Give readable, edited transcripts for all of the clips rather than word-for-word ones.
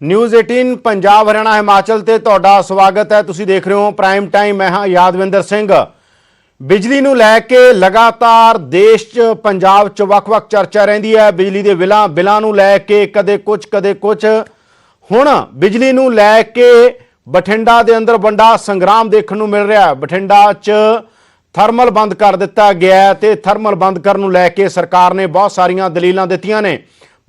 News 18 Punjab Haryana Himachal ਤੇ ਤੁਹਾਡਾ ਸਵਾਗਤ ਹੈ। ਤੁਸੀਂ ਦੇਖ ਰਹੇ ਹੋ ਪ੍ਰਾਈਮ ਟਾਈਮ। ਮੈਂ ਹਾਂ ਯਾਦਵਿੰਦਰ ਸਿੰਘ। ਬਿਜਲੀ ਨੂੰ ਲੈ ਕੇ ਲਗਾਤਾਰ ਦੇਸ਼ 'ਚ ਪੰਜਾਬ 'ਚ ਵੱਖ-ਵੱਖ ਚਰਚਾ ਰਹਿੰਦੀ ਹੈ। ਬਿਜਲੀ ਦੇ ਬਿੱਲਾਂ ਨੂੰ ਲੈ ਕੇ ਕਦੇ ਕੁਝ ਹੁਣ ਬਿਜਲੀ ਨੂੰ ਲੈ ਕੇ ਬਠਿੰਡਾ ਦੇ ਅੰਦਰ ਵੱਡਾ ਸੰਗਰਾਮ ਦੇਖਣ ਨੂੰ ਮਿਲ ਰਿਹਾ ਹੈ। ਬਠਿੰਡਾ 'ਚ ਥਰਮਲ ਬੰਦ ਕਰ ਦਿੱਤਾ ਗਿਆ ਤੇ ਥਰਮਲ ਬੰਦ ਕਰਨ ਨੂੰ ਲੈ ਕੇ ਸਰਕਾਰ ਨੇ ਬਹੁਤ ਸਾਰੀਆਂ ਦਲੀਲਾਂ ਦਿੱਤੀਆਂ ਨੇ,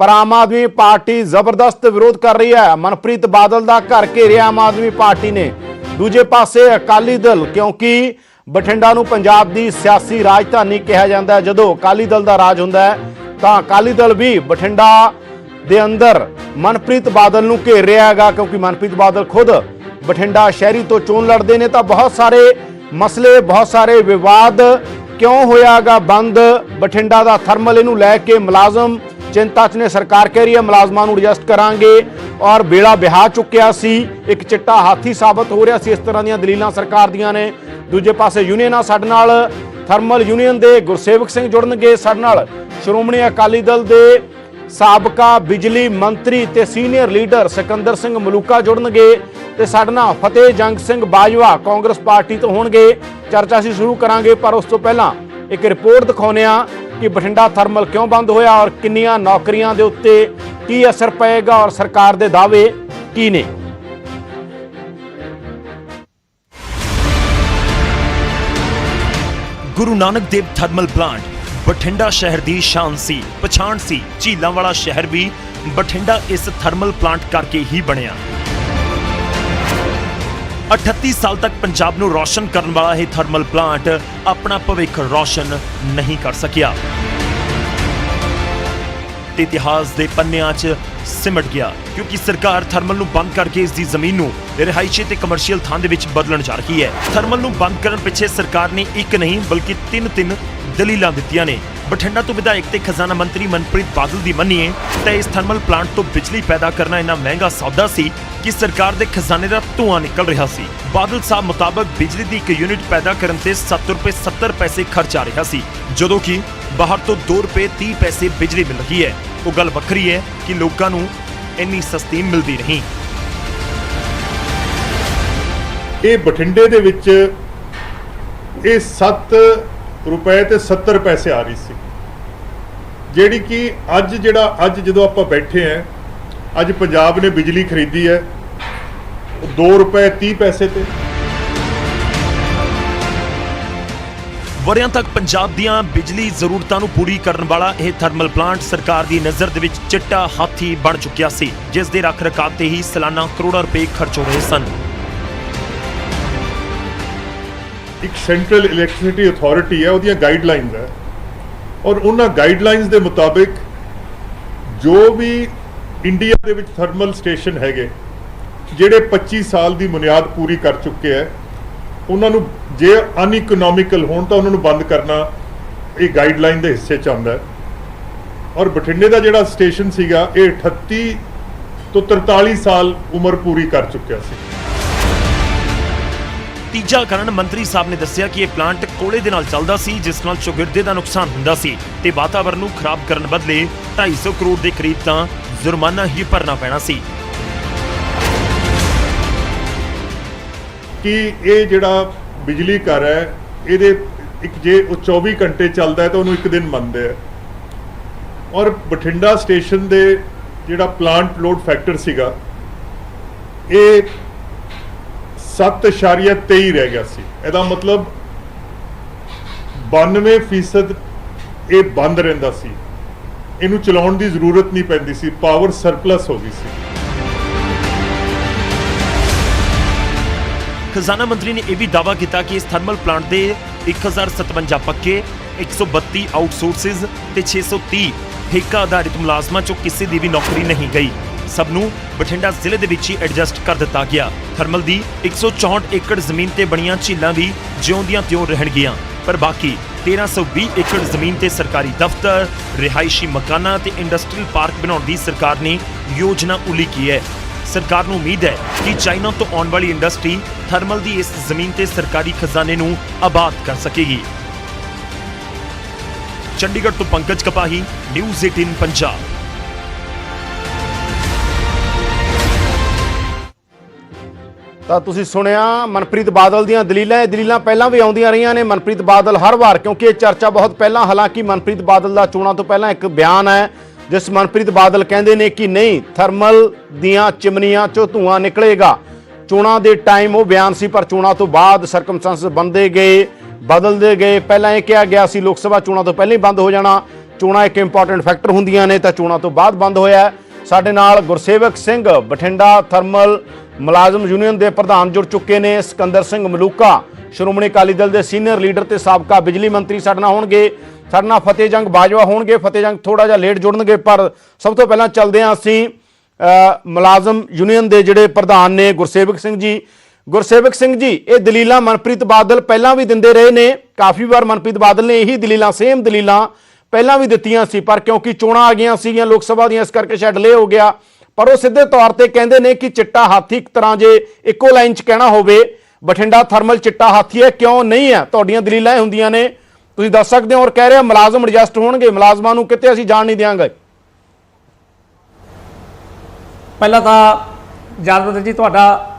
पर आम आदमी पार्टी जबरदस्त विरोध कर रही है। मनप्रीत बादल का घर घेरिया आम आदमी पार्टी ने। दूजे पासे अकाली दल, क्योंकि बठिंडा नूं पंजाब की सियासी राजधानी कहा जाता है, जदों अकाली दल का राज हुंदा है तां अकाली दल भी बठिंडा दे अंदर मनप्रीत बादल नूं घेर रहा है, क्योंकि मनप्रीत बादल खुद बठिंडा शहरी तो चोन लड़ते हैं। तो बहुत सारे मसले, बहुत सारे विवाद क्यों होयागा बंद बठिंडा का थर्मल, इनू लैके मुलाजम चिंता च ने। सरकार कह रही है मुलाजमान नूं एडजस्ट करांगे और बेड़ा बिहा चुक्या सी, एक चिट्टा हाथी साबित हो रहा सी। इस तरह दीयां दलीलां सरकार दीयां ने। दूजे पासे यूनियन साडे नाल थर्मल यूनियन दे गुरसेवक सिंह जुड़नगे, साडे नाल श्रोमणी अकाली दल दे साबका बिजली मंत्री ते सीनियर लीडर सिकंदर सिंह मलूका जुड़नगे ते साडे नाल फतेह जंग सिंह बाजवा कांग्रेस पार्टी तो होणगे। चर्चा असीं शुरू करांगे, पर उस तो पहलां एक रिपोर्ट दिखाउने आ कि बठिंडा थर्मल क्यों बंद होया और किन्नियां नौकरियां दे उत्ते की असर पएगा और सरकार दे दावे की ने। गुरु नानक देव थर्मल प्लांट बठिंडा शहर दी शान सी, पछाण सी। झीलां वाला शहर भी बठिंडा इस थर्मल प्लांट करके ही बनिया। 38 साल तक पंजाब नूं रोशन करने वाला यह थर्मल प्लांट अपना भविख रोशन नहीं कर सकिया। इतिहास के पन्नियां च सिमट गया, क्योंकि सरकार थर्मल नूं बंद करके इसकी जमीन नूं रिहायशी ते कमर्शियल थां दे विच बदलण जा रही है। थर्मल नूं बंद करन पिछे सरकार ने एक नहीं बल्कि तीन दलीलां दित्तियां ने। बठिंडा तो विधायक ते खजाना मंत्री मनप्रीत बादल दी मन्नीए तो इस थर्मल प्लांट तो बिजली पैदा करना इन्ना महंगा सौदा सी कि सरकार दे खजाने का धुआं निकल रहा सी। बादल साहब मुताबिक बिजली की एक यूनिट पैदा करने से 7 रुपए 70 पैसे खर्च आ रहा सी, जदों कि बाहर तो 2 रुपए 30 पैसे बिजली मिल रही है। वो गल वखरी है कि लोगों नूं इन्नी सस्ती मिलती नहीं। ये बठिंडे दे विच ये 7 रुपए ते 70 पैसे आ रही सी, ਜਿਹੜੀ कि अज जो आप बैठे हैं, अज पंजाब ने बिजली खरीदी है 2 रुपए 30 पैसे ते। वरियां तक पंजाब दियां बिजली जरूरतां नूं पूरी करन वाला यह थर्मल प्लांट सरकार दी नज़र दे विच चिट्टा हाथी बन चुकिया सी, जिस दे रख रखाव ते ही सालाना करोड़ां रुपए खर्च हो रहे सन। एक सेंट्रल इलैक्ट्रिसिटी अथॉरिटी है, उहदियां गाइडलाइंस है और उन्होंने गाइडलाइंस के मुताबिक जो भी इंडिया के थर्मल स्टेशन है जिहड़े 25 साल की बुनियाद पूरी कर चुके हैं, उन्होंने जे अनइकोनॉमिकल होण तो उन्होंने बंद करना ये गाइडलाइन के हिस्से च आउंदा है। और बठिंडे का जिहड़ा स्टेशन सीगा ये 38 तो 43 साल उम्र पूरी कर चुकिया सी। तीजा कारण मंत्री साहब ने दस्सिया कि यह प्लांट कोले दे नाल चलदा सी, जिस नाल चौगिरदे दा नुकसान हुंदा सी ते वातावरण नूं खराब करन बदले 250 करोड़ दे करीब तां जुर्माना ही भरना पैना सी। कि ये जिहड़ा बिजली घर है ये एक जे 24 घंटे चलता है तो उन्होंने एक दिन मनते हैं। और बठिंडा स्टेशन दे जिहड़ा प्लांट लोड फैक्टर सीगा ये 7.23 रह गया सी। ਇਹਦਾ मतलब 92% ये बंद रहिंदा सी, इनू चलाउण दी जरूरत नहीं पैंदी सी, पावर सरप्लस हो गई सी। खजाना मंत्री ने यह भी दावा किया कि इस थर्मल प्लांट के 1057 पक्के, 132 आउटसोर्सिस ते 630 ठेका आधारित मुलाजमां चों किसी की भी नौकरी नहीं गई। सबनू बठिंडा जिले दे विच ही एडजस्ट कर दिता गया। थर्मल दी 164 एकड़ जमीन ते बणियां झीलां भी ज्यों दियां त्यों रहणगीਆਂ, पर बाकी 1320 एकड़ जमीन ते सरकारी दफ्तर, रिहायशी मकाना ते इंडस्ट्रीयल पार्क बनाउण दी सरकार ने योजना उलीकी है। सरकार नूं उम्मीद है कि चाइना तो आउण वाली इंडस्ट्री थर्मल दी इस जमीन ते सरकारी खजाने नूं आबाद कर सकेगी। चंडीगढ़ तो पंकज कपाही, न्यूज़ 18 पंजाब। ਤਾਂ ਤੁਸੀਂ ਸੁਣਿਆ ਮਨਪ੍ਰੀਤ ਬਾਦਲ ਦੀਆਂ ਦਲੀਲਾਂ। ਇਹ ਦਲੀਲਾਂ ਪਹਿਲਾਂ ਵੀ ਆਉਂਦੀਆਂ ਰਹੀਆਂ ਨੇ। ਮਨਪ੍ਰੀਤ ਬਾਦਲ ਹਰ ਵਾਰ, ਕਿਉਂਕਿ ਇਹ ਚਰਚਾ ਬਹੁਤ ਪਹਿਲਾਂ, ਹਾਲਾਂਕਿ ਮਨਪ੍ਰੀਤ ਬਾਦਲ ਦਾ ਚੋਣਾਂ ਤੋਂ ਪਹਿਲਾਂ ਇੱਕ ਬਿਆਨ ਹੈ ਜਿਸ ਮਨਪ੍ਰੀਤ ਬਾਦਲ ਕਹਿੰਦੇ ਨੇ ਕਿ ਨਹੀਂ, ਥਰਮਲ ਦੀਆਂ ਚਿਮਨੀਆਂ 'ਚੋਂ ਧੂੰਆਂ ਨਿਕਲੇਗਾ। ਚੋਣਾਂ ਦੇ ਟਾਈਮ ਉਹ ਬਿਆਨ ਸੀ, ਪਰ ਚੋਣਾਂ ਤੋਂ ਬਾਅਦ ਸਰਕਮਸਟੈਂਸ ਬਣਦੇ ਗਏ, ਬਦਲਦੇ ਗਏ। ਪਹਿਲਾਂ ਇਹ ਕਿਹਾ ਗਿਆ ਸੀ ਲੋਕ ਸਭਾ ਚੋਣਾਂ ਤੋਂ ਪਹਿਲਾਂ ਹੀ ਬੰਦ ਹੋ ਜਾਣਾ, ਚੋਣਾਂ ਇੱਕ ਇੰਪੋਰਟੈਂਟ ਫੈਕਟਰ ਹੁੰਦੀਆਂ ਨੇ, ਤਾਂ ਚੋਣਾਂ ਤੋਂ ਬਾਅਦ ਬੰਦ ਹੋਇਆ। ਸਾਡੇ ਨਾਲ ਗੁਰਸੇਵਕ ਸਿੰਘ ਬਠਿੰਡਾ ਥਰਮਲ ਮੁਲਾਜ਼ਮ ਯੂਨੀਅਨ ਦੇ ਪ੍ਰਧਾਨ ਜੁੜ ਚੁੱਕੇ ਨੇ। ਸਿਕੰਦਰ ਸਿੰਘ ਮਲੂਕਾ ਸ਼੍ਰੋਮਣੀ ਅਕਾਲੀ ਦਲ ਦੇ ਸੀਨੀਅਰ ਲੀਡਰ ਤੇ ਸਾਬਕਾ ਬਿਜਲੀ ਮੰਤਰੀ ਸਾਡੇ ਨਾਲ ਹੋਣਗੇ। ਸਾਡੇ ਨਾਲ ਫਤਿਹ ਜੰਗ ਬਾਜਵਾ ਹੋਣਗੇ। ਫਤਿਹ ਜੰਗ ਥੋੜਾ ਜਿਹਾ ਲੇਟ ਜੁੜਨਗੇ, ਪਰ ਸਭ ਤੋਂ ਪਹਿਲਾਂ ਚੱਲਦੇ ਹਾਂ ਅਸੀਂ ਮੁਲਾਜ਼ਮ ਯੂਨੀਅਨ ਦੇ ਜਿਹੜੇ ਪ੍ਰਧਾਨ ਨੇ ਗੁਰਸੇਵਕ ਸਿੰਘ ਜੀ। ਗੁਰਸੇਵਕ ਸਿੰਘ ਜੀ, ਇਹ ਦਲੀਲਾਂ ਮਨਪ੍ਰੀਤ ਬਾਦਲ ਪਹਿਲਾਂ ਵੀ ਦਿੰਦੇ ਰਹੇ ਨੇ। ਕਾਫੀ ਵਾਰ ਮਨਪ੍ਰੀਤ ਬਾਦਲ ਨੇ ਇਹੀ ਦਲੀਲਾਂ, ਸੇਮ ਦਲੀਲਾਂ ਪਹਿਲਾਂ ਵੀ ਦਿੱਤੀਆਂ ਸੀ, ਪਰ ਕਿਉਂਕਿ ਚੋਣਾਂ ਆ ਗਈਆਂ ਸੀਗੀਆਂ ਲੋਕ ਸਭਾ ਦੀਆਂ, ਇਸ ਕਰਕੇ ਸ਼ਾਇਦ ਲੇ ਹੋ ਗਿਆ। ਪਰ ਉਹ ਸਿੱਧੇ ਤੌਰ ਤੇ ਕਹਿੰਦੇ ਨੇ ਕਿ ਚਿੱਟਾ ਹਾਥੀ, ਇੱਕ ਤਰ੍ਹਾਂ ਜੇ ਇੱਕੋ ਲਾਈਨ 'ਚ ਕਹਿਣਾ ਹੋਵੇ, ਬਠਿੰਡਾ ਥਰਮਲ ਚਿੱਟਾ ਹਾਥੀ ਹੈ। ਕਿਉਂ ਨਹੀਂ ਹੈ? ਤੁਹਾਡੀਆਂ ਦਲੀਲਾਂ ਇਹ ਹੁੰਦੀਆਂ ਨੇ, ਤੁਸੀਂ ਦੱਸ ਸਕਦੇ ਹੋ। ਔਰ ਕਹਿ ਰਹੇ ਮੁਲਾਜ਼ਮ ਐਡਜਸਟ ਹੋਣਗੇ, ਮੁਲਾਜ਼ਮਾਂ ਨੂੰ ਕਿਤੇ ਅਸੀਂ ਜਾਣ ਨਹੀਂ ਦਿਆਂਗੇ। ਪਹਿਲਾਂ ਤਾਂ ਜਾਦਵਿੰਦਰ ਜੀ ਤੁਹਾਡਾ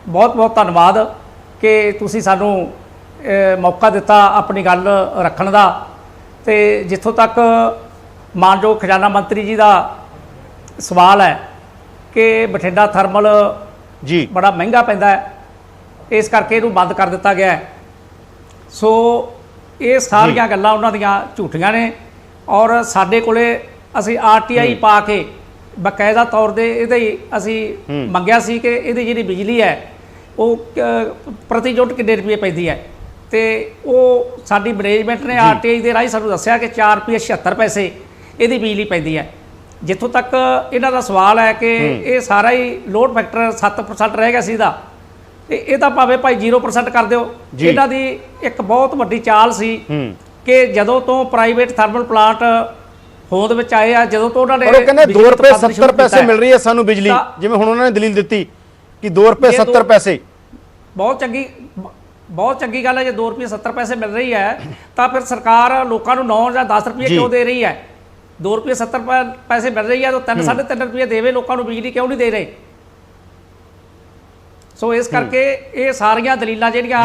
ਬਹੁਤ ਬਹੁਤ ਧੰਨਵਾਦ ਕਿ ਤੁਸੀਂ ਸਾਨੂੰ ਮੌਕਾ ਦਿੱਤਾ ਆਪਣੀ ਗੱਲ ਰੱਖਣ ਦਾ। ਤੇ ਜਿੱਥੋਂ ਤੱਕ ਮਾਨਯੋਗ ਖਜ਼ਾਨਾ ਮੰਤਰੀ ਜੀ ਦਾ ਸਵਾਲ ਹੈ ਕਿ ਬਠਿੰਡਾ ਥਰਮਲ ਜੀ ਬੜਾ ਮਹਿੰਗਾ ਪੈਂਦਾ ਹੈ, ਇਸ ਕਰਕੇ ਇਹਨੂੰ ਬੰਦ ਕਰ ਦਿੱਤਾ ਗਿਆ ਹੈ। ਸੋ ਇਹ ਸਾਰੀਆਂ ਗੱਲਾਂ ਉਹਨਾਂ ਦੀਆਂ ਝੂਠੀਆਂ ਨੇ। ਔਰ ਸਾਡੇ ਕੋਲੇ ਅਸੀਂ RTI ਪਾ ਕੇ ਬਕਾਇਦਾ ਤੌਰ 'ਤੇ ਇਹਦੇ ਅਸੀਂ ਮੰਗਿਆ ਸੀ ਕਿ ਇਹਦੀ ਜਿਹੜੀ ਬਿਜਲੀ ਹੈ ਉਹ ਪ੍ਰਤੀ ਯੂਨਿਟ ਕਿੰਨੇ ਰੁਪਏ ਪੈਂਦੀ ਹੈ, ਤੇ ਉਹ ਸਾਡੀ ਮੈਨੇਜਮੈਂਟ ਨੇ RTI ਦੇ ਰਾਹੀਂ ਸਾਨੂੰ ਦੱਸਿਆ ਕਿ 4 ਰੁਪਏ 76 ਪੈਸੇ ਇਹਦੀ ਬਿਜਲੀ ਪੈਂਦੀ ਹੈ। ਜਿੱਥੋਂ ਤੱਕ ਇਹਨਾਂ ਦਾ ਸਵਾਲ ਹੈ ਕਿ ਇਹ ਸਾਰਾ ਹੀ ਲੋਡ ਫੈਕਟਰ 7% ਰਹਿ ਗਿਆ ਸੀ ਇਹਦਾ, ਤੇ ਇਹ ਤਾਂ ਭਾਵੇਂ ਭਾਈ 0% ਕਰ ਦਿਓ। ਇਹਨਾਂ ਦੀ ਇੱਕ ਬਹੁਤ ਵੱਡੀ ਚਾਲ ਸੀ ਕਿ ਜਦੋਂ ਤੋਂ ਪ੍ਰਾਈਵੇਟ ਥਰਮਲ ਪਲਾਂਟ ਹੋਂਦ ਵਿੱਚ ਆਏ ਆ, ਜਦੋਂ ਤੋਂ ਉਹਨਾਂ ਨੇ ਉਹ ਕਹਿੰਦੇ 2 ਰੁਪਏ 70 ਪੈਸੇ ਮਿਲ ਰਹੀ ਹੈ ਸਾਨੂੰ ਬਿਜਲੀ, ਜਿਵੇਂ ਹੁਣ ਉਹਨਾਂ ਨੇ ਦਲੀਲ ਦਿੱਤੀ ਕਿ 2 ਰੁਪਏ 70 ਪੈਸੇ। ਬਹੁਤ ਚੰਗੀ ਗੱਲ ਹੈ। ਜੇ 2 ਰੁਪਏ 70 ਪੈਸੇ ਮਿਲ ਰਹੀ ਹੈ ਤਾਂ ਫਿਰ ਸਰਕਾਰ ਲੋਕਾਂ ਨੂੰ 9 ਜਾਂ 10 ਰੁਪਏ ਕਿਉਂ ਦੇ ਰਹੀ ਹੈ? 2 ਰੁਪਏ 70 ਪੈਸੇ ਮਿਲ ਰਹੀ ਹੈ ਤਾਂ 3.5 ਰੁਪਏ ਦੇਵੇ ਲੋਕਾਂ ਨੂੰ ਬਿਜਲੀ ਕਿਉਂ ਨਹੀਂ ਦੇ ਰਹੇ? ਸੋ ਇਸ ਕਰਕੇ ਇਹ ਸਾਰੀਆਂ ਦਲੀਲਾਂ ਜਿਹੜੀਆਂ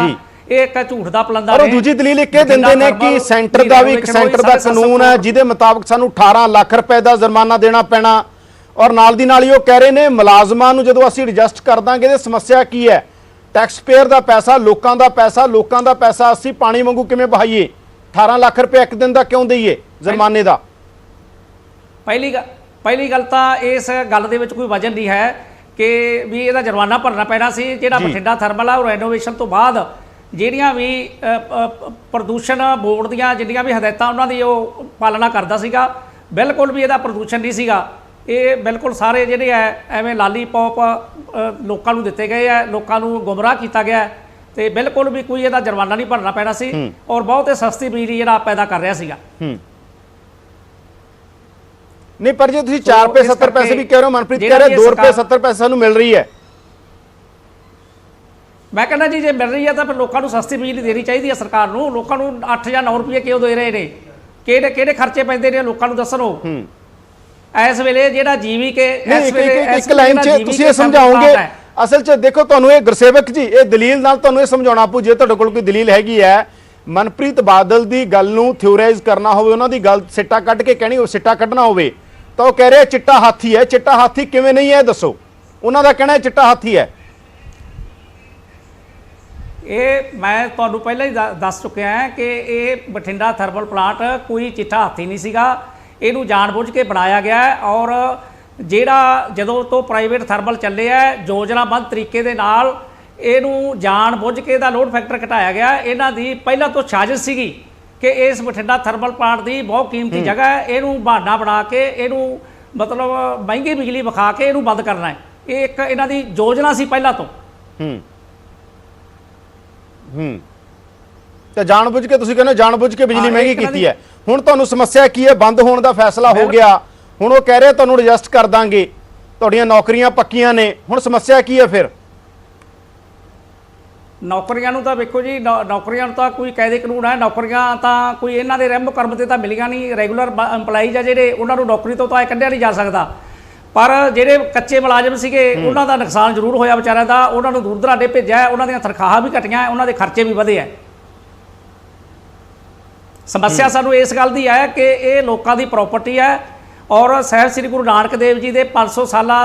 ਇਹ ਇੱਕ ਝੂਠ ਦਾ ਪਲੰਦਾ ਨੇ। ਦੂਜੀ ਦਲੀਲ ਇੱਕ ਇਹ ਦਿੰਦੇ ਨੇ ਕਿ ਸੈਂਟਰ ਦਾ ਵੀ ਇੱਕ ਸੈਂਟਰ ਦਾ ਕਾਨੂੰਨ ਹੈ ਜਿਹਦੇ ਮੁਤਾਬਕ ਸਾਨੂੰ 18 ਲੱਖ ਰੁਪਏ ਦਾ ਜੁਰਮਾਨਾ ਦੇਣਾ ਪੈਣਾ। ਔਰ ਨਾਲ ਦੀ ਨਾਲ ਹੀ ਉਹ ਕਹਿ ਰਹੇ ਨੇ ਮੁਲਾਜ਼ਮਾਂ ਨੂੰ ਜਦੋਂ ਅਸੀਂ ਐਡਜਸਟ ਕਰ ਦਾਂਗੇ ਤੇ ਸਮੱਸਿਆ ਕੀ ਹੈ? ਟੈਕਸ ਪੇਅਰ ਦਾ ਪੈਸਾ, ਲੋਕਾਂ ਦਾ ਪੈਸਾ ਅਸੀਂ ਪਾਣੀ ਵਾਂਗੂ ਕਿਵੇਂ ਬਹਾਈਏ? 18 ਲੱਖ ਰੁਪਏ ਇੱਕ ਦਿਨ ਦਾ ਕਿਉਂ ਦਈਏ ਜੁਰਮਾਨੇ ਦਾ? ਪਹਿਲੀ ਗੱਲ ਤਾਂ ਇਸ ਗੱਲ ਦੇ ਵਿੱਚ ਕੋਈ ਵਜਨ ਨਹੀਂ ਹੈ ਕਿ ਵੀ ਇਹਦਾ ਜੁਰਮਾਨਾ ਭਰਨਾ ਪੈਣਾ ਸੀ। ਜਿਹੜਾ ਬਠਿੰਡਾ ਥਰਮਲ ਆ ਉਹ ਰੈਨੋਵੇਸ਼ਨ ਤੋਂ ਬਾਅਦ ਜਿਹੜੀਆਂ ਵੀ ਪ੍ਰਦੂਸ਼ਣ ਬੋਰਡ ਦੀਆਂ ਜਿੰਨੀਆਂ ਵੀ ਹਦਾਇਤਾਂ ਉਹਨਾਂ ਦੀ ਉਹ ਪਾਲਣਾ ਕਰਦਾ ਸੀਗਾ। ਬਿਲਕੁਲ ਵੀ ਇਹਦਾ ਪ੍ਰਦੂਸ਼ਣ ਨਹੀਂ ਸੀਗਾ। ਇਹ ਬਿਲਕੁਲ ਸਾਰੇ ਜਿਹੜੇ ਹੈ ਐਵੇਂ ਲਾਲੀਪੌਪ ਲੋਕਾਂ ਨੂੰ ਦਿੱਤੇ ਗਏ ਹੈ, ਲੋਕਾਂ ਨੂੰ ਗੁੰਮਰਾਹ ਕੀਤਾ ਗਿਆ, ਤੇ ਬਿਲਕੁਲ ਵੀ ਕੋਈ ਇਹਦਾ ਜੁਰਮਾਨਾ ਨਹੀਂ ਭਰਨਾ ਪੈਣਾ ਸੀ। ਔਰ ਬਹੁਤ ਹੀ ਸਸਤੀ ਬਿਜਲੀ ਜਿਹੜਾ ਪੈਦਾ ਕਰ ਰਿਹਾ ਸੀਗਾ। ਨਹੀਂ, ਪਰ ਜੇ ਤੁਸੀਂ 4 ਰੁਪਏ 70 ਪੈਸੇ ਵੀ ਕਹਿ ਰਹੇ ਹੋ, ਮਨਪ੍ਰੀਤ ਕਹਿ ਰਿਹਾ 2 ਰੁਪਏ 70 ਪੈਸੇ ਸਾਨੂੰ ਮਿਲ ਰਹੀ ਹੈ। ਮੈਂ ਕਹਿੰਦਾ ਜੀ ਜੇ ਮਿਲ ਰਹੀ ਹੈ ਤਾਂ ਫਿਰ ਲੋਕਾਂ ਨੂੰ ਸਸਤੀ ਬਿਜਲੀ ਦੇਣੀ ਚਾਹੀਦੀ ਹੈ ਸਰਕਾਰ ਨੂੰ। ਲੋਕਾਂ ਨੂੰ 8 ਜਾਂ 9 ਰੁਪਏ ਕਿਉਂ ਦੇ ਰਹੇ ਨੇ? ਕਿਹੜੇ ਖਰਚੇ ਪੈਂਦੇ ਨੇ ਲੋਕਾਂ ਨੂੰ ਦੱਸੋ। ਇਸ ਵੇਲੇ ਜਿਹੜਾ ਜੀਵੀਕੇ ਇੱਕ ਲਾਈਨ 'ਚ ਤੁਸੀਂ ਇਹ ਸਮਝਾਓਗੇ। ਅਸਲ 'ਚ ਦੇਖੋ, ਤੁਹਾਨੂੰ ਇਹ ਗੁਰਸੇਵਕ ਜੀ ਇਹ ਦਲੀਲ ਨਾਲ ਤੁਹਾਨੂੰ ਇਹ ਸਮਝਾਉਣਾ ਪਊ, ਜੇ ਤੁਹਾਡੇ ਕੋਲ ਕੋਈ ਦਲੀਲ ਹੈਗੀ ਹੈ ਮਨਪ੍ਰੀਤ ਬਾਦਲ ਦੀ ਗੱਲ ਨੂੰ ਥਿਓਰਾਈਜ਼ ਕਰਨਾ ਹੋਵੇ, ਉਹਨਾਂ ਦੀ ਗੱਲ ਸਿੱਟਾ ਕੱਢ ਕੇ ਕਹਿਣੀ ਹੋਵੇ, ਸਿੱਟਾ ਕੱਢਣਾ ਹੋਵੇ, ਤਾਂ ਉਹ ਕਹਿ ਰਹੇ ਚਿੱਟਾ ਹਾਥੀ ਹੈ। ਚਿੱਟਾ ਹਾਥੀ ਕਿਵੇਂ ਨਹੀਂ ਹੈ ਦੱਸੋ? ਉਹਨਾਂ ਦਾ ਕਹਿਣਾ ਹੈ ਚਿੱਟਾ ਹਾਥੀ ਹੈ। ਇਹ ਮੈਂ ਤੁਹਾਨੂੰ ਪਹਿਲਾਂ ਹੀ ਦੱਸ ਚੁੱਕਿਆ ਹਾਂ ਕਿ ਇਹ ਬਠਿੰਡਾ ਥਰਮਲ ਪਲਾਂਟ ਕੋਈ ਚਿੱਟਾ ਹਾਥੀ ਨਹੀਂ ਸੀਗਾ। ਇਹਨੂੰ ਜਾਣਬੁੱਝ ਕੇ ਬਣਾਇਆ ਗਿਆ ਹੈ। ਔਰ ਜਿਹੜਾ ਜਦੋਂ ਤੋਂ ਪ੍ਰਾਈਵੇਟ ਥਰਮਲ ਚੱਲੇ ਹੈ ਯੋਜਨਾਬੱਧ ਤਰੀਕੇ ਦੇ ਨਾਲ ਇਹਨੂੰ ਜਾਣਬੁੱਝ ਕੇ ਦਾ ਲੋਡ ਫੈਕਟਰ ਘਟਾਇਆ ਗਿਆ। ਇਹਨਾਂ ਦੀ ਪਹਿਲਾਂ ਤੋਂ ਸਾਜ਼ਿਸ਼ ਸੀਗੀ ਕਿ ਇਸ ਬਠਿੰਡਾ ਥਰਮਲ ਪਲਾਂਟ ਦੀ ਬਹੁਤ ਕੀਮਤੀ ਜਗ੍ਹਾ ਹੈ, ਇਹਨੂੰ ਬਹਾਨਾ ਬਣਾ ਕੇ ਇਹਨੂੰ ਮਤਲਬ ਮਹਿੰਗੀ ਬਿਜਲੀ ਵਿਖਾ ਕੇ ਇਹਨੂੰ ਬੰਦ ਕਰਨਾ ਹੈ। ਇਹ ਇੱਕ ਇਹਨਾਂ ਦੀ ਯੋਜਨਾ ਸੀ ਪਹਿਲਾਂ ਤੋਂ। ਤੇ ਜਾਣਬੁੱਝ ਕੇ ਤੁਸੀਂ ਕਹਿੰਦੇ ਜਾਣਬੁੱਝ ਕੇ ਬਿਜਲੀ ਮਹਿੰਗੀ ਕੀਤੀ ਹੈ। ਹੁਣ ਤੁਹਾਨੂੰ ਸਮੱਸਿਆ ਕੀ ਹੈ? ਬੰਦ ਹੋਣ ਦਾ ਫੈਸਲਾ ਹੋ ਗਿਆ, ਹੁਣ ਉਹ ਕਹਿ ਰਹੇ ਤੁਹਾਨੂੰ ਐਡਜਸਟ ਕਰ ਦਾਂਗੇ, ਤੁਹਾਡੀਆਂ ਨੌਕਰੀਆਂ ਪੱਕੀਆਂ ਨੇ, ਹੁਣ ਸਮੱਸਿਆ ਕੀ ਹੈ ਫਿਰ? ਨੌਕਰੀਆਂ ਨੂੰ ਤਾਂ ਵੇਖੋ ਜੀ, ਨੌਕਰੀਆਂ ਨੂੰ ਤਾਂ ਕੋਈ ਕਾਇਦੇ ਕਾਨੂੰਨ ਹੈ। ਨੌਕਰੀਆਂ ਤਾਂ ਕੋਈ ਇਹਨਾਂ ਦੇ ਰਹਿਮ ਕਰਮ ਤੇ ਤਾਂ ਮਿਲੀਆਂ ਨਹੀਂ। ਰੈਗੂਲਰ EMPLOYEES ਆ ਜਿਹੜੇ, ਉਹਨਾਂ ਨੂੰ ਨੌਕਰੀ ਤੋਂ ਤਾਂ ਇਹ ਕੱਢਿਆ ਨਹੀਂ ਜਾ ਸਕਦਾ। ਪਰ ਜਿਹੜੇ ਕੱਚੇ ਮੁਲਾਜ਼ਮ ਸੀਗੇ ਉਹਨਾਂ ਦਾ ਨੁਕਸਾਨ ਜ਼ਰੂਰ ਹੋਇਆ ਵਿਚਾਰਿਆਂ ਦਾ, ਉਹਨਾਂ ਨੂੰ ਦੂਰ ਦਰਾਡੇ ਭੇਜਿਆ, ਉਹਨਾਂ ਦੀਆਂ ਤਨਖਾਹਾਂ ਵੀ ਘਟੀਆਂ, ਉਹਨਾਂ ਦੇ ਖਰਚੇ ਵੀ ਵਧੇ ਹੈ। ਸਮੱਸਿਆ ਸਾਨੂੰ ਇਸ ਗੱਲ ਦੀ ਹੈ ਕਿ ਇਹ ਲੋਕਾਂ ਦੀ ਪ੍ਰਾਪਰਟੀ ਹੈ ਔਰ ਸਾਹਿਬ ਸ੍ਰੀ ਗੁਰੂ ਨਾਨਕ ਦੇਵ ਜੀ ਦੇ 500 ਸਾਲਾ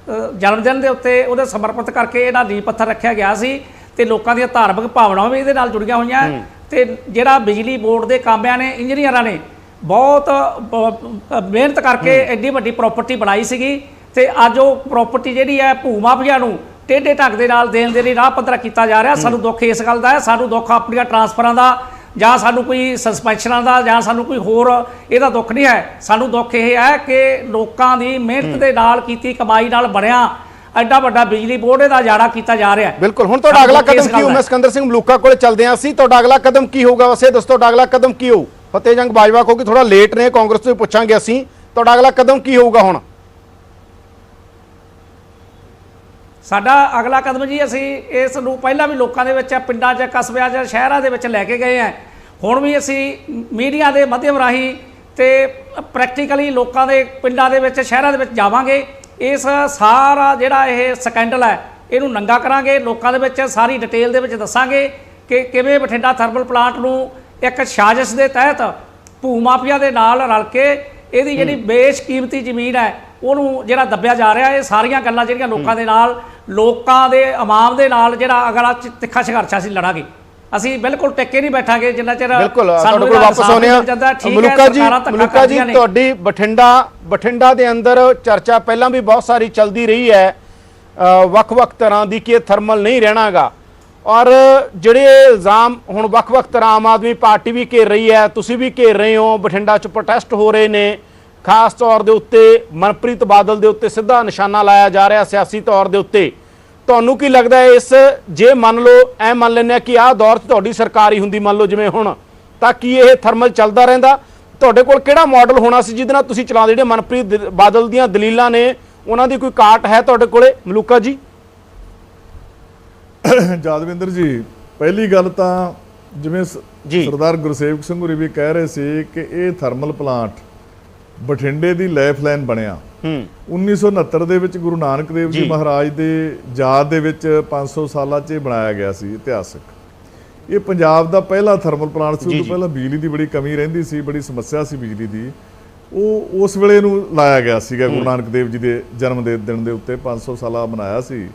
ਜਨਮ ਦਿਨ ਦੇ ਉੱਤੇ ਉਹਦੇ ਸਮਰਪਿਤ ਕਰਕੇ ਇਹਦਾ ਨੀਂਹ ਪੱਥਰ ਰੱਖਿਆ ਗਿਆ ਸੀ ਤੇ ਲੋਕਾਂ ਦੀਆਂ ਧਾਰਮਿਕ ਭਾਵਨਾਵਾਂ ਵੀ ਇਹਦੇ ਨਾਲ ਜੁੜੀਆਂ ਹੋਈਆਂ। ਤੇ ਜਿਹੜਾ ਬਿਜਲੀ ਬੋਰਡ ਦੇ ਕਾਮਿਆਂ ਨੇ, ਇੰਜੀਨੀਅਰਾਂ ਨੇ ਬਹੁਤ ਮਿਹਨਤ ਕਰਕੇ ਐਡੀ ਵੱਡੀ ਪ੍ਰਾਪਰਟੀ ਬਣਾਈ ਸੀਗੀ ਤੇ ਅੱਜ ਉਹ ਪ੍ਰਾਪਰਟੀ ਜਿਹੜੀ ਹੈ ਭੂ ਮਾਫੀਆ ਨੂੰ ਟੇਢੇ ਢੰਗ ਦੇ ਨਾਲ ਦੇਣ ਦੇ ਲਈ ਰਾਹ ਪੱਧਰਾ ਕੀਤਾ ਜਾ ਰਿਹਾ। ਸਾਨੂੰ ਦੁੱਖ ਇਸ ਗੱਲ ਦਾ ਹੈ, ਸਾਨੂੰ ਦੁੱਖ ਆਪਣੀਆਂ ਟਰਾਂਸਫਰਾਂ ਦਾ ਜਾਂ ਸਾਨੂੰ ਕੋਈ ਸਸਪੈਂਸ਼ਨਾਂ ਦਾ ਜਾਂ ਸਾਨੂੰ ਕੋਈ ਹੋਰ ਇਹਦਾ ਦੁੱਖ ਨਹੀਂ ਹੈ। ਸਾਨੂੰ ਦੁੱਖ ਇਹ ਹੈ ਕਿ ਲੋਕਾਂ ਦੀ ਮਿਹਨਤ ਦੇ ਨਾਲ ਕੀਤੀ ਕਮਾਈ ਨਾਲ ਬਣਿਆ ਐਡਾ ਵੱਡਾ ਬਿਜਲੀ ਬੋਰਡ ਇਹਦਾ ਉਜਾੜਾ ਕੀਤਾ ਜਾ ਰਿਹਾ। ਬਿਲਕੁਲ। ਹੁਣ ਤੁਹਾਡਾ ਅਗਲਾ ਕਦਮ ਕੀ ਹੋਊ? ਮੈਂ ਸਿਕੰਦਰ ਸਿੰਘ ਮਲੂਕਾ ਕੋਲੇ ਚੱਲਦੇ ਹਾਂ ਅਸੀਂ। ਤੁਹਾਡਾ ਅਗਲਾ ਕਦਮ ਕੀ ਹੋਊਗਾ? ਵਸੇ ਦੱਸੋ ਤੁਹਾਡਾ ਅਗਲਾ ਕਦਮ ਕੀ ਹੋਊ? ਫਤਿਹ ਜੰਗ ਬਾਜਵਾ ਕਿਉਂਕਿ ਥੋੜਾ ਲੇਟ ਨੇ, ਕਾਂਗਰਸ ਤੋਂ ਪੁੱਛਾਂਗੇ ਅਸੀਂ। ਤੁਹਾਡਾ ਅਗਲਾ ਕਦਮ ਕੀ ਹੋਊਗਾ ਹੁਣ? ਸਾਡਾ ਅਗਲਾ ਕਦਮ ਜੀ, ਅਸੀਂ ਇਸ ਨੂੰ ਪਹਿਲਾਂ ਵੀ ਲੋਕਾਂ ਦੇ ਵਿੱਚ, ਪਿੰਡਾਂ 'ਚ, ਕਸਬਿਆਂ 'ਚ, ਸ਼ਹਿਰਾਂ ਦੇ ਵਿੱਚ ਲੈ ਕੇ ਗਏ ਹਾਂ। ਹੁਣ ਵੀ ਅਸੀਂ ਮੀਡੀਆ ਦੇ ਮਾਧਿਅਮ ਰਾਹੀਂ ਤੇ ਪ੍ਰੈਕਟੀਕਲੀ ਲੋਕਾਂ ਦੇ ਪਿੰਡਾਂ ਦੇ ਵਿੱਚ, ਸ਼ਹਿਰਾਂ ਦੇ ਵਿੱਚ ਜਾਵਾਂਗੇ। ਇਸ ਸਾਰਾ ਜਿਹੜਾ ਇਹ ਸਕੈਂਡਲ ਹੈ ਇਹਨੂੰ ਨੰਗਾ ਕਰਾਂਗੇ, ਲੋਕਾਂ ਦੇ ਵਿੱਚ ਸਾਰੀ ਡਿਟੇਲ ਦੇ ਵਿੱਚ ਦੱਸਾਂਗੇ ਕਿ ਕਿਵੇਂ ਬਠਿੰਡਾ ਥਰਮਲ ਪਲਾਂਟ ਨੂੰ ਇੱਕ ਸਾਜ਼ਿਸ਼ ਦੇ ਤਹਿਤ ਭੂ ਮਾਫੀਆ ਦੇ ਨਾਲ ਰਲ ਕੇ ਇਹਦੀ ਜਿਹੜੀ ਬੇਸ਼ਕੀਮਤੀ ਜ਼ਮੀਨ ਹੈ ਉਹਨੂੰ ਜਿਹੜਾ ਦੱਬਿਆ ਜਾ ਰਿਹਾ। ਇਹ ਸਾਰੀਆਂ ਗੱਲਾਂ ਜਿਹੜੀਆਂ ਲੋਕਾਂ ਦੇ ਨਾਲ, ਲੋਕਾਂ ਦੇ ਆਵਾਮ ਦੇ ਨਾਲ ਜਿਹੜਾ ਅਗਲਾ ਤਿੱਖਾ ਸੰਘਰਸ਼ ਅਸੀਂ ਲੜਾਂਗੇ। ਅਸੀਂ ਬਿਲਕੁਲ ਟਿੱਕੇ ਨਹੀਂ ਬੈਠਾਂਗੇ ਜਿੰਨਾ ਚਿਰ ਸਾਡੇ ਕੋਲ ਵਾਪਸ ਆਉਂਦੇ ਆ। ਮਲੂਕਾ ਜੀ ਤੁਹਾਡੀ ਬਠਿੰਡਾ ਦੇ ਅੰਦਰ ਚਰਚਾ ਪਹਿਲਾਂ ਵੀ ਬਹੁਤ ਸਾਰੀ ਚੱਲਦੀ ਰਹੀ ਹੈ ਵੱਖ-ਵੱਖ ਤਰ੍ਹਾਂ ਦੀ ਕਿ ਇਹ ਥਰਮਲ ਨਹੀਂ ਰਹਿਣਾਗਾ, ਔਰ ਜਿਹੜੇ ਇਲਜ਼ਾਮ ਹੁਣ ਵੱਖ-ਵੱਖ ਤਰ੍ਹਾਂ ਆਮ ਆਦਮੀ ਪਾਰਟੀ ਵੀ ਘੇਰ ਰਹੀ ਹੈ, ਤੁਸੀਂ ਵੀ ਘੇਰ ਰਹੇ ਹੋ, ਬਠਿੰਡਾ 'ਚ ਪ੍ਰੋਟੈਸਟ ਹੋ ਰਹੇ ਨੇ, ਖਾਸ ਤੌਰ ਦੇ ਉੱਤੇ ਮਨਪ੍ਰੀਤ ਬਾਦਲ ਦੇ ਉੱਤੇ ਸਿੱਧਾ ਨਿਸ਼ਾਨਾ ਲਾਇਆ ਜਾ ਰਿਹਾ ਸਿਆਸੀ ਤੌਰ ਦੇ ਉੱਤੇ। ਤੁਹਾਨੂੰ ਕੀ ਲੱਗਦਾ ਹੈ ਇਸ, ਜੇ ਮੰਨ ਲਓ ਐ ਮੰਨ ਲੈਂਦੇ ਆ ਕਿ ਆਹ ਦੌਰ 'ਚ ਤੁਹਾਡੀ ਸਰਕਾਰ ਹੀ ਹੁੰਦੀ ਮੰਨ ਲਓ ਜਿਵੇਂ ਹੁਣ, ਤਾਂ ਕੀ ਇਹ ਥਰਮਲ ਚੱਲਦਾ ਰਹਿੰਦਾ? ਤੁਹਾਡੇ ਕੋਲ ਕਿਹੜਾ ਮਾਡਲ ਹੋਣਾ ਸੀ ਜਿਹਦੇ ਨਾਲ ਤੁਸੀਂ ਚਲਾਉਂਦੇ? ਜਿਹੜੇ ਮਨਪ੍ਰੀਤ ਬਾਦਲ ਦੀਆਂ ਦਲੀਲਾਂ ਨੇ ਉਹਨਾਂ ਦੀ ਕੋਈ ਕਾਟ ਹੈ ਤੁਹਾਡੇ ਕੋਲੇ ਮਲੂਕਾ ਜੀ? ਯਾਦਵਿੰਦਰ ਜੀ, ਪਹਿਲੀ ਗੱਲ ਤਾਂ ਜਿਵੇਂ ਸਰਦਾਰ ਗੁਰਸੇਵਕ ਸਿੰਘ ਹੋਰੀ ਵੀ ਕਹਿ ਰਹੇ ਸੀ ਕਿ ਇਹ ਥਰਮਲ ਪਲਾਂਟ ਬਠਿੰਡੇ ਦੀ ਲਾਈਫਲਾਈਨ ਬਣਿਆ। 1969 ਦੇ ਵਿੱਚ ਗੁਰੂ ਨਾਨਕ ਦੇਵ ਜੀ ਮਹਾਰਾਜ ਦੇ ਯਾਦ ਦੇ ਵਿੱਚ 500 ਸਾਲਾਂ 'ਚ ਬਣਾਇਆ ਗਿਆ ਸੀ ਇਤਿਹਾਸਕ। ਇਹ ਪੰਜਾਬ ਦਾ ਪਹਿਲਾ ਥਰਮਲ ਪਲਾਂਟ ਸੀ। ਉਦੋਂ ਪਹਿਲਾਂ ਬਿਜਲੀ ਦੀ ਬੜੀ ਕਮੀ ਰਹਿੰਦੀ ਸੀ, ਬੜੀ ਸਮੱਸਿਆ ਸੀ ਬਿਜਲੀ ਦੀ। ਉਹ ਉਸ ਵੇਲੇ ਨੂੰ ਲਾਇਆ ਗਿਆ ਸੀਗਾ ਗੁਰੂ ਨਾਨਕ ਦੇਵ ਜੀ ਦੇ ਜਨਮ ਦੇ ਦਿਨ ਦੇ ਉੱਤੇ 500 ਸਾਲਾ ਮਨਾਇਆ ਸੀ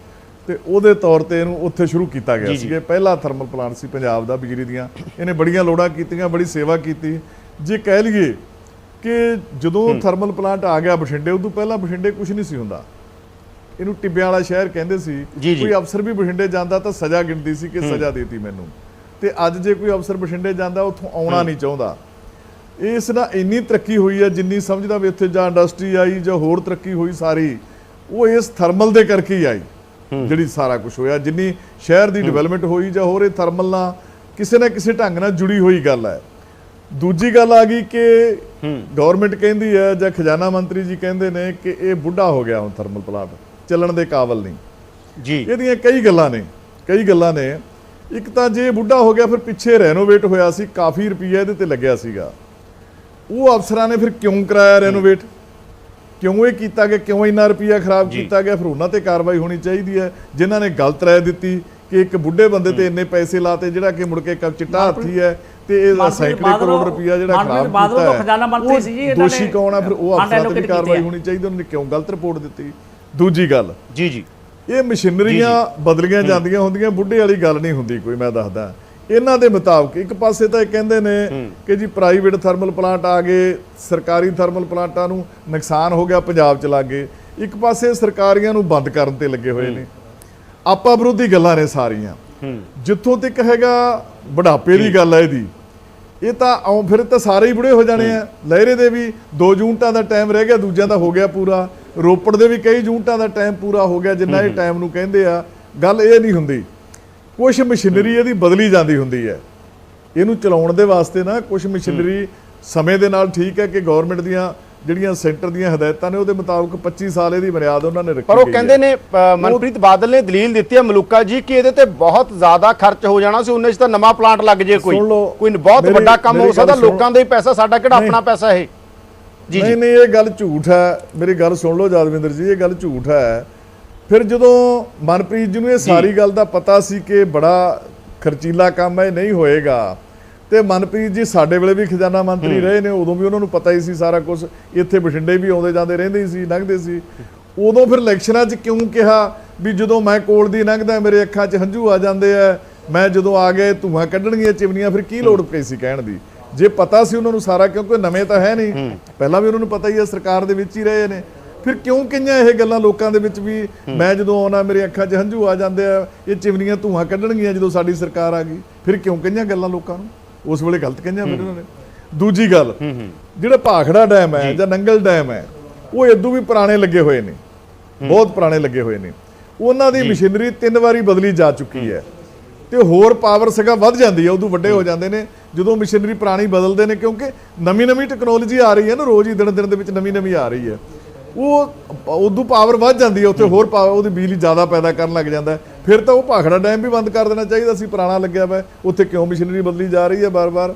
ਤੇ ਉਹਦੇ ਤੌਰ ਤੇ ਇਹਨੂੰ ਉੱਥੇ ਸ਼ੁਰੂ ਕੀਤਾ ਗਿਆ ਸੀ। ਇਹ ਪਹਿਲਾ ਥਰਮਲ ਪਲਾਂਟ ਸੀ ਪੰਜਾਬ ਦਾ ਬਿਜਲੀ ਦੀਆਂ। ਇਹਨੇ ਬੜੀਆਂ ਲੋੜਾਂ ਕੀਤੀਆਂ, ਬੜੀ ਸੇਵਾ ਕੀਤੀ। ਜੇ ਕਹਿ ਲਈਏ ਕਿ ਜਦੋਂ ਥਰਮਲ ਪਲਾਂਟ ਆ ਗਿਆ ਬਠਿੰਡੇ, ਉਦੋਂ ਪਹਿਲਾਂ ਬਠਿੰਡੇ ਕੁਝ ਨਹੀਂ ਸੀ ਹੁੰਦਾ। ਇਹਨੂੰ ਟਿੱਬਿਆਂ ਵਾਲਾ ਸ਼ਹਿਰ ਕਹਿੰਦੇ ਸੀ। ਕੋਈ ਅਫਸਰ ਵੀ ਬਠਿੰਡੇ ਜਾਂਦਾ ਤਾਂ ਸਜ਼ਾ ਗਿਣਦੀ ਸੀ ਕਿ ਸਜ਼ਾ ਦੇਤੀ ਮੈਨੂੰ। ਤੇ ਅੱਜ ਜੇ ਕੋਈ ਅਫਸਰ ਬਠਿੰਡੇ ਜਾਂਦਾ ਉੱਥੋਂ ਆਉਣਾ ਨਹੀਂ ਚਾਹੁੰਦਾ। ਇਸ ਨਾਲ ਇੰਨੀ ਤਰੱਕੀ ਹੋਈ ਹੈ, ਜਿੰਨੀ ਸਮਝਦਾ ਵੀ ਇੱਥੇ ਜਾਂ ਇੰਡਸਟਰੀ ਆਈ ਜਾਂ ਹੋਰ ਤਰੱਕੀ ਹੋਈ ਸਾਰੀ, ਉਹ ਇਸ ਥਰਮਲ ਦੇ ਕਰਕੇ ਹੀ ਆਈ। ਜਿਹੜੀ ਸਾਰਾ ਕੁਝ ਹੋਇਆ, ਜਿੰਨੀ ਸ਼ਹਿਰ ਦੀ ਡਿਵੈਲਪਮੈਂਟ ਹੋਈ ਜਾਂ ਹੋਰ, ਇਹ ਥਰਮਲ ਨਾਲ ਕਿਸੇ ਨਾ ਕਿਸੇ ਢੰਗ ਨਾਲ ਜੁੜੀ ਹੋਈ ਗੱਲ ਹੈ। ਦੂਜੀ ਗੱਲ ਆ ਗਈ ਕਿ ਗਵਰਨਮੈਂਟ ਕਹਿੰਦੀ ਹੈ ਜਾਂ ਖਜ਼ਾਨਾ ਮੰਤਰੀ ਜੀ ਕਹਿੰਦੇ ਨੇ ਕਿ ਇਹ ਬੁੱਢਾ ਹੋ ਗਿਆ ਹੁਣ ਥਰਮਲ ਪਲਾਂਟ, ਚੱਲਣ ਦੇ ਕਾਬਲ ਨਹੀਂ ਜੀ। ਇਹਦੀਆਂ ਕਈ ਗੱਲਾਂ ਨੇ। ਇੱਕ ਤਾਂ ਜੇ ਬੁੱਢਾ ਹੋ ਗਿਆ, ਫਿਰ ਪਿੱਛੇ ਰੈਨੋਵੇਟ ਹੋਇਆ ਸੀ, ਕਾਫੀ ਰੁਪਈਆ ਇਹਦੇ ਤੇ ਲੱਗਿਆ ਸੀਗਾ। ਉਹ ਅਫਸਰਾਂ ਨੇ ਫਿਰ ਕਿਉਂ ਕਰਾਇਆ ਰੈਨੋਵੇਟ, ਕਿਉਂ ਇਹ ਕੀਤਾ ਗਿਆ, ਕਿਉਂ ਇੰਨਾ ਰੁਪਈਆ ਖਰਾਬ ਕੀਤਾ ਗਿਆ? ਫਿਰ ਉਹਨਾਂ ਤੇ ਕਾਰਵਾਈ ਹੋਣੀ ਚਾਹੀਦੀ ਹੈ ਜਿਨ੍ਹਾਂ ਨੇ ਗਲਤ ਰਾਏ ਦਿੱਤੀ ਕਿ ਇੱਕ ਬੁੱਢੇ ਬੰਦੇ ਤੇ ਇੰਨੇ ਪੈਸੇ ਲਾਤੇ ਜਿਹੜਾ ਕਿ ਮੁੜ ਕੇ ਚਿੱਟਾ ਹਾਥੀ ਹੈ ਤੇ ਇਹ ਸੈਂਕੜੇ ਕਰੋੜ ਰੁਪਈਆ ਜਿਹੜਾ ਖਰਾਬ ਕੀਤਾ ਹੈ। ਦੋਸ਼ੀ ਕੌਣ ਆ? ਫਿਰ ਉਹ ਅਫਸਰਾਂ ਤੇ ਵੀ ਕਾਰਵਾਈ ਹੋਣੀ ਚਾਹੀਦੀ। ਉਹਨਾਂ ਨੇ ਕਿਉਂ ਗਲਤ ਰਿਪੋਰਟ ਦਿੱਤੀ? ਦੂਜੀ ਗੱਲ, ਇਹ ਮਸ਼ੀਨਰੀਆਂ ਬਦਲੀਆਂ ਜਾਂਦੀਆਂ ਹੁੰਦੀਆਂ, ਬੁੱਢੇ ਵਾਲੀ ਗੱਲ ਨਹੀਂ ਹੁੰਦੀ ਕੋਈ। ਮੈਂ ਦੱਸਦਾ ਇਹਨਾਂ ਦੇ ਮੁਤਾਬਕ, ਇੱਕ ਪਾਸੇ ਤਾਂ ਇਹ ਕਹਿੰਦੇ ਨੇ ਕਿ ਜੀ ਪ੍ਰਾਈਵੇਟ ਥਰਮਲ ਪਲਾਂਟ ਆ ਗਏ, ਸਰਕਾਰੀ ਥਰਮਲ ਪਲਾਂਟਾਂ ਨੂੰ ਨੁਕਸਾਨ ਹੋ ਗਿਆ, ਪੰਜਾਬ ਚ ਲੱਗ ਗਏ। ਇੱਕ ਪਾਸੇ ਸਰਕਾਰੀਆਂ ਨੂੰ ਬੰਦ ਕਰਨ ਤੇ ਲੱਗੇ ਹੋਏ ਨੇ। ਆਪਾ ਵਿਰੋਧੀ ਗੱਲਾਂ ਨੇ ਸਾਰੀਆਂ। ਜਿੱਥੋਂ ਤੱਕ ਹੈਗਾ ਬੁਢਾਪੇ ਦੀ ਗੱਲ ਹੈ ਇਹਦੀ, ਇਹ ਤਾਂ ਫਿਰ ਤਾਂ ਸਾਰੇ ਹੀ ਬੁੜੇ ਹੋ ਜਾਣੇ ਆ। ਲਹਿਰੇ ਦੇ ਵੀ 2 ਯੂਨਿਟਾਂ ਦਾ ਟਾਈਮ ਰਹਿ ਗਿਆ, ਦੂਜਿਆਂ ਦਾ ਹੋ ਗਿਆ ਪੂਰਾ। ਰੋਪੜ ਦੇ ਵੀ ਕਈ ਯੂਨਿਟਾਂ ਦਾ ਟਾਈਮ ਪੂਰਾ ਹੋ ਗਿਆ ਜਿੰਨਾ ਇਹ ਟਾਈਮ ਨੂੰ ਕਹਿੰਦੇ ਆ। ਗੱਲ ਇਹ ਨਹੀਂ ਹੁੰਦੀ, ਕੁਛ ਮਸ਼ੀਨਰੀ ਇਹਦੀ ਬਦਲੀ ਜਾਂਦੀ ਹੁੰਦੀ ਹੈ। ਇਹਨੂੰ ਚਲਾਉਣ ਦੇ ਵਾਸਤੇ ਨਾ ਕੁਛ ਮਸ਼ੀਨਰੀ ਸਮੇਂ ਦੇ ਨਾਲ, ਠੀਕ ਹੈ ਕਿ ਗਵਰਨਮੈਂਟ ਦੀਆਂ ਜਿਹੜੀਆਂ ਸੈਂਟਰ ਦੀਆਂ ਹਦਾਇਤਾਂ ਨੇ ਉਹਦੇ ਮੁਤਾਬਕ 25 ਸਾਲ ਇਹਦੀ ਬੁਨਿਆਦ ਉਹਨਾਂ ਨੇ ਰੱਖੀ। ਪਰ ਉਹ ਕਹਿੰਦੇ ਨੇ ਮਨਪ੍ਰੀਤ ਬਾਦਲ ਨੇ ਦਲੀਲ ਦਿੱਤੀ ਹੈ ਮਲੂਕਾ ਜੀ ਕਿ ਇਹਦੇ ਤੇ ਬਹੁਤ ਜ਼ਿਆਦਾ ਖਰਚ ਹੋ ਜਾਣਾ ਸੀ, ਉਹਨੇ ਚ ਤਾਂ ਨਵਾਂ ਪਲਾਂਟ ਲੱਗ ਜੇ, ਕੋਈ ਬਹੁਤ ਵੱਡਾ ਕੰਮ ਹੋ ਸਕਦਾ, ਲੋਕਾਂ ਦਾ ਹੀ ਪੈਸਾ, ਸਾਡਾ ਕਿਹੜਾ ਆਪਣਾ ਪੈਸਾ ਇਹ। ਜੀ ਨਹੀਂ ਨਹੀਂ, ਇਹ ਗੱਲ ਝੂਠ ਹੈ। ਮੇਰੀ ਗੱਲ ਸੁਣ ਲਓ ਯਾਦਵਿੰਦਰ ਜੀ, ਇਹ ਗੱਲ ਝੂਠ ਹੈ। ਫਿਰ ਜਦੋਂ ਮਨਪ੍ਰੀਤ ਜੀ ਨੂੰ ਇਹ ਸਾਰੀ ਗੱਲ ਦਾ ਪਤਾ ਸੀ ਕਿ ਬੜਾ ਖਰਚੀਲਾ ਕੰਮ ਹੈ, ਨਹੀਂ ਹੋਏਗਾ, ਤੇ ਮਨਪ੍ਰੀਤ ਜੀ ਸਾਡੇ ਵੇਲੇ ਵੀ ਖਜ਼ਾਨਾ ਮੰਤਰੀ ਰਹੇ ਨੇ, ਉਦੋਂ ਵੀ ਉਹਨਾਂ ਨੂੰ ਪਤਾ ਹੀ ਸੀ ਸਾਰਾ ਕੁਝ। ਇੱਥੇ ਬਠਿੰਡੇ ਵੀ ਆਉਂਦੇ ਜਾਂਦੇ ਰਹਿੰਦੇ ਹੀ ਸੀ, ਲੰਘਦੇ ਸੀ। ਉਦੋਂ ਫਿਰ ਇਲੈਕਸ਼ਨਾਂ 'ਚ ਕਿਉਂ ਕਿਹਾ ਵੀ ਜਦੋਂ ਮੈਂ ਕੋਲ ਦੀ ਲੰਘਦਾ ਮੇਰੇ ਅੱਖਾਂ 'ਚ ਹੰਝੂ ਆ ਜਾਂਦੇ ਆ, ਮੈਂ ਜਦੋਂ ਆ ਗਏ ਧੂਆਂ ਕੱਢਣਗੀਆਂ ਚਿਮਨੀਆਂ, ਫਿਰ ਕੀ ਲੋੜ ਪਈ ਸੀ ਕਹਿਣ ਦੀ? ਜੇ ਪਤਾ ਸੀ ਉਹਨਾਂ ਨੂੰ ਸਾਰਾ, ਕਿਉਂਕਿ ਨਵੇਂ ਤਾਂ ਹੈ ਨਹੀਂ, ਪਹਿਲਾਂ ਵੀ ਉਹਨਾਂ ਨੂੰ ਪਤਾ ਹੀ ਹੈ, ਸਰਕਾਰ ਦੇ ਵਿੱਚ ਹੀ ਰਹੇ ਨੇ, ਫਿਰ ਕਿਉਂ ਕਈਆਂ ਇਹ ਗੱਲਾਂ ਲੋਕਾਂ ਦੇ ਵਿੱਚ ਵੀ ਮੈਂ ਜਦੋਂ ਆਉਣਾ ਮੇਰੇ ਅੱਖਾਂ 'ਚ ਹੰਝੂ ਆ ਜਾਂਦੇ ਆ, ਇਹ ਚਿਮਨੀਆਂ ਧੂਆਂ ਕੱਢਣਗੀਆਂ ਜਦੋਂ ਸਾਡੀ ਸਰਕਾਰ ਆ ਗਈ? ਫਿਰ ਕਿਉਂ ਕਈਆਂ ਗੱਲਾਂ ਲੋਕਾਂ ਨੂੰ ਉਸ ਵੇਲੇ ਗਲਤ ਕਹੀਆਂ ਫਿਰ ਉਹਨਾਂ ਨੇ? ਦੂਜੀ ਗੱਲ, ਜਿਹੜਾ ਭਾਖੜਾ ਡੈਮ ਹੈ ਜਾਂ ਨੰਗਲ ਡੈਮ ਹੈ, ਉਹ ਇਦੋਂ ਵੀ ਪੁਰਾਣੇ ਲੱਗੇ ਹੋਏ ਨੇ, ਬਹੁਤ ਪੁਰਾਣੇ ਲੱਗੇ ਹੋਏ ਨੇ। ਉਹਨਾਂ ਦੀ ਮਸ਼ੀਨਰੀ 3 ਵਾਰੀ ਬਦਲੀ ਜਾ ਚੁੱਕੀ ਹੈ, ਤੇ ਹੋਰ ਪਾਵਰ ਸਗਾ ਵੱਧ ਜਾਂਦੀ ਹੈ, ਉਦੋਂ ਵੱਡੇ ਹੋ ਜਾਂਦੇ ਨੇ ਜਦੋਂ ਮਸ਼ੀਨਰੀ ਪੁਰਾਣੀ ਬਦਲਦੇ ਨੇ, ਕਿਉਂਕਿ ਨਵੀਂ ਟੈਕਨੋਲੋਜੀ ਆ ਰਹੀ ਹੈ ਨਾ, ਰੋਜ਼ ਹੀ ਦਿਨ ਦੇ ਵਿੱਚ ਨਵੀਂ ਆ ਰਹੀ ਹੈ। ਉਹ ਉਦੋਂ ਪਾਵਰ ਵੱਧ ਜਾਂਦੀ ਹੈ, ਉੱਥੇ ਹੋਰ ਪਾਵਰ, ਉਹਦੀ ਬਿਜਲੀ ਜ਼ਿਆਦਾ ਪੈਦਾ ਕਰਨ ਲੱਗ ਜਾਂਦਾ। ਫਿਰ ਤਾਂ ਉਹ ਭਾਖੜਾ ਡੈਮ ਵੀ ਬੰਦ ਕਰ ਦੇਣਾ ਚਾਹੀਦਾ ਸੀ, ਪੁਰਾਣਾ ਲੱਗਿਆ ਵਾ, ਉੱਥੇ ਕਿਉਂ ਮਸ਼ੀਨਰੀ ਬਦਲੀ ਜਾ ਰਹੀ ਹੈ ਬਾਰ-ਬਾਰ?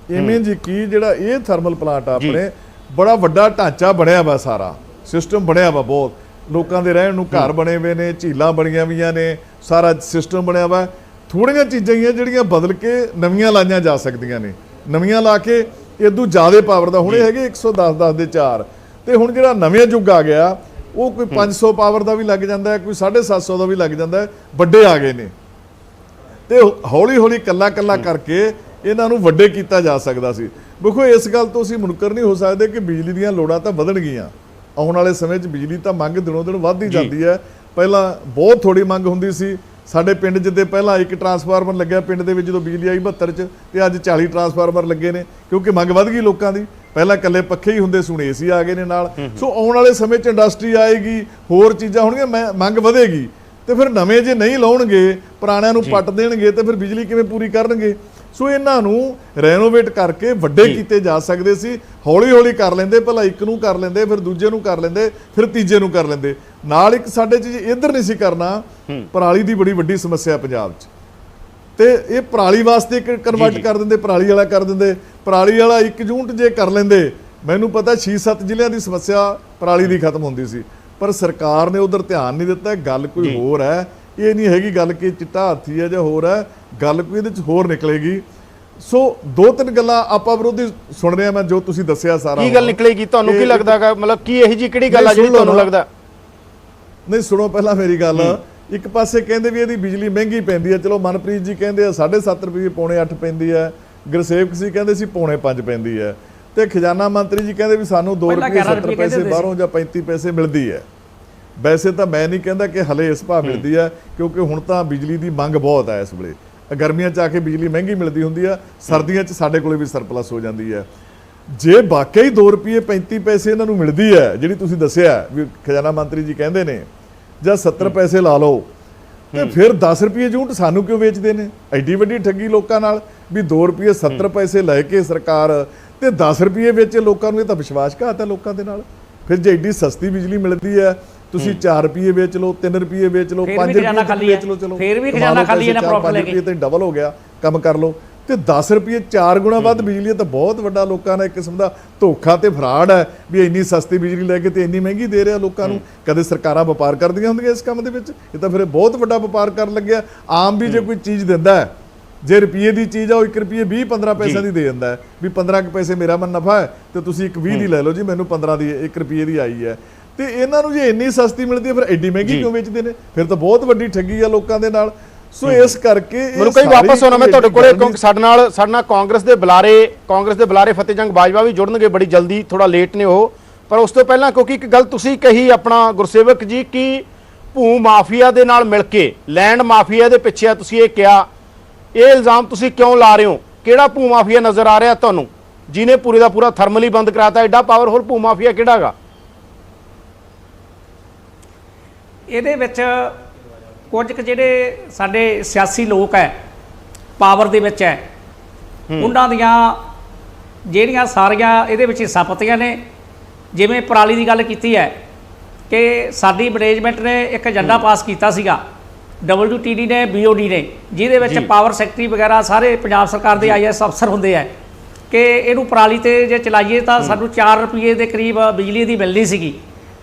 ਇਵੇਂ ਜੀ ਕੀ ਜਿਹੜਾ ਇਹ ਥਰਮਲ ਪਲਾਂਟ ਆਪਣੇ ਬੜਾ ਵੱਡਾ ਢਾਂਚਾ ਬਣਿਆ ਵਾ, ਸਾਰਾ ਸਿਸਟਮ ਬਣਿਆ ਵਾ, ਬਹੁਤ ਲੋਕਾਂ ਦੇ ਰਹਿਣ ਨੂੰ ਘਰ ਬਣੇ ਹੋਏ ਨੇ, ਝੀਲਾਂ ਬਣੀਆਂ ਹੋਈਆਂ ਨੇ, ਸਾਰਾ ਸਿਸਟਮ ਬਣਿਆ ਵਾ। ਥੋੜੀਆਂ ਚੀਜ਼ਾਂ ਹੀ ਆ ਜਿਹੜੀਆਂ ਬਦਲ ਕੇ ਨਵੀਆਂ ਲਾਈਆਂ ਜਾ ਸਕਦੀਆਂ ਨੇ, ਨਵੀਆਂ ਲਾ ਕੇ ਇਦੋਂ ਜ਼ਿਆਦਾ ਪਾਵਰ ਦਾ। ਹੁਣ ਇਹ ਹੈਗੇ 110 ਦੇ 4, ਤੇ ਹੁਣ ਜਿਹੜਾ ਨਵੇਂ ਯੁੱਗ ਆ ਗਿਆ ਉਹ ਕੋਈ 500 ਪਾਵਰ ਦਾ ਵੀ ਲੱਗ ਜਾਂਦਾ ਹੈ, ਕੋਈ 750 ਦਾ ਵੀ ਲੱਗ ਜਾਂਦਾ ਹੈ, ਵੱਡੇ ਆ ਗਏ ਨੇ। ਤੇ ਹੌਲੀ ਹੌਲੀ ਕੱਲਾ ਕਰਕੇ ਇਹਨਾਂ ਨੂੰ ਵੱਡੇ ਕੀਤਾ ਜਾ ਸਕਦਾ ਸੀ। ਦੇਖੋ ਇਸ ਗੱਲ ਤੋਂ ਅਸੀਂ ਮੁਨਕਰ ਨਹੀਂ ਹੋ ਸਕਦੇ ਕਿ ਬਿਜਲੀ ਦੀਆਂ ਲੋੜਾਂ ਤਾਂ ਵਧਣਗੀਆਂ, ਆਉਣ ਵਾਲੇ ਸਮੇਂ 'ਚ ਬਿਜਲੀ ਤਾਂ ਮੰਗ ਦਿਨੋਂ ਦਿਨ ਵੱਧਦੀ ਜਾਂਦੀ ਹੈ। ਪਹਿਲਾਂ ਬਹੁਤ ਥੋੜੀ ਮੰਗ ਹੁੰਦੀ ਸੀ, ਸਾਡੇ ਪਿੰਡ ਜਿੱਦੇ ਪਹਿਲਾਂ ਇੱਕ ਟਰਾਂਸਫਾਰਮਰ ਲੱਗਿਆ ਪਿੰਡ ਦੇ ਵਿੱਚ ਜਦੋਂ ਬਿਜਲੀ ਆਈ 72 'ਚ, ਤੇ ਅੱਜ 40 ਟਰਾਂਸਫਾਰਮਰ ਲੱਗੇ ਨੇ, ਕਿਉਂਕਿ ਮੰਗ ਵੱਧ ਗਈ ਲੋਕਾਂ ਦੀ। ਪਹਿਲਾਂ ਇਕੱਲੇ ਪੱਖੇ ਹੀ ਹੁੰਦੇ ਸੀ, ਹੁਣ ਏਸੀ ਆ ਗਏ ਨੇ ਨਾਲ। ਸੋ ਆਉਣ ਵਾਲੇ ਸਮੇਂ 'ਚ ਇੰਡਸਟਰੀ ਆਏਗੀ, ਹੋਰ ਚੀਜ਼ਾਂ ਹੋਣਗੀਆਂ, ਮੰਗ ਵਧੇਗੀ, ਤੇ ਫਿਰ ਨਵੇਂ ਜੇ ਨਹੀਂ ਲਾਉਣਗੇ, ਪੁਰਾਣਿਆਂ ਨੂੰ ਪੱਟ ਦੇਣਗੇ, ਤੇ ਫਿਰ ਬਿਜਲੀ ਕਿਵੇਂ ਪੂਰੀ ਕਰਨਗੇ? ਸੋ ਇਹਨਾਂ ਨੂੰ ਰੈਨੋਵੇਟ ਕਰਕੇ ਵੱਡੇ ਕੀਤੇ ਜਾ ਸਕਦੇ ਸੀ, ਹੌਲੀ ਹੌਲੀ ਕਰ ਲੈਂਦੇ, ਪਹਿਲਾਂ ਇੱਕ ਨੂੰ ਕਰ ਲੈਂਦੇ, ਫਿਰ ਦੂਜੇ ਨੂੰ ਕਰ ਲੈਂਦੇ, ਫਿਰ ਤੀਜੇ ਨੂੰ ਕਰ ਲੈਂਦੇ। ਨਾਲ ਇੱਕ ਸਾਡੇ 'ਚ ਇੱਧਰ ਨਹੀਂ ਸੀ ਕਰਨਾ, ਪਰਾਲੀ ਦੀ ਬੜੀ ਵੱਡੀ ਸਮੱਸਿਆ ਪੰਜਾਬ 'ਚ, ਤੇ ਇਹ ਪਰਾਲੀ ਵਾਸਤੇ ਕਨਵਰਟ ਕਰ ਦਿੰਦੇ, ਪਰਾਲੀ ਵਾਲਾ ਕਰ ਦਿੰਦੇ। ਪਰਾਲੀ ਵਾਲਾ 1 ਯੂਨਿਟ ਜੇ ਕਰ ਲੈਂਦੇ, ਮੈਨੂੰ ਪਤਾ 6-7 ਜ਼ਿਲ੍ਹਿਆਂ ਦੀ ਸਮੱਸਿਆ ਪਰਾਲੀ ਦੀ ਖਤਮ ਹੁੰਦੀ ਸੀ, ਪਰ ਸਰਕਾਰ ਨੇ ਉਧਰ ਧਿਆਨ ਨਹੀਂ ਦਿੱਤਾ। ਗੱਲ ਕੋਈ ਹੋਰ ਹੈ, ਇਹ ਨਹੀਂ ਹੈਗੀ ਗੱਲ ਕਿ ਚਿੱਟਾ ਹਾਥੀ ਹੈ ਜਾਂ ਹੋਰ ਹੈ, ਗੱਲ ਕੋਈ ਇਹਦੇ 'ਚ ਹੋਰ ਨਿਕਲੇਗੀ। ਸੋ 2-3 ਗੱਲਾਂ ਆਪਾਂ ਵਿਰੋਧੀ ਸੁਣ ਰਹੇ ਆ, ਮੈਂ ਜੋ ਤੁਸੀਂ ਦੱਸਿਆ ਸਾਰਾ ਕੀ ਗੱਲ ਨਿਕਲੇਗੀ ਤੁਹਾਨੂੰ? ਕੀ ਲੱਗਦਾ ਹੈ, ਮਤਲਬ ਕੀ ਇਹੀ ਜੀ ਕਿਹੜੀ ਗੱਲ ਆ ਜਿਹੜੀ ਤੁਹਾਨੂੰ ਲੱਗਦਾ? ਨਹੀਂ ਸੁਣੋ ਪਹਿਲਾਂ ਮੇਰੀ ਗੱਲ। ਇੱਕ ਪਾਸੇ ਕਹਿੰਦੇ ਵੀ ਇਹਦੀ ਬਿਜਲੀ ਮਹਿੰਗੀ ਪੈਂਦੀ ਹੈ, ਚਲੋ ਮਨਪ੍ਰੀਤ ਜੀ ਕਹਿੰਦੇ ਆ 7.5 ਰੁਪਏ ਪੌਣੇ 8 ਪੈਂਦੀ ਹੈ, ਗੁਰਸੇਵਕ ਸੀ ਕਹਿੰਦੇ ਸੀ ਪੌਣੇ 5 ਪੈਂਦੀ ਹੈ, ਤੇ ਖਜ਼ਾਨਾ ਮੰਤਰੀ ਜੀ ਕਹਿੰਦੇ ਵੀ ਸਾਨੂੰ 2 ਰੁਪਏ 70 ਪੈਸੇ ਬਾਹਰੋਂ ਜਾਂ 35 ਪੈਸੇ ਮਿਲਦੀ ਹੈ। ਵੈਸੇ ਤਾਂ ਮੈਂ ਨਹੀਂ ਕਹਿੰਦਾ ਕਿ ਹਲੇ ਇਸ ਭਾਅ ਮਿਲਦੀ ਹੈ, ਕਿਉਂਕਿ ਹੁਣ ਤਾਂ ਬਿਜਲੀ ਦੀ ਮੰਗ ਬਹੁਤ ਹੈ ਇਸ ਵੇਲੇ। ਗਰਮੀਆਂ 'ਚ ਆ ਕੇ ਬਿਜਲੀ ਮਹਿੰਗੀ ਮਿਲਦੀ ਹੁੰਦੀ ਆ, ਸਰਦੀਆਂ 'ਚ ਸਾਡੇ ਕੋਲੇ ਵੀ ਸਰਪਲਸ ਹੋ ਜਾਂਦੀ ਹੈ। ਜੇ ਵਾਕਈ 2 ਰੁਪਏ 35 ਪੈਸੇ ਇਹਨਾਂ ਨੂੰ ਮਿਲਦੀ ਹੈ, ਜਿਹੜੀ ਤੁਸੀਂ ਦੱਸਿਆ ਵੀ ਖਜ਼ਾਨਾ ਮੰਤਰੀ ਜੀ ਕਹਿੰਦੇ ਨੇ, ਜਾਂ 70 ਪੈਸੇ ਲਾ ਲਓ, ਤੇ ਫਿਰ 10 ਰੁਪਏ ਯੂਨਿਟ ਸਾਨੂੰ ਕਿਉਂ ਵੇਚਦੇ ਨੇ? ਐਡੀ ਵੱਡੀ ਠੱਗੀ ਲੋਕਾਂ ਨਾਲ ਵੀ 2 ਰੁਪਏ 70 ਪੈਸੇ ਲੈ ਕੇ ਸਰਕਾਰ ਤੇ 10 ਰੁਪਏ ਵਿੱਚ ਲੋਕਾਂ ਨੂੰ, ਇਹ ਤਾਂ ਵਿਸ਼ਵਾਸਘਾਤ ਹੈ ਲੋਕਾਂ ਦੇ ਨਾਲ। ਫਿਰ ਜੇ ਐਡੀ ਸਸਤੀ ਬਿਜਲੀ ਮਿਲਦੀ ਹੈ, ਤੁਸੀਂ 4 ਰੁਪਏ ਵੇਚ ਲਓ, 3 ਰੁਪਏ ਵੇਚ ਲਓ, 5 ਰੁਪਏ ਵੇਚ ਲਓ, ਚਲੋ ਫਿਰ ਵੀ ਖਜ਼ਾਨਾ ਖਾਲੀ ਹੈ ਨਾ, ਪ੍ਰੋਫਿਟ ਲੈ ਕੇ ਤੇ ਡਬਲ ਹੋ ਗਿਆ, ਕੰਮ ਕਰ ਲਓ। ਤੇ 10 ਰੁਪਏ 4 ਗੁਣਾ ਵੱਧ ਬਿਜਲੀ, ਤਾਂ ਬਹੁਤ ਵੱਡਾ ਲੋਕਾਂ ਦਾ ਇੱਕ ਕਿਸਮ ਦਾ ਧੋਖਾ ਤੇ ਫਰਾਡ ਹੈ ਵੀ ਇੰਨੀ ਸਸਤੀ ਬਿਜਲੀ ਲੈ ਕੇ ਤੇ ਇੰਨੀ ਮਹਿੰਗੀ ਦੇ ਰਿਹਾ ਲੋਕਾਂ ਨੂੰ। ਕਦੇ ਸਰਕਾਰਾਂ ਵਪਾਰ ਕਰਦੀਆਂ ਹੁੰਦੀਆਂ ਇਸ ਕੰਮ ਦੇ ਵਿੱਚ? ਇਹ ਤਾਂ ਫਿਰ ਬਹੁਤ ਵੱਡਾ ਵਪਾਰ ਕਰਨ ਲੱਗਿਆ। ਆਮ ਵੀ ਜੇ ਕੋਈ ਚੀਜ਼ ਦਿੰਦਾ ਹੈ, ਜੇ ਰੁਪਏ ਦੀ ਚੀਜ਼ ਆ ਉਹ 1 ਰੁਪਏ 20-15 ਪੈਸਿਆਂ ਦੀ ਦੇ ਦਿੰਦਾ ਹੈ, ਵੀ 15 ਪੈਸੇ ਮੇਰਾ ਮਨ ਨਫਾ ਹੈ ਤੇ ਤੁਸੀਂ 1 20 ਦੀ ਲੈ ਲਓ ਜੀ, ਮੈਨੂੰ 15 ਦੀ 1 ਰੁਪਏ ਦੀ ਆਈ ਹੈ। ਤੇ ਇਹਨਾਂ ਨੂੰ ਜੇ ਇੰਨੀ ਸਸਤੀ ਮਿਲਦੀ ਹੈ, ਫਿਰ ਐਡੀ ਮਹਿੰਗੀ ਕਿਉਂ ਵੇਚਦੇ ਨੇ? ਫਿਰ ਤਾਂ ਬਹੁਤ ਵੱਡੀ ਠੱਗੀ ਆ ਲੋਕਾਂ ਦੇ ਨਾਲ। ਸੋ ਇਸ ਕਰਕੇ ਮੈਨੂੰ ਕਈ ਵਾਪਸ ਆਉਣਾ ਮੈਂ ਤੁਹਾਡੇ ਕੋਲੇ, ਕਿਉਂਕਿ ਸਾਡੇ ਨਾਲ ਕਾਂਗਰਸ ਦੇ ਬੁਲਾਰੇ ਫਤਿਹ ਜੰਗ ਬਾਜਵਾ ਵੀ ਜੁੜਨਗੇ ਬੜੀ ਜਲਦੀ, ਥੋੜਾ ਲੇਟ ਨੇ ਉਹ। ਪਰ ਉਸ ਤੋਂ ਪਹਿਲਾਂ, ਕਿਉਂਕਿ ਇੱਕ ਗੱਲ ਤੁਸੀਂ ਕਹੀ ਆਪਣਾ ਗੁਰਸੇਵਕ ਜੀ ਕਿ ਭੂ ਮਾਫੀਆ ਦੇ ਨਾਲ ਮਿਲ ਕੇ, ਲੈਂਡ ਮਾਫੀਆ ਦੇ ਪਿੱਛੇ ਆ, ਤੁਸੀਂ ਇਹ ਕਿਹਾ, ਇਹ ਇਲਜ਼ਾਮ ਤੁਸੀਂ ਕਿਉਂ ਲਾ ਰਹੇ ਹੋ? ਕਿਹੜਾ ਭੂ ਮਾਫੀਆ ਨਜ਼ਰ ਆ ਰਿਹਾ ਤੁਹਾਨੂੰ ਜਿਹਨੇ ਪੂਰੇ ਦਾ ਪੂਰਾ ਥਰਮਲ ਹੀ ਬੰਦ ਕਰਾਤਾ? ਐਡਾ ਪਾਵਰਫੁਲ ਭੂ ਮਾਫੀਆ ਕਿਹੜਾ ਹੈਗਾ? ਇਹਦੇ ਵਿੱਚ ਕੁਝ ਕੁ ਜਿਹੜੇ ਸਾਡੇ ਸਿਆਸੀ ਲੋਕ ਹੈ, ਪਾਵਰ ਦੇ ਵਿੱਚ ਹੈ, ਉਹਨਾਂ ਦੀਆਂ ਜਿਹੜੀਆਂ ਸਾਰੀਆਂ ਇਹਦੇ ਵਿੱਚ ਹਿੱਸਾ ਪੱਤੀਆਂ ਨੇ। ਜਿਵੇਂ ਪਰਾਲੀ ਦੀ ਗੱਲ ਕੀਤੀ ਹੈ ਕਿ ਸਾਡੀ ਮੈਨੇਜਮੈਂਟ ਨੇ ਇੱਕ ਏਜੰਡਾ ਪਾਸ ਕੀਤਾ ਸੀਗਾ, WTD ਨੇ, BOD ਨੇ, ਜਿਹਦੇ ਵਿੱਚ ਪਾਵਰ ਸੈਕਟਰੀ ਵਗੈਰਾ ਸਾਰੇ ਪੰਜਾਬ ਸਰਕਾਰ ਦੇ IAS ਅਫਸਰ ਹੁੰਦੇ ਆ, ਕਿ ਇਹਨੂੰ ਪਰਾਲੀ ਤੇ ਜੇ ਚਲਾਈਏ ਤਾਂ ਸਾਨੂੰ 4 ਰੁਪਏ ਦੇ ਕਰੀਬ ਬਿਜਲੀ ਦੀ ਮਿਲਣੀ ਸੀਗੀ।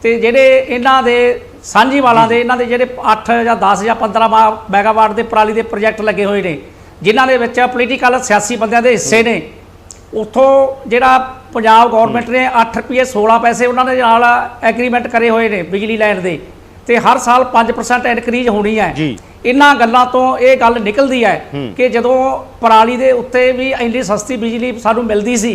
ਤੇ ਜਿਹੜੇ ਇਹਨਾਂ ਦੇ ਸਾਂਝੀਵਾਲਾਂ ਦੇ ਇਹਨਾਂ ਦੇ ਜਿਹੜੇ 8 ਜਾਂ 10 ਜਾਂ 15 ਮੈਗਾਵਾਟ ਦੇ ਪਰਾਲੀ ਦੇ ਪ੍ਰੋਜੈਕਟ ਲੱਗੇ ਹੋਏ ਨੇ, ਜਿਨ੍ਹਾਂ ਦੇ ਵਿੱਚ ਪੋਲੀਟੀਕਲ ਸਿਆਸੀ ਬੰਦਿਆਂ ਦੇ ਹਿੱਸੇ ਨੇ, ਉੱਥੋਂ ਜਿਹੜਾ ਪੰਜਾਬ ਗੌਰਮੈਂਟ ਨੇ 8 ਰੁਪਏ 16 ਪੈਸੇ ਉਹਨਾਂ ਦੇ ਨਾਲ ਐਗਰੀਮੈਂਟ ਕਰੇ ਹੋਏ ਨੇ ਬਿਜਲੀ ਲੈਣ ਦੇ, ਤੇ ਹਰ ਸਾਲ 5% ਇਨਕਰੀਜ਼ ਹੋਣੀ ਹੈ। ਇਹਨਾਂ ਗੱਲਾਂ ਤੋਂ ਇਹ ਗੱਲ ਨਿਕਲਦੀ ਹੈ ਕਿ ਜਦੋਂ ਪਰਾਲੀ ਦੇ ਉੱਤੇ ਵੀ ਇੰਨੀ ਸਸਤੀ ਬਿਜਲੀ ਸਾਨੂੰ ਮਿਲਦੀ ਸੀ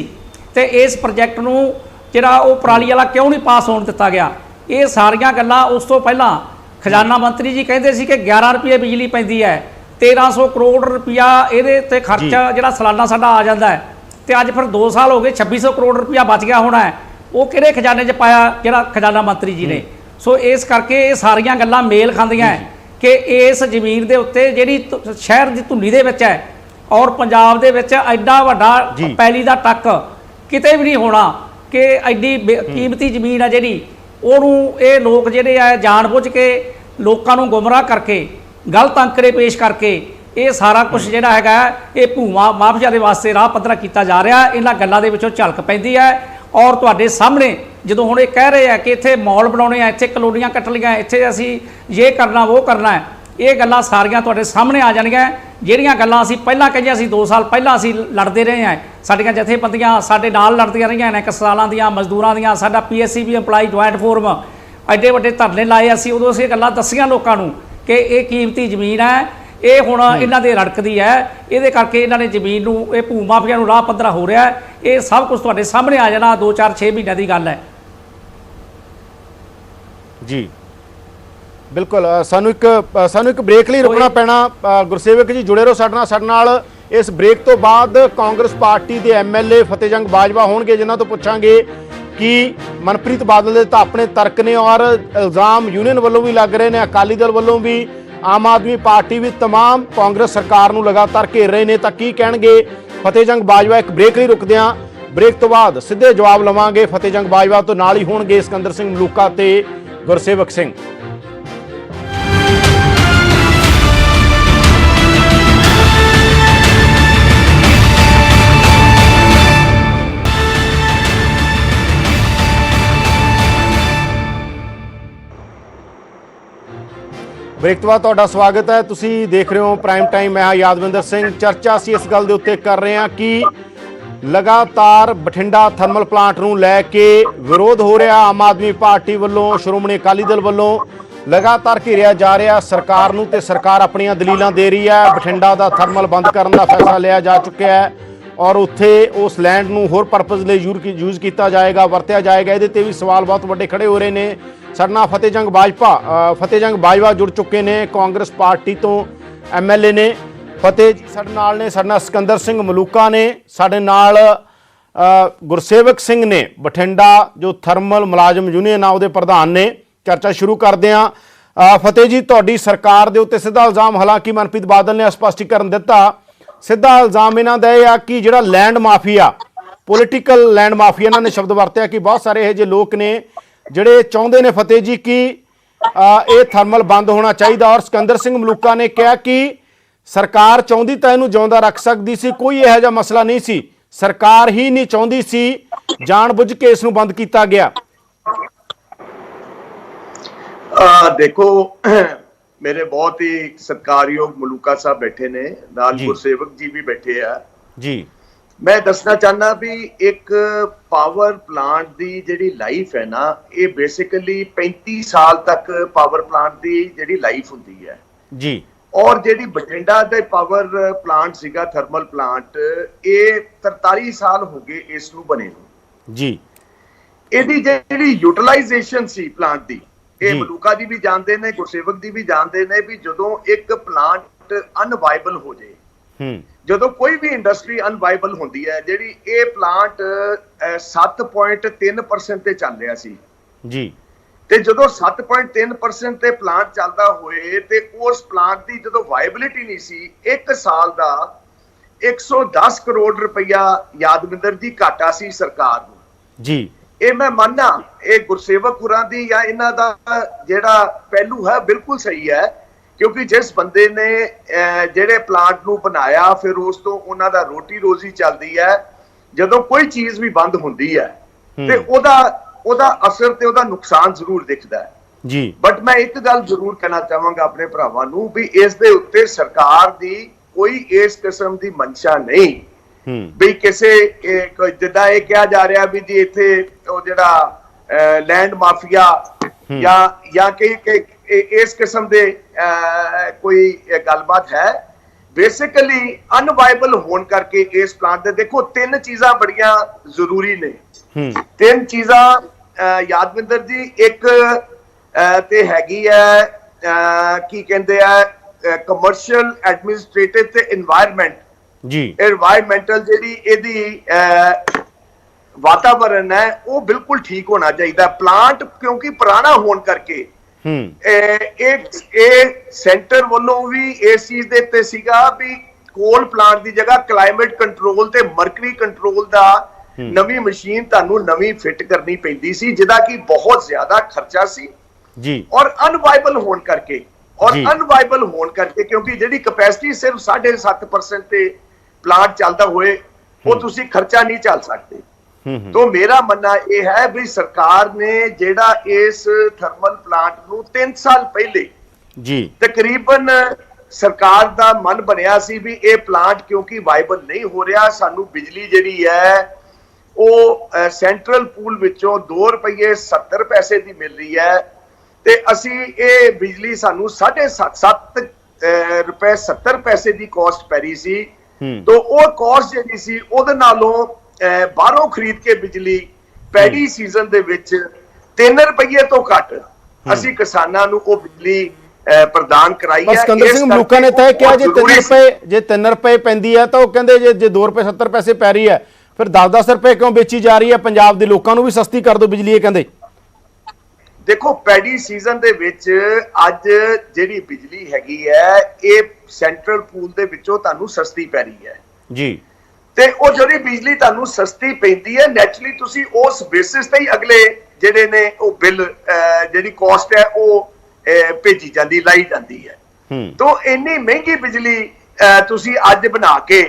ਤੇ ਇਸ ਪ੍ਰੋਜੈਕਟ ਨੂੰ ਜਿਹੜਾ ਉਹ ਪਰਾਲੀ ਵਾਲਾ ਕਿਉਂ ਨਹੀਂ ਪਾਸ ਹੋਣ ਦਿੱਤਾ ਗਿਆ। ਇਹ ਸਾਰੀਆਂ ਗੱਲਾਂ ਉਸ ਤੋਂ ਪਹਿਲਾਂ ਖਜ਼ਾਨਾ ਮੰਤਰੀ ਜੀ ਕਹਿੰਦੇ ਸੀ ਕਿ 11 ਰੁਪਏ ਬਿਜਲੀ ਪੈਂਦੀ ਹੈ, 1300 ਕਰੋੜ ਰੁਪਇਆ ਇਹਦੇ ਤੇ ਖਰਚਾ ਜਿਹੜਾ ਸਾਲਾਨਾ ਸਾਡਾ ਆ ਜਾਂਦਾ ਹੈ, ਤੇ ਅੱਜ ਫਿਰ 2 ਸਾਲ ਹੋ ਗਏ 2600 ਕਰੋੜ ਰੁਪਇਆ ਬਚ ਗਿਆ ਹੋਣਾ ਹੈ। ਉਹ ਕਿਹੜੇ ਖਜ਼ਾਨੇ 'ਚ ਪਾਇਆ? ਜਿਹੜਾ ਖਜ਼ਾਨਾ ਮੰਤਰੀ ਜੀ ਨੇ। ਸੋ ਇਸ ਕਰਕੇ ਇਹ ਸਾਰੀਆਂ ਗੱਲਾਂ ਮੇਲ ਖਾਂਦੀਆਂ ਹੈ ਕਿ ਇਸ ਜ਼ਮੀਨ ਦੇ ਉੱਤੇ ਜਿਹੜੀ ਸ਼ਹਿਰ ਦੀ ਧੁੰਨੀ ਦੇ ਵਿੱਚ ਹੈ ਔਰ ਪੰਜਾਬ ਦੇ ਵਿੱਚ ਐਡਾ ਵੱਡਾ ਪੈਲੀ ਦਾ ਟੱਕ ਕਿਤੇ ਵੀ ਨਹੀਂ ਹੋਣਾ ਕਿ ਐਡੀ ਕੀਮਤੀ ਜ਼ਮੀਨ ਆ ਜਿਹੜੀ, ਉਹਨੂੰ ਇਹ ਲੋਕ ਜਿਹੜੇ ਆ ਜਾਣਬੁੱਝ ਕੇ ਲੋਕਾਂ ਨੂੰ ਗੁੰਮਰਾਹ ਕਰਕੇ ਗਲਤ ਅੰਕੜੇ ਪੇਸ਼ ਕਰਕੇ ਇਹ ਸਾਰਾ ਕੁਝ ਜਿਹੜਾ ਹੈਗਾ ਇਹ ਭੂਮਾ ਮਾਫੀਆ ਦੇ ਵਾਸਤੇ ਰਾਹ ਪੱਧਰਾ ਕੀਤਾ ਜਾ ਰਿਹਾ। ਇਹਨਾਂ ਗੱਲਾਂ ਦੇ ਵਿੱਚੋਂ ਝਲਕ ਪੈਂਦੀ ਹੈ ਔਰ ਤੁਹਾਡੇ ਸਾਹਮਣੇ ਜਦੋਂ ਹੁਣ ਇਹ ਕਹਿ ਰਹੇ ਆ ਕਿ ਇੱਥੇ ਮਾਲ ਬਣਾਉਣੇ ਆ, ਇੱਥੇ ਕਲੋਨੀਆਂ ਕੱਟਣੀਆਂ, ਇੱਥੇ ਅਸੀਂ ਇਹ ਕਰਨਾ ਉਹ ਕਰਨਾ ਹੈ, ਇਹ ਗੱਲਾਂ ਸਾਰੀਆਂ ਤੁਹਾਡੇ ਸਾਹਮਣੇ ਆ ਜਾਣਗੀਆਂ। ਜਿਹੜੀਆਂ ਗੱਲਾਂ ਅਸੀਂ ਪਹਿਲਾਂ ਕਹੀਆਂ ਸੀ 2 ਸਾਲ ਪਹਿਲਾਂ ਅਸੀਂ ਲੜਦੇ ਰਹੇ ਹਾਂ, ਸਾਡੀਆਂ ਜਥੇਬੰਦੀਆਂ ਸਾਡੇ ਨਾਲ ਲੜਦੀਆਂ ਰਹੀਆਂ ਨੇ, ਕਿਸਾਨਾਂ ਦੀਆਂ, ਮਜ਼ਦੂਰਾਂ ਦੀਆਂ, ਸਾਡਾ PSC ਵੀ EMPLOYEE JOINT FORUM, ਐਡੇ ਵੱਡੇ ਧਰਨੇ ਲਾਏ ਅਸੀਂ, ਉਦੋਂ ਅਸੀਂ ਗੱਲਾਂ ਦੱਸੀਆਂ ਲੋਕਾਂ ਨੂੰ ਕਿ ਇਹ ਕੀਮਤੀ ਜ਼ਮੀਨ ਹੈ, ਇਹ ਹੁਣ ਇਹਨਾਂ ਦੇ ਰੜਕਦੀ ਹੈ, ਇਹਦੇ ਕਰਕੇ ਇਹਨਾਂ ਨੇ ਜ਼ਮੀਨ ਨੂੰ ਇਹ ਭੂ ਮਾਫੀਆ ਨੂੰ ਰਾਹ ਪੱਧਰਾ ਹੋ ਰਿਹਾ। ਇਹ ਸਭ ਕੁਝ ਤੁਹਾਡੇ ਸਾਹਮਣੇ ਆ ਜਾਣਾ 2 4 6 ਮਹੀਨਿਆਂ ਦੀ ਗੱਲ ਹੈ ਜੀ। ਬਿਲਕੁਲ ਸਾਨੂੰ ਇੱਕ ਬ੍ਰੇਕ ਲਈ ਰੁਕਣਾ ਪੈਣਾ। ਗੁਰਸੇਵਕ ਜੀ ਜੁੜੇ ਰਹੋ ਸਾਡੇ ਨਾਲ। ਇਸ ਬ੍ਰੇਕ ਤੋਂ ਬਾਅਦ ਕਾਂਗਰਸ ਪਾਰਟੀ ਦੇ MLA ਫਤਿਹਜੰਗ ਬਾਜਵਾ ਹੋਣਗੇ, ਜਿਨ੍ਹਾਂ ਤੋਂ ਪੁੱਛਾਂਗੇ ਕਿ ਮਨਪ੍ਰੀਤ ਬਾਦਲ ਦੇ ਤਾਂ ਆਪਣੇ ਤਰਕ ਨੇ ਔਰ ਇਲਜ਼ਾਮ ਯੂਨੀਅਨ ਵੱਲੋਂ ਵੀ ਲੱਗ ਰਹੇ ਨੇ, ਅਕਾਲੀ ਦਲ ਵੱਲੋਂ ਵੀ, ਆਮ ਆਦਮੀ ਪਾਰਟੀ ਵੀ, तमाम ਕਾਂਗਰਸ ਸਰਕਾਰ ਨੂੰ ਲਗਾਤਾਰ ਘੇਰ ਰਹੇ ਨੇ, ਤਾਂ ਕੀ ਕਹਿਣਗੇ ਫਤਿਹਜੰਗ ਬਾਜਵਾ। ਇੱਕ ਬ੍ਰੇਕ ਲਈ ਰੁਕਦੇ ਹਾਂ, ਬ੍ਰੇਕ ਤੋਂ ਬਾਅਦ ਸਿੱਧੇ ਜਵਾਬ ਲਵਾਂਗੇ ਫਤਿਹਜੰਗ ਬਾਜਵਾ ਤੋਂ। ਨਾਲ ਹੀ ਹੋਣਗੇ ਸਿਕੰਦਰ ਸਿੰਘ ਮਲੂਕਾ ਤੇ ਗੁਰਸੇਵਕ ਸਿੰਘ। ਬ੍ਰੇਕ ਤੋਂ ਬਾਅਦ ਤੁਹਾਡਾ ਸਵਾਗਤ ਹੈ। ਤੁਸੀਂ ਦੇਖ ਰਹੇ ਹੋ ਪ੍ਰਾਈਮ ਟਾਈਮ। ਮੈਂ ਹਾਂ ਯਾਦਵਿੰਦਰ ਸਿੰਘ। ਚਰਚਾ ਅਸੀਂ ਇਸ ਗੱਲ ਦੇ ਉੱਤੇ ਕਰ ਰਹੇ ਹਾਂ ਕਿ ਲਗਾਤਾਰ ਬਠਿੰਡਾ ਥਰਮਲ ਪਲਾਂਟ ਨੂੰ ਲੈ ਕੇ ਵਿਰੋਧ ਹੋ ਰਿਹਾ। ਆਮ ਆਦਮੀ ਪਾਰਟੀ ਵੱਲੋਂ, ਸ਼੍ਰੋਮਣੀ ਅਕਾਲੀ ਦਲ ਵੱਲੋਂ ਲਗਾਤਾਰ ਘੇਰਿਆ ਜਾ ਰਿਹਾ ਸਰਕਾਰ ਨੂੰ, ਤੇ ਸਰਕਾਰ ਆਪਣੀਆਂ ਦਲੀਲਾਂ ਦੇ ਰਹੀ ਹੈ। ਬਠਿੰਡਾ ਦਾ ਥਰਮਲ ਬੰਦ ਕਰਨ ਦਾ ਫੈਸਲਾ ਲਿਆ ਜਾ ਚੁੱਕਿਆ ਹੈ ਔਰ ਉੱਥੇ ਉਸ ਲੈਂਡ ਨੂੰ ਹੋਰ ਪਰਪਸ ਲਈ ਯੂਜ਼ ਕੀਤਾ ਜਾਏਗਾ, ਵਰਤਿਆ ਜਾਏਗਾ। ਇਹਦੇ ਤੇ ਵੀ ਸਵਾਲ ਬਹੁਤ ਵੱਡੇ ਖੜੇ ਹੋ ਰਹੇ ਨੇ। ਸਾਡੇ ਨਾਲ ਫਤਿਹਜੰਗ ਬਾਜਵਾ ਜੁੜ ਚੁੱਕੇ ਨੇ, ਕਾਂਗਰਸ ਪਾਰਟੀ ਤੋਂ MLA ਨੇ। ਫਤਿਹ ਜੀ ਸਾਡੇ ਨਾਲ ਨੇ, ਸਾਡੇ ਨਾਲ ਸਿਕੰਦਰ ਸਿੰਘ ਮਲੂਕਾ ਨੇ, ਸਾਡੇ ਨਾਲ ਗੁਰਸੇਵਕ ਸਿੰਘ ਨੇ, ਬਠਿੰਡਾ ਜੋ ਥਰਮਲ ਮੁਲਾਜ਼ਮ ਯੂਨੀਅਨ ਆ ਉਹਦੇ ਪ੍ਰਧਾਨ ਨੇ। ਚਰਚਾ ਸ਼ੁਰੂ ਕਰਦੇ ਹਾਂ। ਫਤਿਹ ਜੀ, ਤੁਹਾਡੀ ਸਰਕਾਰ ਦੇ ਉੱਤੇ ਸਿੱਧਾ ਇਲਜ਼ਾਮ, ਹਾਲਾਂਕਿ ਮਨਪ੍ਰੀਤ ਬਾਦਲ ਨੇ ਸਪਸ਼ਟੀਕਰਨ ਦਿੱਤਾ, ਸਿੱਧਾ ਇਲਜ਼ਾਮ ਇਹਨਾਂ ਦਾ ਇਹ ਆ ਕਿ ਜਿਹੜਾ land mafia, political land mafia, ਇਹਨਾਂ ਨੇ ਸ਼ਬਦ ਵਰਤਿਆ ਕਿ ਬਹੁਤ ਸਾਰੇ ਇਹੋ ਜਿਹੇ ਲੋਕ ਨੇ ਜਿਹੜੇ ਚਾਹੁੰਦੇ ਨੇ ਫਤਿਹ ਜੀ ਕਿ ਇਹ ਥਰਮਲ ਬੰਦ ਹੋਣਾ ਚਾਹੀਦਾ। ਔਰ ਸਿਕੰਦਰ ਸਿੰਘ ਮਲੂਕਾ ਨੇ ਕਿਹਾ ਕਿ ਸਰਕਾਰ ਚਾਹੁੰਦੀ ਤਾਂ ਇਹਨੂੰ ਜਿਉਂਦਾ ਰੱਖ ਸਕਦੀ ਸੀ, ਕੋਈ ਇਹੋ ਜਿਹਾ ਮਸਲਾ ਨਹੀਂ ਸੀ, ਸਰਕਾਰ ਹੀ ਨਹੀਂ ਚਾਹੁੰਦੀ ਸੀ, ਜਾਣਬੁੱਝ ਕੇ ਇਸ ਨੂੰ ਬੰਦ ਕੀਤਾ ਗਿਆ। ਦੇਖੋ, ਮੇਰੇ ਬਹੁਤ ਹੀ ਸਤਿਕਾਰਯੋਗ ਮਲੂਕਾ ਸਾਹਿਬ ਬੈਠੇ ਨੇ, ਨਾਲ ਗੁਰਸੇਵਕ ਜੀ ਵੀ ਬੈਠੇ ਆ ਜੀ। ਮੈਂ ਦੱਸਣਾ ਚਾਹੁੰਦਾ ਵੀ ਇੱਕ ਪਾਵਰ ਪਲਾਂਟ ਦੀ ਜਿਹੜੀ ਲਾਈਫ ਹੈ ਨਾ, ਇਹ ਬੇਸਿਕਲੀ 35 ਸਾਲ ਤੱਕ ਪਾਵਰ ਪਲਾਂਟ ਦੀ ਜਿਹੜੀ ਲਾਈਫ ਹੁੰਦੀ ਹੈ ਜੀ। ਔਰ ਜਿਹੜੀ ਬਠਿੰਡਾ ਦੇ ਪਾਵਰ ਪਲਾਂਟ ਸੀਗਾ, ਥਰਮਲ ਪਲਾਂਟ, ਇਹ 43 ਸਾਲ ਹੋ ਗਏ ਇਸ ਨੂੰ ਬਣੇ ਨੂੰ ਜੀ। ਇਹਦੀ ਜਿਹੜੀ ਯੂਟਿਲਾਈਜੇਸ਼ਨ ਸੀ ਪਲਾਂਟ ਦੀ, ਇਹ ਮਲੂਕਾ ਜੀ ਵੀ ਜਾਣਦੇ ਨੇ, ਗੁਰਸੇਵਕ ਜੀ ਵੀ ਜਾਣਦੇ ਨੇ ਵੀ ਜਦੋਂ ਇੱਕ ਪਲਾਂਟ ਅਨਵਾਇਬਲ ਹੋ ਜਾਏ, ਜਦੋਂ ਕੋਈ ਵੀ ਇੰਡਸਟਰੀ ਅਨਵਾਇਬਲ ਹੁੰਦੀ ਹੈ, ਜਿਹੜੀ ਇਹ ਪਲਾਂਟ 7.3% ਤੇ ਚੱਲ ਰਿਹਾ ਸੀ ਜੀ, ਤੇ ਜਦੋਂ 7.3% ਤੇ ਪਲਾਂਟ ਚੱਲਦਾ ਹੋਏ ਤੇ ਉਸ ਪਲਾਂਟ ਦੀ ਜਦੋਂ ਵਾਇਬਿਲਿਟੀ ਨਹੀਂ ਸੀ, 1 ਸਾਲ ਦਾ 110 ਕਰੋੜ ਰੁਪਇਆ ਯਾਦਵਿੰਦਰ ਜੀ ਘਾਟਾ ਸੀ ਸਰਕਾਰ ਨੂੰ ਜੀ। ਇਹ ਮੈਂ ਮੰਨਦਾ, ਇਹ ਗੁਰਸੇਵਕ ਹੁਰਾਂ ਦੀ ਜਾਂ ਇਹਨਾਂ ਦਾ ਜਿਹੜਾ ਪਹਿਲੂ ਹੈ ਬਿਲਕੁਲ ਸਹੀ ਹੈ, ਕਿਉਂਕਿ ਜਿਸ ਬੰਦੇ ਨੇ ਜਿਹੜੇ ਪਲਾਂਟ ਨੂੰ ਬਣਾਇਆ, ਫਿਰ ਉਸ ਤੋਂ ਉਹਨਾਂ ਦਾ ਰੋਟੀ ਰੋਜ਼ੀ ਚੱਲਦੀ ਹੈ, ਜਦੋਂ ਕੋਈ ਚੀਜ਼ ਵੀ ਬੰਦ ਹੁੰਦੀ ਹੈ ਤੇ ਉਹਦਾ ਅਸਰ ਤੇ ਉਹਦਾ ਨੁਕਸਾਨ ਜ਼ਰੂਰ ਦਿਖਦਾ ਹੈ ਜੀ। ਬਟ ਮੈਂ ਇੱਕ ਗੱਲ ਜ਼ਰੂਰ ਕਹਿਣਾ ਚਾਹਾਂਗਾ ਆਪਣੇ ਭਰਾਵਾਂ ਨੂੰ ਵੀ ਇਸ ਦੇ ਉੱਤੇ ਸਰਕਾਰ ਦੀ ਕੋਈ ਇਸ ਕਿਸਮ ਦੀ ਮਨਸ਼ਾ ਨਹੀਂ ਵੀ ਕਿਸੇ ਜਿੱਦਾਂ ਇਹ ਕਿਹਾ ਜਾ ਰਿਹਾ ਵੀ ਜੀ ਇੱਥੇ ਉਹ ਜਿਹੜਾ ਲੈਂਡ ਮਾਫੀਆ ਜਾਂ ਕਿ ਇਸ ਕਿਸਮ ਦੇ ਕੋਈ ਗੱਲਬਾਤ ਹੈ। ਬੇਸਿਕਲੀ ਅਨਵਾਇਬਲ ਹੋਣ ਕਰਕੇ ਇਸ ਪਲਾਂਟ ਦੇ ਦੇਖੋ ਤਿੰਨ ਚੀਜ਼ਾਂ ਬੜੀਆਂ ਜ਼ਰੂਰੀ ਨੇ। ਤਿੰਨ ਚੀਜ਼ਾਂ ਯਾਦਵਿੰਦਰ ਜੀ, ਇੱਕ ਤੇ ਹੈਗੀ ਹੈ ਕੀ ਕਹਿੰਦੇ ਆ ਕਮਰਸ਼ੀਅਲ ਐਡਮਿਨਿਸਟ੍ਰੇਟਿਵ ਤੇ এনवायरमेंट ਜੀ। এনवायरमेंटल ਜਿਹੜੀ ਇਹਦੀ ਵਾਤਾਵਰਣ ਹੈ ਉਹ ਬਿਲਕੁਲ ਠੀਕ ਹੋਣਾ ਚਾਹੀਦਾ। ਪਲਾਂਟ ਕਿਉਂਕਿ ਪੁਰਾਣਾ ਹੋਣ ਕਰਕੇ ਇਹ ਸੈਂਟਰ ਵੱਲੋਂ ਵੀ ਇਸ ਚੀਜ਼ ਦੇ ਉੱਤੇ ਸੀਗਾ ਵੀ ਕੋਲ ਪਲਾਂਟ ਦੀ ਜਗ੍ਹਾ ਕਲਾਈਮੇਟ ਕੰਟਰੋਲ ਤੇ ਮਰਕਰੀ ਕੰਟਰੋਲ ਦਾ ਨਵੀਂ ਮਸ਼ੀਨ ਤੁਹਾਨੂੰ ਨਵੀਂ ਫਿੱਟ ਕਰਨੀ ਪੈਂਦੀ ਸੀ, ਜਿਹਦਾ ਕਿ ਬਹੁਤ ਜ਼ਿਆਦਾ ਖਰਚਾ ਸੀ ਜੀ। ਔਰ ਅਨਵਾਇਬਲ ਹੋਣ ਕਰਕੇ ਕਿਉਂਕਿ ਜਿਹੜੀ ਕਪੈਸਿਟੀ ਸਿਰਫ 7.5% ਤੇ ਪਲਾਂਟ ਚੱਲਦਾ ਹੋਏ ਉਹ ਤੁਸੀਂ ਖਰਚਾ ਨਹੀਂ ਚੱਲ ਸਕਦੇ। तो मेरा मनना यह है भी सरकार ने जेड़ा इस थर्मल प्लांट नू 3 साल पहले जी तकरीबन सरकार दा मन बनया सी भी ये प्लांट क्योंकि वाइबल नहीं हो रहा, सानू बिजली जेड़ी है वो सेंट्रल पूल विचों 2 रुपये 70 पैसे दी मिल रही है ते असी ये बिजली सानू 7.5 रुपए 70 पैसे दी कॉस्ट पै रही सी। तो वो कॉस्ट जेड़ी सी ओदे नालों बाहरों खरीद के बिजली पैडी सीजन दे विच 3 रुपये तो घट असी किसानां नू वो बिजली प्रदान कराई है। सिकंदर सिंह मलूका ने तय किया जे 3 रुपए पैंदी है तो कहंदे जे 2 रुपए 70 पैसे पै रही है फिर 10-10 रुपए क्यों बेची जा रही है? पंजाब दे लोकां नू भी सस्ती कर दो बिजली। कहंदे देखो पैडी सीजन दे विच अज जेहड़ी बिजली हैगी है ये सेंट्रल पूल दे विचों तुहानू सस्ती पै रही है जी। ਤੇ ਉਹ ਜਿਹੜੀ ਬਿਜਲੀ ਤੁਹਾਨੂੰ ਸਸਤੀ ਪੈਂਦੀ ਹੈ ਨੈਚੁਰਲੀ ਤੁਸੀਂ ਉਸ ਬੇਸਿਸ ਤੇ ਹੀ ਅਗਲੇ ਜਿਹੜੇ ਨੇ ਉਹ ਬਿੱਲ ਜਿਹੜੀ ਕਾਸਟ ਹੈ ਉਹ ਭੇਜੀ ਜਾਂਦੀ ਲਾਈ ਜਾਂਦੀ ਹੈ। ਤੋਂ ਇੰਨੀ ਮਹਿੰਗੀ ਬਿਜਲੀ ਤੁਸੀਂ ਅੱਜ ਬਣਾ ਕੇ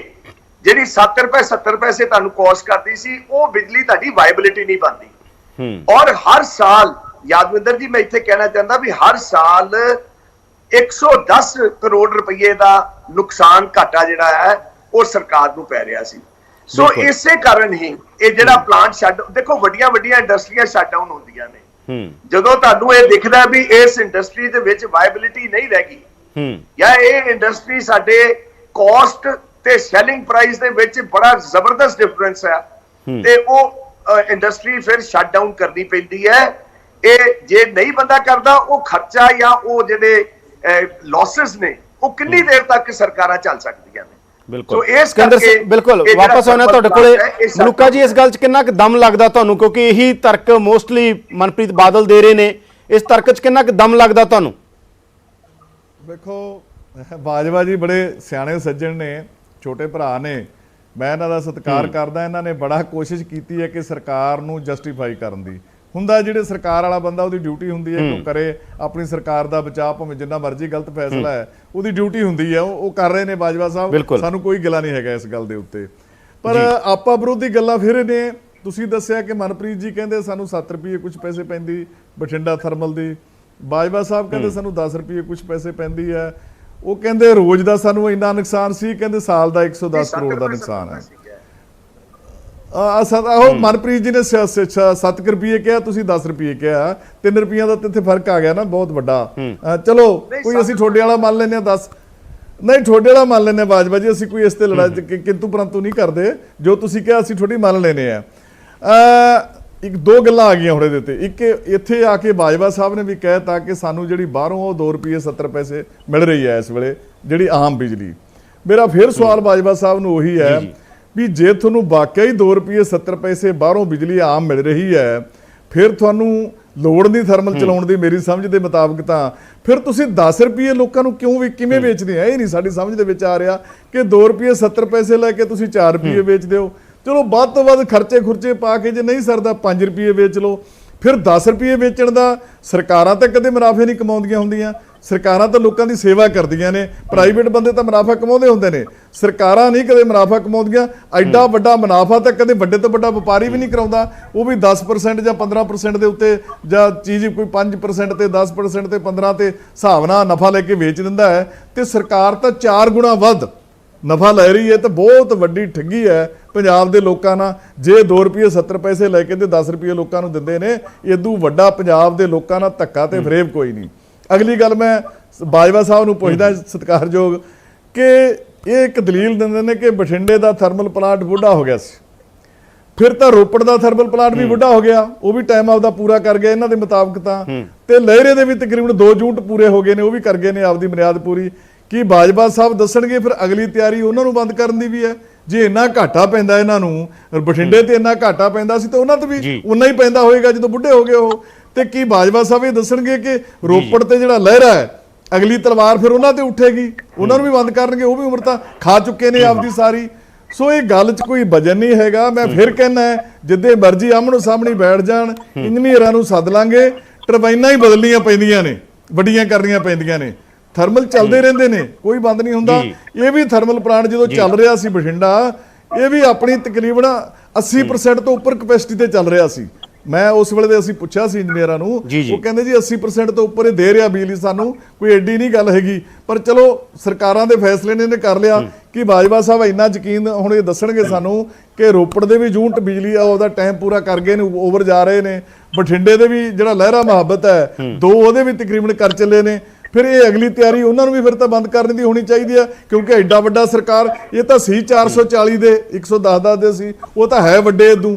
ਜਿਹੜੀ 7 ਰੁਪਏ 70 ਪੈਸੇ ਤੁਹਾਨੂੰ ਕਾਸਟ ਕਰਦੀ ਸੀ ਉਹ ਬਿਜਲੀ ਤੁਹਾਡੀ ਵਾਇਬਿਲਿਟੀ ਨਹੀਂ ਬਣਦੀ। ਔਰ ਹਰ ਸਾਲ ਯਾਦਵਿੰਦਰ ਜੀ ਮੈਂ ਇੱਥੇ ਕਹਿਣਾ ਚਾਹੁੰਦਾ ਵੀ ਹਰ ਸਾਲ 110 ਕਰੋੜ ਰੁਪਏ ਦਾ ਨੁਕਸਾਨ ਘਾਟਾ ਜਿਹੜਾ ਹੈ ਉਹ ਸਰਕਾਰ ਨੂੰ ਪੈ ਰਿਹਾ ਸੀ। ਸੋ ਇਸੇ ਕਾਰਨ ਹੀ ਇਹ ਜਿਹੜਾ ਪਲਾਂਟ ਸ਼ਟ ਦੇਖੋ ਵੱਡੀਆਂ ਇੰਡਸਟਰੀਆਂ ਸ਼ਟ ਡਾਊਨ ਹੁੰਦੀਆਂ ਨੇ ਜਦੋਂ ਤੁਹਾਨੂੰ ਇਹ ਦਿਖਦਾ ਵੀ ਇਸ ਇੰਡਸਟਰੀ ਦੇ ਵਿੱਚ ਵਾਇਬਿਲਿਟੀ ਨਹੀਂ ਰਹਿ ਗਈ ਜਾਂ ਇਹ ਇੰਡਸਟਰੀ ਸਾਡੇ ਕਾਸਟ ਤੇ ਸੈਲਿੰਗ ਪ੍ਰਾਈਸ ਦੇ ਵਿੱਚ ਬੜਾ ਜ਼ਬਰਦਸਤ ਡਿਫਰੈਂਸ ਹੈ ਤੇ ਉਹ ਇੰਡਸਟਰੀ ਫਿਰ ਸ਼ਟ ਡਾਊਨ ਕਰਨੀ ਪੈਂਦੀ ਹੈ। ਇਹ ਜੇ ਨਹੀਂ ਬੰਦਾ ਕਰਦਾ ਉਹ ਖਰਚਾ ਜਾਂ ਉਹ ਜਿਹੜੇ ਲਾਸਸ ਨੇ ਉਹ ਕਿੰਨੀ ਦੇਰ ਤੱਕ ਸਰਕਾਰਾਂ ਚੱਲ ਸਕਦੀਆਂ ਨੇ। बिल्कुल सिकंदर सिंह बिल्कुल वापस आना तुहाडे कोले। मलूका जी इस गल च किन्ना क दम लगदा तुहानू क्योंकि यही तर्क मोस्टली मनप्रीत बादल दे रहे ने, इस तर्क च किन्ना क दम लगदा तुहानू? देखो बाजवा जी बड़े सियाणे सज्जन ने, छोटे भरा ने, मैं इन्हां दा सत्कार करदा। इन्हां ने बड़ा कोशिश कीती है कि सरकार नू जस्टिफाई करन दी ਹੁੰਦਾ ਜਿਹੜੇ ਸਰਕਾਰ ਵਾਲਾ ਬੰਦਾ ਉਹਦੀ ਡਿਊਟੀ ਹੁੰਦੀ ਹੈ ਕਿ ਉਹ ਕਰੇ ਆਪਣੀ ਸਰਕਾਰ ਦਾ ਬਚਾਅ, ਭਾਵੇਂ ਜਿੰਨਾ ਮਰਜ਼ੀ ਗਲਤ ਫੈਸਲਾ ਹੈ ਉਹਦੀ ਡਿਊਟੀ ਹੁੰਦੀ ਹੈ, ਉਹ ਕਰ ਰਹੇ ਨੇ ਬਾਜਵਾ ਸਾਹਿਬ, ਸਾਨੂੰ ਕੋਈ ਗਿਲਾ ਨਹੀਂ ਹੈਗਾ ਇਸ ਗੱਲ ਦੇ ਉੱਤੇ। ਪਰ ਆਪਾ ਵਿਰੋਧੀ ਗੱਲਾਂ ਫਿਰ ਨੇ। ਤੁਸੀਂ ਦੱਸਿਆ ਕਿ ਮਨਪ੍ਰੀਤ ਜੀ ਕਹਿੰਦੇ ਸਾਨੂੰ 7 ਰੁਪਏ ਕੁਝ ਪੈਸੇ ਪੈਂਦੀ ਬਠਿੰਡਾ ਥਰਮਲ ਦੀ, ਬਾਜਵਾ ਸਾਹਿਬ ਕਹਿੰਦੇ ਸਾਨੂੰ 10 ਰੁਪਏ ਕੁਝ ਪੈਸੇ ਪੈਂਦੀ ਹੈ। ਉਹ ਕਹਿੰਦੇ ਰੋਜ਼ ਦਾ ਸਾਨੂੰ ਇੰਨਾ ਨੁਕਸਾਨ ਸੀ, ਕਹਿੰਦੇ ਸਾਲ ਦਾ 110 ਕਰੋੜ ਦਾ ਨੁਕਸਾਨ ਹੈ। मनप्रीत जी ने 7 रुपये कहा, तुसी 10 रुपये कहा, 3 रुपये का इत्थे फर्क आ गया ना बहुत बड़ा। चलो कोई असीं ठोडे वाला मान लेने 10 नहीं ठोडे वाला मान लेने बाजवा जी, असीं कोई इस ते लड़ाई किंतु परंतु नहीं करते। जो तुसी कहा असीं ठोडी मान लेने एक 2 गल्लां आ गईयां हुणे दे उत्ते। एक इत्थे आके बाजवा साहब ने भी कहता कि सानू जिहड़ी बाहरों 2 रुपये 70 पैसे मिल रही है इस वेले जिहड़ी आम बिजली। मेरा फिर सवाल बाजवा साहब नूं उही है भी जे तुहानू वाकई 2 रुपये 70 पैसे बाहरों बिजली आम मिल रही है, फिर तुहानू लोड़ नहीं थर्मल चलाउण दी मेरी समझ के मुताबिक, तो फिर तुसीं 10 रुपये लोगों को क्यों भी किवें बेचदे आ? ये नहीं साडी समझ दे विच आ रहा कि 2 रुपये 70 पैसे लैके तुसीं 4 रुपये बेच दिओ। चलो वध तो वध खर्चे खुर्चे पा के जे नहीं सरदा 5 रुपये बेच लो। फिर 10 रुपये बेचण दा सरकारां तां कदे मुनाफे नहीं कमाउंदियां हुंदियां। ਸਰਕਾਰਾਂ ਤਾਂ ਲੋਕਾਂ ਦੀ ਸੇਵਾ ਕਰਦੀਆਂ ਨੇ, ਪ੍ਰਾਈਵੇਟ ਬੰਦੇ ਤਾਂ ਮੁਨਾਫਾ ਕਮਾਉਂਦੇ ਹੁੰਦੇ ਨੇ, ਸਰਕਾਰਾਂ ਨਹੀਂ ਕਦੇ ਮੁਨਾਫਾ ਕਮਾਉਂਦੀਆਂ। ਐਡਾ ਵੱਡਾ ਮੁਨਾਫਾ ਤਾਂ ਕਦੇ ਵੱਡੇ ਤੋਂ ਵੱਡਾ ਵਪਾਰੀ ਵੀ ਨਹੀਂ ਕਰਾਉਂਦਾ, ਉਹ ਵੀ 10% ਜਾਂ 15% ਦੇ ਉੱਤੇ, ਜਾਂ ਚੀਜ਼ ਕੋਈ 5% ਤੇ 10% ਤੇ 15 ਤੇ ਹਿਸਾਬ ਨਾਲ ਨਫਾ ਲੈ ਕੇ ਵੇਚ ਦਿੰਦਾ ਹੈ। ਤੇ ਸਰਕਾਰ ਤਾਂ 4 ਗੁਣਾ ਵੱਧ ਨਫਾ ਲੈ ਰਹੀ ਹੈ। ਤਾਂ ਬਹੁਤ ਵੱਡੀ ਠੱਗੀ ਹੈ ਪੰਜਾਬ ਦੇ ਲੋਕਾਂ ਨਾਲ। ਜੇ 2 ਰੁਪਏ 70 ਪੈਸੇ ਲੈ ਕੇ ਤੇ 10 ਰੁਪਏ ਲੋਕਾਂ ਨੂੰ ਦਿੰਦੇ ਨੇ, ਇਦੋਂ ਵੱਡਾ ਪੰਜਾਬ ਦੇ ਲੋਕਾਂ ਨਾਲ ਧੱਕਾ ਤੇ ਫਰੇਬ ਕੋਈ ਨਹੀਂ। ਅਗਲੀ ਗੱਲ ਮੈਂ ਬਾਜਵਾ ਸਾਹਿਬ ਨੂੰ ਪੁੱਛਦਾ, ਸਤਿਕਾਰਯੋਗ, ਕਿ ਇਹ ਇੱਕ ਦਲੀਲ ਦਿੰਦੇ ਨੇ ਕਿ ਬਠਿੰਡੇ ਦਾ ਥਰਮਲ ਪਲਾਂਟ ਬੁੱਢਾ ਹੋ ਗਿਆ ਸੀ, ਫਿਰ ਤਾਂ ਰੋਪੜ ਦਾ ਥਰਮਲ ਪਲਾਂਟ ਵੀ ਬੁੱਢਾ ਹੋ ਗਿਆ, ਉਹ ਵੀ ਟਾਈਮ ਆਪਦਾ ਪੂਰਾ ਕਰ ਗਿਆ ਇਹਨਾਂ ਦੇ ਮੁਤਾਬਕ ਤਾਂ, ਤੇ ਲਹਿਰੇ ਦੇ ਵੀ ਤਕਰੀਬਨ 2 ਯੂਨਿਟ ਪੂਰੇ ਹੋ ਗਏ ਨੇ, ਉਹ ਵੀ ਕਰ ਗਏ ਨੇ ਆਪਦੀ ਬੁਨਿਆਦ ਪੂਰੀ। ਕੀ ਬਾਜਵਾ ਸਾਹਿਬ ਦੱਸਣਗੇ ਫਿਰ ਅਗਲੀ ਤਿਆਰੀ ਉਹਨਾਂ ਨੂੰ ਬੰਦ ਕਰਨ ਦੀ ਵੀ ਹੈ? ਜੇ ਇੰਨਾ ਘਾਟਾ ਪੈਂਦਾ ਇਹਨਾਂ ਨੂੰ, ਬਠਿੰਡੇ ਤੇ ਇੰਨਾ ਘਾਟਾ ਪੈਂਦਾ ਸੀ ਤਾਂ ਉਹਨਾਂ ਤੇ ਵੀ ਉਨਾ ਹੀ ਪੈਂਦਾ ਹੋਏਗਾ ਜਦੋਂ ਬੁੱਢੇ ਹੋ ਗਏ ਉਹ। ਤੇ ਕੀ ਬਾਜਵਾ ਸਾਹਿਬ ਇਹ ਦੱਸਣਗੇ ਕਿ ਰੋਪੜ ਤੇ ਜਿਹੜਾ ਲਹਿਰਾ ਹੈ, ਅਗਲੀ ਤਲਵਾਰ ਫਿਰ ਉਹਨਾਂ ਤੇ ਉੱਠੇਗੀ, ਉਹਨਾਂ ਨੂੰ ਵੀ ਬੰਦ ਕਰਨਗੇ? ਉਹ ਵੀ ਉਮਰ ਤਾਂ ਖਾ ਚੁੱਕੇ ਨੇ ਆਪਦੀ ਸਾਰੀ। ਸੋ ਇਹ ਗੱਲ 'ਚ ਕੋਈ ਵਜਨ ਨਹੀਂ ਹੈਗਾ। ਮੈਂ ਫਿਰ ਕਹਿੰਦਾ, ਜਿੱਦੇ ਮਰਜ਼ੀ ਆਮਣੋ ਸਾਹਮਣੇ ਬੈਠ ਜਾਣ, ਇੰਜੀਨੀਅਰਾਂ ਨੂੰ ਸੱਦ ਲਾਂਗੇ, ਟਰਬਾਈਨਾਂ ਹੀ ਬਦਲਣੀਆਂ ਪੈਂਦੀਆਂ ਨੇ, ਵੱਡੀਆਂ ਕਰਨੀਆਂ ਪੈਂਦੀਆਂ ਨੇ, ਥਰਮਲ ਚੱਲਦੇ ਰਹਿੰਦੇ ਨੇ, ਕੋਈ ਬੰਦ ਨਹੀਂ ਹੁੰਦਾ। ਇਹ ਵੀ ਥਰਮਲ ਪਲਾਂਟ ਜਦੋਂ ਚੱਲ ਰਿਹਾ ਸੀ ਬਠਿੰਡਾ, ਇਹ ਵੀ ਆਪਣੀ ਤਕਰੀਬਨ 80% ਤੋਂ ਉੱਪਰ ਕਪੈਸਿਟੀ ਤੇ ਚੱਲ ਰਿਹਾ ਸੀ। ਮੈਂ ਉਸ ਵੇਲੇ ਦੇ ਅਸੀਂ ਪੁੱਛਿਆ ਸੀ ਇੰਜੀਨੀਅਰਾਂ ਨੂੰ, ਉਹ ਕਹਿੰਦੇ ਜੀ 80% ਤੋਂ ਉੱਪਰ ਇਹ ਦੇ ਰਿਹਾ ਬਿਜਲੀ ਸਾਨੂੰ, ਕੋਈ ਐਡੀ ਨਹੀਂ ਗੱਲ ਹੈਗੀ। ਪਰ ਚਲੋ ਸਰਕਾਰਾਂ ਦੇ ਫੈਸਲੇ ਨੇ ਇਹਨੇ ਕਰ ਲਿਆ ਕਿ ਬਾਜਵਾ ਸਾਹਿਬ ਇੰਨਾ ਯਕੀਨ ਹੁਣ ਇਹ ਦੱਸਣਗੇ ਸਾਨੂੰ ਕਿ ਰੋਪੜ ਦੇ ਵੀ ਯੂਨਿਟ ਬਿਜਲੀ ਆ ਉਹਦਾ ਟਾਈਮ ਪੂਰਾ ਕਰ ਗਏ ਨੇ, ਓਵਰ ਜਾ ਰਹੇ ਨੇ। ਬਠਿੰਡੇ ਦੇ ਵੀ ਜਿਹੜਾ ਲਹਿਰਾ ਮੁਹੱਬਤ ਹੈ 2 ਉਹਦੇ ਵੀ ਤਕਰੀਬਨ ਕਰ ਚੱਲੇ ਨੇ। ਫਿਰ ਇਹ ਅਗਲੀ ਤਿਆਰੀ ਉਹਨਾਂ ਨੂੰ ਵੀ ਫਿਰ ਤਾਂ ਬੰਦ ਕਰਨ ਦੀ ਹੋਣੀ ਚਾਹੀਦੀ ਆ, ਕਿਉਂਕਿ ਐਡਾ ਵੱਡਾ ਸਰਕਾਰ, ਇਹ ਤਾਂ ਸੀ 440 ਦੇ 110 ਦੇ ਸੀ, ਉਹ ਤਾਂ ਹੈ ਵੱਡੇ ਇਦੋਂ,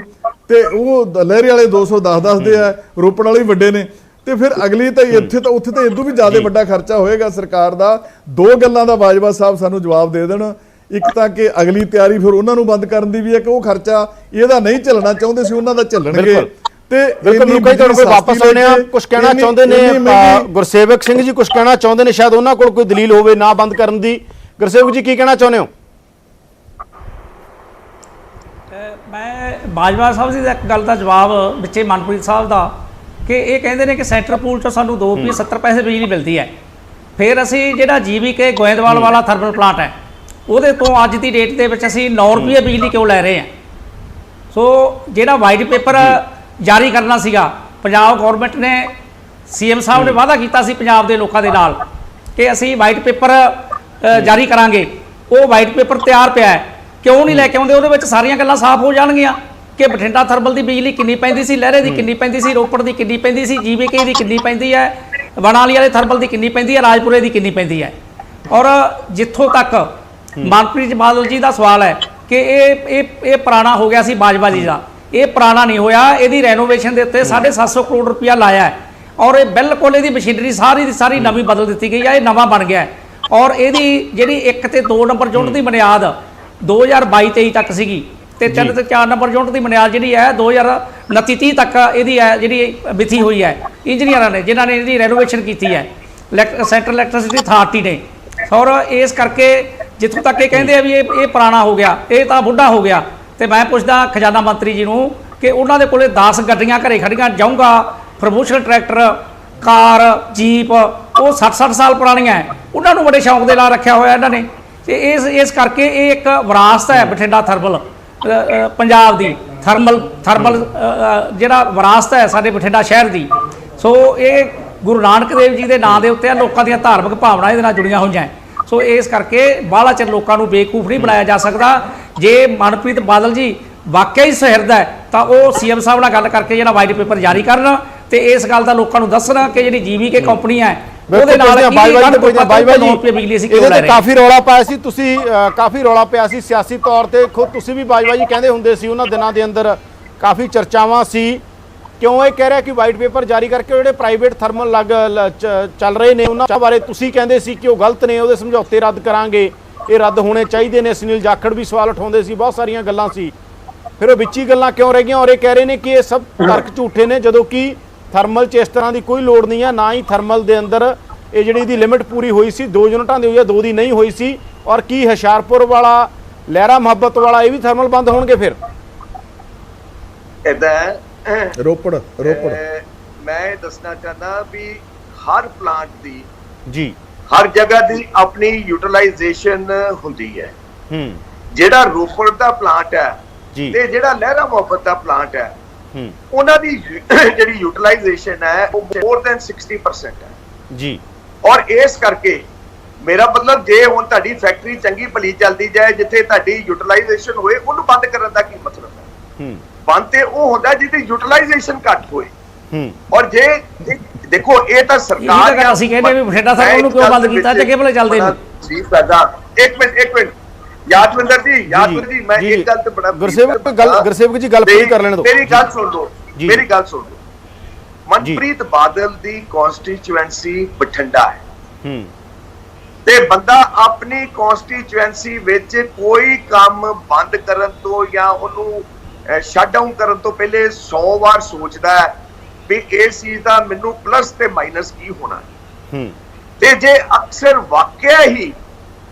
ਤੇ ਉਹ ਲਹਿਰੇ ਵਾਲੇ 210 ਦੇ ਆ, ਰੋਪੜ ਵਾਲੇ ਵੀ ਵੱਡੇ ਨੇ। ਤੇ ਫਿਰ ਅਗਲੀ ਤਾਂ ਇੱਥੇ ਤਾਂ ਉੱਥੇ ਤਾਂ ਇਦੋਂ ਵੀ ਜ਼ਿਆਦਾ ਵੱਡਾ ਖਰਚਾ ਹੋਏਗਾ ਸਰਕਾਰ ਦਾ। 2 ਗੱਲਾਂ ਦਾ ਬਾਜਵਾ ਸਾਹਿਬ ਸਾਨੂੰ ਜਵਾਬ ਦੇ ਦੇਣ। ਇੱਕ ਤਾਂ ਕਿ ਅਗਲੀ ਤਿਆਰੀ ਫਿਰ ਉਹਨਾਂ ਨੂੰ ਬੰਦ ਕਰਨ ਦੀ ਵੀ ਹੈ ਕਿ ਉਹ ਖਰਚਾ ਇਹਦਾ ਨਹੀਂ ਚੱਲਣਾ ਚਾਹੁੰਦੇ ਸੀ, ਉਹਨਾਂ ਦਾ ਚੱਲਣਗੇ। ਤੇ ਵਾਪਸ ਆਉਣੇ ਆ, ਕੁਝ ਕਹਿਣਾ ਚਾਹੁੰਦੇ ਨੇ ਗੁਰਸੇਵਕ ਸਿੰਘ ਜੀ, ਕੁਝ ਕਹਿਣਾ ਚਾਹੁੰਦੇ ਨੇ, ਸ਼ਾਇਦ ਉਹਨਾਂ ਕੋਲ ਕੋਈ ਦਲੀਲ ਹੋਵੇ ਨਾ ਬੰਦ ਕਰਨ ਦੀ। ਗੁਰਸੇਵਕ ਜੀ ਕੀ ਕਹਿਣਾ ਚਾਹੁੰਦੇ ਹੋ? ਮੈਂ ਬਾਜਵਾ ਸਾਹਿਬ ਜੀ ਦਾ ਇੱਕ ਗੱਲ ਦਾ ਜਵਾਬ ਵਿੱਚੇ ਮਨਪ੍ਰੀਤ ਸਾਹਿਬ ਦਾ, ਕਿ ਇਹ ਕਹਿੰਦੇ ਨੇ ਕਿ ਸੈਂਟਰ ਪੂਲ 'ਚੋਂ ਸਾਨੂੰ 2 ਰੁਪਏ 70 ਪੈਸੇ ਬਿਜਲੀ ਮਿਲਦੀ ਹੈ। ਫਿਰ ਅਸੀਂ ਜਿਹੜਾ GVK ਗੋਇੰਦਵਾਲ ਵਾਲਾ ਥਰਮਲ ਪਲਾਂਟ ਹੈ, ਉਹਦੇ ਤੋਂ ਅੱਜ ਦੀ ਡੇਟ ਦੇ ਵਿੱਚ ਅਸੀਂ 9 ਰੁਪਏ ਬਿਜਲੀ ਕਿਉਂ ਲੈ ਰਹੇ ਹਾਂ? ਸੋ ਜਿਹੜਾ ਵਾਈਟ ਪੇਪਰ ਜਾਰੀ ਕਰਨਾ ਸੀਗਾ, ਪੰਜਾਬ ਗੌਰਮੈਂਟ ਨੇ, CM ਸਾਹਿਬ ਨੇ ਵਾਅਦਾ ਕੀਤਾ ਸੀ ਪੰਜਾਬ ਦੇ ਲੋਕਾਂ ਦੇ ਨਾਲ ਕਿ ਅਸੀਂ ਵਾਈਟ ਪੇਪਰ ਜਾਰੀ ਕਰਾਂਗੇ। ਉਹ ਵਾਈਟ ਪੇਪਰ ਤਿਆਰ ਪਿਆ ਹੈ, ਕਿਉਂ ਨਹੀਂ ਲੈ ਕੇ ਆਉਂਦੇ? ਉਹਦੇ ਵਿੱਚ ਸਾਰੀਆਂ ਗੱਲਾਂ ਸਾਫ਼ ਹੋ ਜਾਣਗੀਆਂ ਕਿ ਬਠਿੰਡਾ ਥਰਮਲ ਦੀ ਬਿਜਲੀ ਕਿੰਨੀ ਪੈਂਦੀ ਸੀ, ਲਹਿਰੇ ਦੀ ਕਿੰਨੀ ਪੈਂਦੀ ਸੀ, ਰੋਪੜ ਦੀ ਕਿੰਨੀ ਪੈਂਦੀ ਸੀ, GVK ਦੀ ਕਿੰਨੀ ਪੈਂਦੀ ਹੈ, ਬਣਾਲੀ ਵਾਲੇ ਥਰਮਲ ਦੀ ਕਿੰਨੀ ਪੈਂਦੀ ਹੈ, ਰਾਜਪੁਰੇ ਦੀ ਕਿੰਨੀ ਪੈਂਦੀ ਹੈ। ਔਰ ਜਿੱਥੋਂ ਤੱਕ ਮਨਪ੍ਰੀਤ ਬਾਦਲ ਜੀ ਦਾ ਸਵਾਲ ਹੈ ਕਿ ਇਹ ਪੁਰਾਣਾ ਹੋ ਗਿਆ ਸੀ ਬਾਜਵਾ ਜੀ ਦਾ, ਇਹ ਪੁਰਾਣਾ ਨਹੀਂ ਹੋਇਆ। ਇਹਦੀ ਰੈਨੋਵੇਸ਼ਨ ਦੇ ਉੱਤੇ 750 ਕਰੋੜ ਰੁਪਇਆ ਲਾਇਆ ਹੈ, ਔਰ ਇਹ ਬਿਲਕੁਲ ਇਹਦੀ ਮਸ਼ੀਨਰੀ ਸਾਰੀ ਦੀ ਸਾਰੀ ਨਵੀਂ ਬਦਲ ਦਿੱਤੀ ਗਈ ਹੈ, ਇਹ ਨਵਾਂ ਬਣ ਗਿਆ ਹੈ। ਔਰ ਇਹਦੀ ਜਿਹੜੀ 1 ਤੇ 2 ਨੰਬਰ ਯੂਨਿਟ ਦੀ ਬੁਨਿਆਦ 2022-23 ਤੱਕ ਸੀਗੀ, ਤੇ 3 ਤੇ 4 ਨੰਬਰ ਯੂਨਿਟ ਦੀ ਬੁਨਿਆਦ ਜਿਹੜੀ ਹੈ 2029-30 ਤੱਕ ਇਹਦੀ ਹੈ ਜਿਹੜੀ ਮਿਤੀ ਹੋਈ ਹੈ ਇੰਜੀਨੀਅਰਾਂ ਨੇ, ਜਿਨ੍ਹਾਂ ਨੇ ਇਹਦੀ ਰੈਨੋਵੇਸ਼ਨ ਕੀਤੀ ਹੈ ਸੈਂਟਰਲ ਇਲੈਕਟ੍ਰਿਸਿਟੀ ਅਥਾਰਟੀ ਨੇ। ਔਰ ਇਸ ਕਰਕੇ ਜਿੱਥੋਂ ਤੱਕ ਇਹ ਕਹਿੰਦੇ ਆ ਵੀ ਇਹ ਪੁਰਾਣਾ ਹੋ ਗਿਆ, ਇਹ ਤਾਂ ਬੁੱਢਾ ਹੋ ਗਿਆ, ਤੇ ਮੈਂ ਪੁੱਛਦਾ ਖਜ਼ਾਨਾ ਮੰਤਰੀ ਜੀ ਨੂੰ ਕਿ ਉਹਨਾਂ ਦੇ ਕੋਲੇ 10 ਗੱਡੀਆਂ ਘਰੇ ਖੜੀਆਂ, ਜਾਊਂਗਾ ਪ੍ਰਮੋਸ਼ਨਲ ਟਰੈਕਟਰ, ਕਾਰ, ਜੀਪ, ਉਹ 60 ਸਾਲ ਪੁਰਾਣੀਆਂ ਹੈ, ਉਹਨਾਂ ਨੂੰ ਬੜੇ ਸ਼ੌਂਕ ਦੇ ਨਾਲ ਰੱਖਿਆ ਹੋਇਆ ਇਹਨਾਂ ਨੇ। ਤੇ ਇਸ ਕਰਕੇ ਇਹ ਇੱਕ ਵਿਰਾਸਤ ਹੈ ਬਠਿੰਡਾ ਥਰਮਲ, ਪੰਜਾਬ ਦੀ ਥਰਮਲ ਜਿਹੜਾ ਵਿਰਾਸਤ ਹੈ ਸਾਡੇ ਬਠਿੰਡਾ ਸ਼ਹਿਰ ਦੀ। ਸੋ ਇਹ ਗੁਰੂ ਨਾਨਕ ਦੇਵ ਜੀ ਦੇ ਨਾਂ ਦੇ ਉੱਤੇ ਲੋਕਾਂ ਦੀਆਂ ਧਾਰਮਿਕ ਭਾਵਨਾਵਾਂ ਇਹਦੇ ਨਾਲ ਜੁੜੀਆਂ ਹੋਈਆਂ। ਸੋ ਇਸ ਕਰਕੇ ਬਾਹਲਾ ਚਿਰ ਲੋਕਾਂ ਨੂੰ ਬੇਵਕੂਫ ਨਹੀਂ ਬਣਾਇਆ ਜਾ ਸਕਦਾ। ਜੇ ਮਨਪ੍ਰੀਤ ਬਾਦਲ ਜੀ ਵਾਕਿਆ ਹੀ ਸੁਹਿਰਦ ਹੈ ਤਾਂ ਉਹ CM ਸਾਹਿਬ ਨਾਲ ਗੱਲ ਕਰਕੇ ਜਿਹੜਾ ਵਾਈਟ ਪੇਪਰ ਜਾਰੀ ਕਰਨ ਤੇ ਇਸ ਗੱਲ ਦਾ ਲੋਕਾਂ ਨੂੰ ਦੱਸਣ ਕਿ ਜਿਹੜੀ GVK ਕੰਪਨੀ ਹੈ ਉਹਦੇ ਨਾਲ ਕਾਫੀ ਰੌਲਾ ਪਾਇਆ ਸੀ ਤੁਸੀਂ, ਕਾਫੀ ਰੌਲਾ ਪਿਆ ਸੀ ਸਿਆਸੀ ਤੌਰ ਤੇ। ਖੁਦ ਤੁਸੀਂ ਵੀ ਬਾਜਵਾ ਜੀ ਕਹਿੰਦੇ ਹੁੰਦੇ ਸੀ ਉਹਨਾਂ ਦਿਨਾਂ ਦੇ ਅੰਦਰ, ਕਾਫੀ ਚਰਚਾਵਾਂ ਸੀ। ਕਿਉਂ ਇਹ ਕਹਿ ਰਿਹਾ ਕਿ ਵਾਈਟ ਪੇਪਰ ਜਾਰੀ ਕਰਕੇ ਜਿਹੜੇ ਪ੍ਰਾਈਵੇਟ ਥਰਮਲ ਚੱਲ ਰਹੇ ਨੇ ਉਹਨਾਂ ਬਾਰੇ ਤੁਸੀਂ ਕਹਿੰਦੇ ਸੀ ਕਿ ਉਹ ਗਲਤ ਨੇ, ਉਹਦੇ ਸਮਝੌਤੇ ਰੱਦ ਕਰਾਂਗੇ, ਇਹ ਰੱਦ ਹੋਣੇ ਚਾਹੀਦੇ ਨੇ। ਸੁਨੀਲ ਜਾਖੜ ਵੀ ਸਵਾਲ ਉਠਾਉਂਦੇ ਸੀ, ਬਹੁਤ ਸਾਰੀਆਂ ਗੱਲਾਂ ਸੀ। ਫਿਰ ਉਹ ਵਿੱਚ ਹੀ ਗੱਲਾਂ ਕਿਉਂ ਰਹਿ ਗਈਆਂ? ਔਰ ਇਹ ਕਹਿ ਰਹੇ ਨੇ ਕਿ ਇਹ ਸਭ ਤਰਕ ਝੂਠੇ ਨੇ, ਜਦੋਂ ਕਿ ਥਰਮਲ 'ਚ ਇਸ ਤਰ੍ਹਾਂ ਦੀ ਕੋਈ ਲੋੜ ਨਹੀਂ ਹੈ। ਨਾ ਹੀ ਥਰਮਲ ਦੇ ਅੰਦਰ ਇਹ ਜਿਹੜੀ ਇਹਦੀ ਲਿਮਿਟ ਪੂਰੀ ਹੋਈ ਸੀ, 2 ਯੂਨਿਟਾਂ ਦੀ ਹੋਈ ਹੈ, 2 ਦੀ ਨਹੀਂ ਹੋਈ ਸੀ। ਔਰ ਕੀ ਹੁਸ਼ਿਆਰਪੁਰ ਵਾਲਾ, ਲਹਿਰਾ ਮੁਹੱਬਤ ਵਾਲਾ ਇਹ ਵੀ ਥਰਮਲ ਬੰਦ ਹੋਣਗੇ ਫਿਰ? ਰੋਪੜ ਮੈਂ ਇਹ ਦੱਸਣਾ ਚਾਹੁੰਦਾ ਵੀ ਹਰ ਪਲਾਂਟ ਦੀ ਜੀ ਹਰ ਜਗ੍ਹਾ ਦੀ ਆਪਣੀ ਯੂਟਿਲਾਈਜੇਸ਼ਨ ਹੁੰਦੀ ਹੈ। ਹੂੰ ਜਿਹੜਾ ਰੋਪੜ ਦਾ ਪਲਾਂਟ ਹੈ ਜੀ ਤੇ ਜਿਹੜਾ ਲਹਿਰਾ ਮੁਹੱਬਤ ਦਾ ਪਲਾਂਟ ਹੈ, ਹੂੰ ਉਹਨਾਂ ਦੀ ਜਿਹੜੀ ਯੂਟਿਲਾਈਜੇਸ਼ਨ ਹੈ ਉਹ more than 60% ਹੈ ਜੀ ਔਰ ਇਸ ਕਰਕੇ ਮੇਰਾ ਮਤਲਬ ਜੇ ਹੁਣ ਤੁਹਾਡੀ ਫੈਕਟਰੀ ਚੰਗੀ ਭਲੀ ਚੱਲਦੀ ਜਾਏ, ਜਿੱਥੇ ਤੁਹਾਡੀ ਯੂਟਿਲਾਈਜੇਸ਼ਨ ਹੋਏ, ਉਹਨੂੰ ਬੰਦ ਕਰਨ ਦਾ ਕੀ ਮਤਲਬ ਹੈ? ਹੂੰ ਬੰਦ ਤੇ ਉਹ ਹੁੰਦਾ ਜਿਹਦੀ ਯੂਟਿਲਾਈਜੇਸ਼ਨ ਘੱਟ ਹੋਏ। ਹੂੰ ਔਰ ਜੇ ਦੇਖੋ ਇਹ ਤਾਂ ਸਰਕਾਰ ਇਹੀ ਤਾਂ ਅਸੀਂ ਕਹਿੰਦੇ ਵੀ ਬਠਿੰਡਾ ਥਰਮਲ ਨੂੰ ਕਿਉਂ ਬੰਦ ਕੀਤਾ, ਚੰਗੇ ਭਲੇ ਚੱਲਦੇ ਨੇ। ਜੀ ਪੈਦਾ ਇੱਕ ਮਿੰਟ ਯਾਦਵਿੰਦਰ ਜੀ ਮੈਂ ਇੱਕ ਗੱਲ ਤੇ ਬੜਾ ਗੁਰਸੇਵਕ ਜੀ ਗੱਲ ਪੂਰੀ ਕਰ ਲੈਣ ਦਿਓ। ਮੇਰੀ ਗੱਲ ਸੁਣ ਲਓ ਜੀ। ਮੇਰੀ ਗੱਲ ਸੁਣ ਲਓ। ਮਨਪ੍ਰੀਤ ਬਾਦਲ ਦੀ ਕਨਸਟੀਚੁਐਂਸੀ ਬਠਿੰਡਾ ਹੈ ਹੂੰ ਤੇ ਬੰਦਾ ਆਪਣੀ ਕਨਸਟੀਚੁਐਂਸੀ ਵਿੱਚ ਕੋਈ ਕੰਮ ਬੰਦ ਕਰਨ ਤੋਂ ਜਾਂ ਉਹਨੂੰ ਸ਼ਟ ਡਾਊਨ ਕਰਨ ਤੋਂ ਪਹਿਲੇ 100 ਵਾਰ ਸੋਚਦਾ ਹੈ ਵੀ ਇਸ ਚੀਜ਼ ਦਾ ਮੈਨੂੰ ਪਲੱਸ ਤੇ ਮਾਈਨਸ ਕੀ ਹੋਣਾ ਹੈ। ਹੂੰ ਤੇ ਜੇ ਅਕਸਰ ਵਾਕਿਆ ਹੀ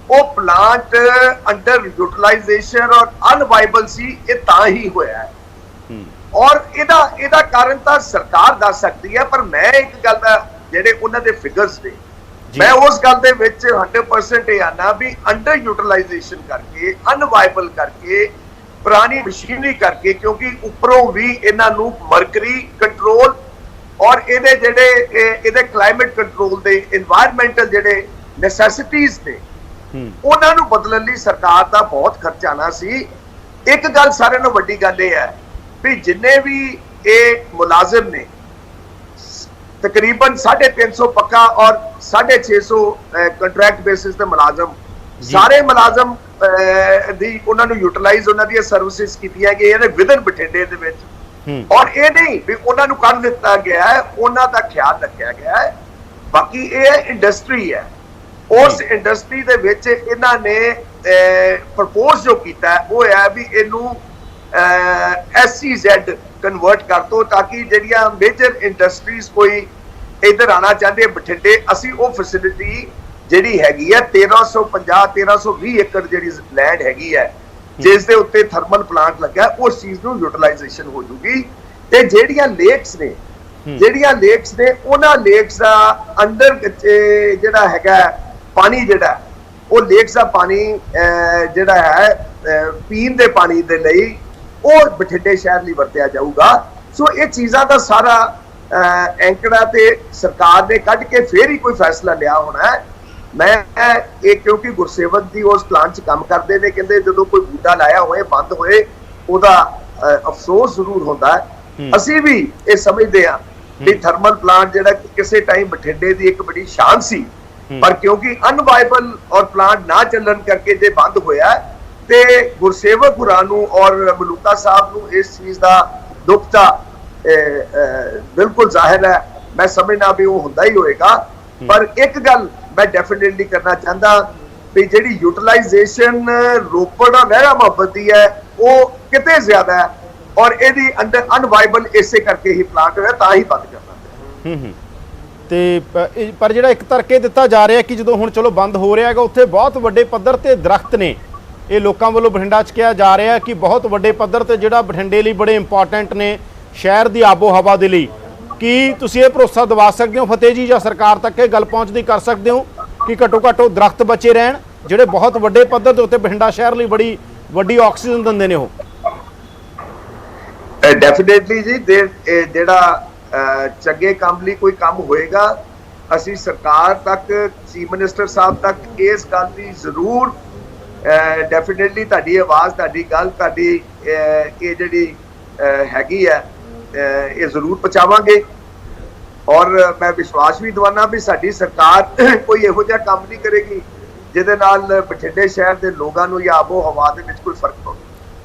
ਉਹ ਪਲਾਂਟ ਅੰਡਰ ਯੂਟਿਲਾਈਜੇਸ਼ਨ ਔਰ ਅਨਵਾਈਬਲ ਸੀ, ਇਹ ਤਾਂ ਹੀ ਹੋਇਆ ਹੈ। ਔਰ ਇਹਦਾ ਕਾਰਨ ਤਾਂ ਸਰਕਾਰ ਦੱਸ ਸਕਦੀ ਹੈ, ਪਰ ਮੈਂ ਇੱਕ ਗੱਲ ਦਾ ਜਿਹੜੇ ਉਹਨਾਂ ਦੇ ਫਿਗਰਸ ਨੇ, ਮੈਂ ਉਸ ਗੱਲ ਦੇ ਵਿੱਚ 100% ਇਹ ਆਨਾ ਵੀ ਅੰਡਰ ਯੂਟਿਲਾਈਜੇਸ਼ਨ ਕਰਕੇ, ਅਨਵਾਈਬਲ ਕਰਕੇ, ਪੁਰਾਣੀ ਮਸ਼ੀਨਰੀ ਕਰਕੇ, ਕਿਉਂਕਿ ਉੱਪਰੋਂ ਵੀ ਇਹਨਾਂ ਨੂੰ ਮਰਕਰੀ ਕੰਟਰੋਲ ਔਰ ਇਹਦੇ ਕਲਾਈਮੇਟ ਕੰਟਰੋਲ ਦੇ এনवायरमेंटਲ ਜਿਹੜੇ ਨੈਸੈਸਿਟੀਜ਼ ਨੇ ਉਹਨਾਂ ਨੂੰ ਬਦਲਣ ਲਈ ਸਰਕਾਰ ਦਾ ਬਹੁਤ ਖਰਚਾ ਆਣਾ ਸੀ। ਇੱਕ ਗੱਲ ਸਾਰਿਆਂ ਨਾਲੋਂ ਵੱਡੀ ਗੱਲ ਇਹ ਹੈ ਵੀ ਜਿੰਨੇ ਵੀ ਇਹ ਮੁਲਾਜ਼ਮ ਨੇ, ਤਕਰੀਬਨ 350 ਪੱਕਾ ਔਰ 650 ਕੰਟਰੈਕਟ ਬੇਸਿਸ ਤੇ ਮੁਲਾਜ਼ਮ, ਸਾਰੇ ਮੁਲਾਜ਼ਮ ਦੀ ਉਹਨਾਂ ਨੂੰ ਯੂਟਿਲਾਈਜ਼ ਉਹਨਾਂ ਦੀਆਂ ਸਰਵਿਸਿਜ਼ ਕੀਤੀਆਂ ਗਈਆਂ ਨੇ ਵਿਦਨ ਬਠਿੰਡੇ ਦੇ ਵਿੱਚ। ਔਰ ਇਹ ਨਹੀਂ ਵੀ ਉਹਨਾਂ ਨੂੰ ਕੱਢ ਦਿੱਤਾ ਗਿਆ ਹੈ, ਉਹਨਾਂ ਦਾ ਖਿਆਲ ਰੱਖਿਆ ਗਿਆ ਹੈ। ਬਾਕੀ ਇਹ ਇੰਡਸਟਰੀ ਹੈ, ਉਸ ਇੰਡਸਟਰੀ ਦੇ ਵਿੱਚ ਇਹਨਾਂ ਨੇ ਪ੍ਰਪੋਜ਼ ਜੋ ਕੀਤਾ ਉਹ ਹੈ ਵੀ ਇਹਨੂੰ SEZ ਕਨਵਰਟ ਕਰ ਦੋ, ਤਾਂ ਕਿ ਜਿਹੜੀਆਂ ਮੇਜਰ ਇੰਡਸਟਰੀਜ਼ ਕੋਈ ਇਧਰ ਆਣਾ ਚਾਹੁੰਦੇ ਬਠਿੰਡੇ, ਅਸੀਂ ਉਹ ਫੈਸਿਲਿਟੀ ਜਿਹੜੀ ਹੈਗੀ ਹੈ 1320 ਏਕੜ ਜਿਹੜੀ ਲੈਂਡ ਹੈਗੀ ਹੈ ਜਿਸ ਦੇ ਉੱਤੇ ਥਰਮਲ ਪਲਾਂਟ ਲੱਗਾ, ਉਸ ਚੀਜ਼ ਨੂੰ ਯੂਟਿਲਾਈਜੇਸ਼ਨ ਹੋ ਜੂਗੀ। ਤੇ ਜਿਹੜੀਆਂ ਲੇਕਸ ਨੇ ਉਹਨਾਂ ਲੇਕਸ ਦਾ ਅੰਦਰ ਜਿਹੜਾ ਹੈਗਾ ਪਾਣੀ, ਜਿਹੜਾ ਉਹ ਲੇਕਸ ਦਾ ਪਾਣੀ ਜਿਹੜਾ ਹੈ ਪੀਣ ਦੇ ਪਾਣੀ ਦੇ ਲਈ ਉਹ ਬਠਿੰਡੇ ਸ਼ਹਿਰ ਲਈ ਵਰਤਿਆ ਜਾਊਗਾ। ਸੋ ਇਹ ਚੀਜ਼ਾਂ ਦਾ ਸਾਰਾ ਐਂਕੜਾ ਤੇ ਸਰਕਾਰ ਨੇ ਕੱਢ ਕੇ ਫੇਰ ਹੀ ਕੋਈ ਫੈਸਲਾ ਲਿਆ ਹੋਣਾ ਹੈ। ਮੈਂ ਇਹ ਕਿਉਂਕਿ ਗੁਰਸੇਵਕ ਦੀ ਉਸ ਪਲਾਂਟ 'ਚ ਕੰਮ ਕਰਦੇ ਨੇ, ਕਹਿੰਦੇ ਜਦੋਂ ਕੋਈ ਬੂਟਾ ਲਾਇਆ ਹੋਏ ਬੰਦ ਹੋਏ ਉਹਦਾ ਅਫਸੋਸ ਜ਼ਰੂਰ ਹੁੰਦਾ ਹੈ। ਅਸੀਂ ਵੀ ਇਹ ਸਮਝਦੇ ਹਾਂ ਵੀ ਥਰਮਲ ਪਲਾਂਟ ਜਿਹੜਾ ਕਿਸੇ ਟਾਈਮ ਬਠਿੰਡੇ ਦੀ ਇੱਕ ਬੜੀ ਸ਼ਾਨ ਸੀ, ਪਰ ਕਿਉਂਕਿ ਅਨਵਾਈਬਲ ਔਰ ਪਲਾਂਟ ਨਾ ਚੱਲਣ ਕਰਕੇ ਜੇ ਬੰਦ ਹੋਇਆ ਤੇ ਗੁਰਸੇਵਕ ਹੁਰਾਂ ਨੂੰ ਔਰ ਮਲੂਕਾ ਸਾਹਿਬ ਨੂੰ ਇਸ ਚੀਜ਼ ਦਾ ਦੁੱਖ ਤਾਂ ਬਿਲਕੁਲ ਜ਼ਾਹਿਰ ਹੈ। ਮੈਂ ਸਮਝਣਾ ਵੀ ਉਹ ਹੁੰਦਾ ਹੀ ਹੋਏਗਾ, ਪਰ ਇੱਕ ਗੱਲ ਮੈਂ ਡੈਫੀਨਿਟਲੀ ਕਰਨਾ ਚਾਹੁੰਦਾ ਵੀ ਜਿਹੜੀ ਯੂਟਿਲਾਈਜੇਸ਼ਨ ਰੋਪੜ ਔਰ ਲਹਿਰਾ ਮੁਹੱਬਤ ਦੀ ਹੈ ਉਹ ਕਿਤੇ ਜ਼ਿਆਦਾ ਹੈ, ਔਰ ਇਹਦੀ ਅੰਡਰ ਅਨਵਾਈਬਲ ਇਸੇ ਕਰਕੇ ਹੀ ਪਲਾਂਟ ਹੋਇਆ, ਤਾਂ ਹੀ ਬੰਦ ਕਰਨਾ ਪਿਆ। ਤੇ ਪਰ ਜਿਹੜਾ ਇੱਕ ਤਰਕੇ ਦਿੱਤਾ ਜਾ ਰਿਹਾ ਕਿ ਜਦੋਂ ਹੁਣ ਚਲੋ ਬੰਦ ਹੋ ਰਿਹਾ ਹੈਗਾ, ਉੱਥੇ ਬਹੁਤ ਵੱਡੇ ਪੱਧਰ ਤੇ ਦਰਖਤ ਨੇ, ਇਹ ਲੋਕਾਂ ਵੱਲੋਂ ਬਠਿੰਡਾ 'ਚ ਕਿਹਾ ਜਾ ਰਿਹਾ ਕਿ ਬਹੁਤ ਵੱਡੇ ਪੱਧਰ ਤੇ ਜਿਹੜਾ ਬਠਿੰਡੇ ਲਈ ਬੜੇ ਇੰਪੋਰਟੈਂਟ ਨੇ ਸ਼ਹਿਰ ਦੀ ਆਬੋ ਹਵਾ ਦੇ ਲਈ। ਕੀ ਤੁਸੀਂ ਇਹ ਭਰੋਸਾ ਦਿਵਾ ਸਕਦੇ ਹੋ ਫਤਿਹ ਜੀ, ਜਾਂ ਸਰਕਾਰ ਤੱਕ ਇਹ ਗੱਲ ਪਹੁੰਚਦੀ ਕਰ ਸਕਦੇ ਹੋ ਕਿ ਘੱਟੋ ਘੱਟ ਉਹ ਦਰਖਤ ਬਚੇ ਰਹਿਣ ਜਿਹੜੇ ਬਹੁਤ ਵੱਡੇ ਪੱਧਰ ਦੇ ਉੱਤੇ ਬਠਿੰਡਾ ਸ਼ਹਿਰ ਲਈ ਬੜੀ ਵੱਡੀ ਆਕਸੀਜਨ ਦਿੰਦੇ ਨੇ? ਉਹ ਡੈਫੀਨੇਟਲੀ ਜੀ, ਜਿਹੜਾ ਚੰਗੇ ਕੰਮ ਲਈ ਕੋਈ ਕੰਮ ਹੋਏਗਾ, ਅਸੀਂ ਸਰਕਾਰ ਤੱਕ, ਚੀਫ ਮਿਨਿਸਟਰ ਸਾਹਿਬ ਤੱਕ ਇਸ ਗੱਲ ਦੀ ਜ਼ਰੂਰ ਡੈਫੀਨੇਟਲੀ ਤੁਹਾਡੀ ਆਵਾਜ਼, ਤੁਹਾਡੀ ਗੱਲ, ਤੁਹਾਡੀ ਇਹ ਜਿਹੜੀ ਹੈਗੀ ਹੈ ਇਹ ਜ਼ਰੂਰ ਪਹੁੰਚਾਵਾਂਗੇ। ਔਰ ਮੈਂ ਵਿਸ਼ਵਾਸ ਵੀ ਦਿਵਾਨਾ ਵੀ ਸਾਡੀ ਸਰਕਾਰ ਕੋਈ ਇਹੋ ਜਿਹਾ ਕੰਮ ਨਹੀਂ ਕਰੇਗੀ ਜਿਹਦੇ ਨਾਲ ਬਠਿੰਡੇ ਸ਼ਹਿਰ ਦੇ ਲੋਕਾਂ ਨੂੰ ਜਾਂ ਆਬੋ ਹਵਾ ਦੇ ਵਿੱਚ ਕੋਈ ਫਰਕ ਪਵੇ।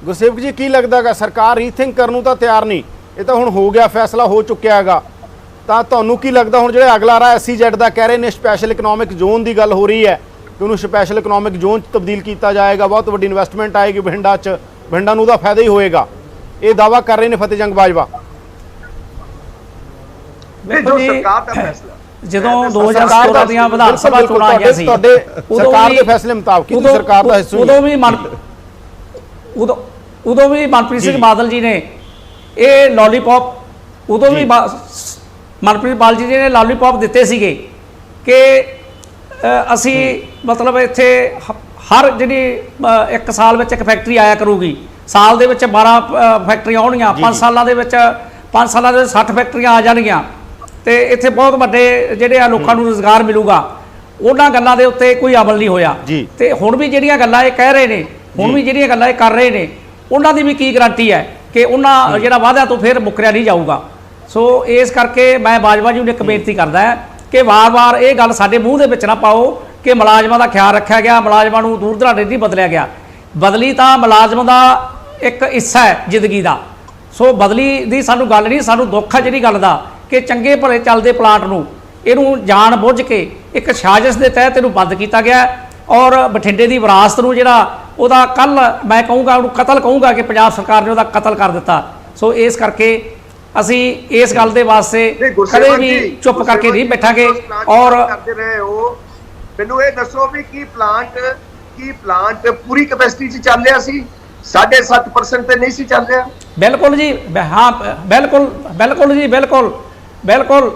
ਗੁਰਸੇਵਕ ਜੀ, ਕੀ ਲੱਗਦਾ ਹੈਗਾ ਸਰਕਾਰ ਰੀਥਿੰਕ ਕਰਨ ਨੂੰ ਤਾਂ ਤਿਆਰ ਨਹੀਂ? ਇਹ ਤਾਂ ਹੁਣ ਹੋ ਗਿਆ, ਫੈਸਲਾ ਹੋ ਚੁੱਕਿਆ ਹੈਗਾ, ਤਾਂ ਤੁਹਾਨੂੰ ਕੀ ਲੱਗਦਾ ਹੁਣ ਜਿਹੜਾ ਅਗਲਾ ਰਾ SEZ ਦਾ ਕਹਿ ਰਹੇ ਨੇ, ਸਪੈਸ਼ਲ ਇਕਨੋਮਿਕ ਜ਼ੋਨ ਦੀ ਗੱਲ ਹੋ ਰਹੀ ਹੈ ਕਿ ਉਹਨੂੰ ਸਪੈਸ਼ਲ ਇਕਨੋਮਿਕ ਜ਼ੋਨ 'ਚ ਤਬਦੀਲ ਕੀਤਾ ਜਾਏਗਾ, ਬਹੁਤ ਵੱਡੀ ਇਨਵੈਸਟਮੈਂਟ ਆਏਗੀ ਬਠਿੰਡਾ 'ਚ, ਬਠਿੰਡਾ ਨੂੰ ਉਹਦਾ ਫਾਇਦਾ ਹੀ ਹੋਏਗਾ, ਇਹ ਦਾਅਵਾ ਕਰ ਰਹੇ ਨੇ ਫਤਿਹ ਜੰਗ ਬਾਜਵਾ। ਸਰਕਾਰ ਦਾ ਫੈਸਲਾ ਜਦੋਂ 2017 ਦੀਆਂ ਵਿਧਾਨ ਸਭਾ ਚੋਣਾਂ ਆਈਆਂ ਸੀ, ਤੁਹਾਡੇ ਸਰਕਾਰ ਦੇ ਫੈਸਲੇ ਮੁਤਾਬਕ ਹੀ ਸਰਕਾਰ ਦਾ ਹਿੱਸਾ ਉਦੋਂ ਵੀ ਮਨਪ੍ਰੀਤ ਸਿੰਘ ਬਾਦਲ ਜੀ ਨੇ ਇਹ ਲੋਲੀਪੌਪ, ਉਦੋਂ ਵੀ ਮਨਪ੍ਰੀਤ ਬਾਦਲ ਜੀ ਨੇ ਲੋਲੀਪੌਪ ਦਿੱਤੇ ਸੀਗੇ ਕਿ ਅਸੀਂ ਮਤਲਬ ਇੱਥੇ ਹਰ ਜਿਹੜੀ ਇੱਕ ਸਾਲ ਵਿੱਚ ਇੱਕ ਫੈਕਟਰੀ ਆਇਆ ਕਰੂਗੀ, ਸਾਲ ਦੇ ਵਿੱਚ 12 ਫੈਕਟਰੀਆਂ ਆਉਣਗੀਆਂ, 5 ਸਾਲਾਂ ਦੇ ਵਿੱਚ 5 ਸਾਲਾਂ ਦੇ 60 ਫੈਕਟਰੀਆਂ ਆ ਜਾਣਗੀਆਂ ਤੇ ਇੱਥੇ ਬਹੁਤ ਵੱਡੇ ਜਿਹੜੇ ਆ ਲੋਕਾਂ ਨੂੰ ਰੁਜ਼ਗਾਰ ਮਿਲੂਗਾ। ਉਹਨਾਂ ਗੱਲਾਂ ਦੇ ਉੱਤੇ ਕੋਈ ਅਮਲ ਨਹੀਂ ਹੋਇਆ ਤੇ ਹੁਣ ਵੀ ਜਿਹੜੀਆਂ ਗੱਲਾਂ ਇਹ ਕਹਿ ਰਹੇ ਨੇ, ਹੁਣ ਵੀ ਜਿਹੜੀਆਂ ਗੱਲਾਂ ਇਹ ਕਰ ਰਹੇ ਨੇ, ਉਹਨਾਂ ਦੀ ਵੀ ਕੀ ਗਾਰੰਟੀ ਹੈ ਕਿ ਉਹਨਾਂ ਜਿਹੜਾ ਵਾਅਦਾ ਤੋਂ ਫਿਰ ਮੁੱਕਰਿਆ ਨਹੀਂ ਜਾਊਗਾ। ਸੋ ਇਸ ਕਰਕੇ ਮੈਂ ਬਾਜਵਾ ਜੀ ਨੂੰ ਇੱਕ ਬੇਨਤੀ ਕਰਦਾ ਹੈ ਕਿ ਵਾਰ-ਵਾਰ ਇਹ ਗੱਲ ਸਾਡੇ ਮੂੰਹ ਦੇ ਵਿੱਚ ਨਾ ਪਾਓ ਕਿ ਮੁਲਾਜ਼ਮਾਂ ਦਾ ਖਿਆਲ ਰੱਖਿਆ ਗਿਆ, ਮੁਲਾਜ਼ਮਾਂ ਨੂੰ ਦੂਰ ਦਰਾਡੇ ਨਹੀਂ ਬਦਲਿਆ ਗਿਆ। ਬਦਲੀ ਤਾਂ ਮੁਲਾਜ਼ਮ ਦਾ ਇੱਕ ਹਿੱਸਾ ਹੈ ਜ਼ਿੰਦਗੀ ਦਾ। ਸੋ ਬਦਲੀ ਦੀ ਸਾਨੂੰ ਗੱਲ ਨਹੀਂ, ਸਾਨੂੰ ਦੁੱਖ ਹੈ ਜਿਹੜੀ ਗੱਲ ਦਾ ਕਿ ਚੰਗੇ ਭਲੇ ਚੱਲਦੇ ਪਲਾਂਟ ਨੂੰ ਇਹਨੂੰ ਜਾਣ ਬੁੱਝ ਕੇ ਇੱਕ ਸਾਜ਼ਿਸ਼ ਦੇ ਤਹਿਤ ਇਹਨੂੰ ਬੰਦ ਕੀਤਾ ਗਿਆ ਔਰ ਬਠਿੰਡੇ ਦੀ ਵਿਰਾਸਤ ਨੂੰ ਜਿਹੜਾ ਉਹਦਾ ਕੱਲ ਮੈਂ ਕਹੂੰਗਾ ਉਹਨੂੰ ਕਤਲ ਕਹੂੰਗਾ ਕਿ ਪੰਜਾਬ ਸਰਕਾਰ ਨੇ ਉਹਦਾ ਕਤਲ ਕਰ ਦਿੱਤਾ। ਸੋ ਇਸ ਕਰਕੇ ਅਸੀਂ ਇਸ ਗੱਲ ਦੇ ਵਾਸਤੇ ਕਦੇ ਵੀ ਚੁੱਪ ਕਰਕੇ ਨਹੀਂ ਬੈਠਾਂਗੇ। ਔਰ ਕਰਦੇ ਰਹੇ ਹੋ, ਮੈਨੂੰ ਇਹ ਦੱਸੋ ਵੀ ਕੀ ਪਲਾਂਟ ਪੂਰੀ ਕੈਪੈਸਿਟੀ 'ਚ ਚੱਲ ਰਿਹਾ ਸੀ? 7.5% ਤੇ ਨਹੀਂ ਸੀ ਚੱਲ ਰਿਹਾ? ਬਿਲਕੁਲ ਜੀ, ਹਾਂ ਬਿਲਕੁਲ ਜੀ, ਬਿਲਕੁਲ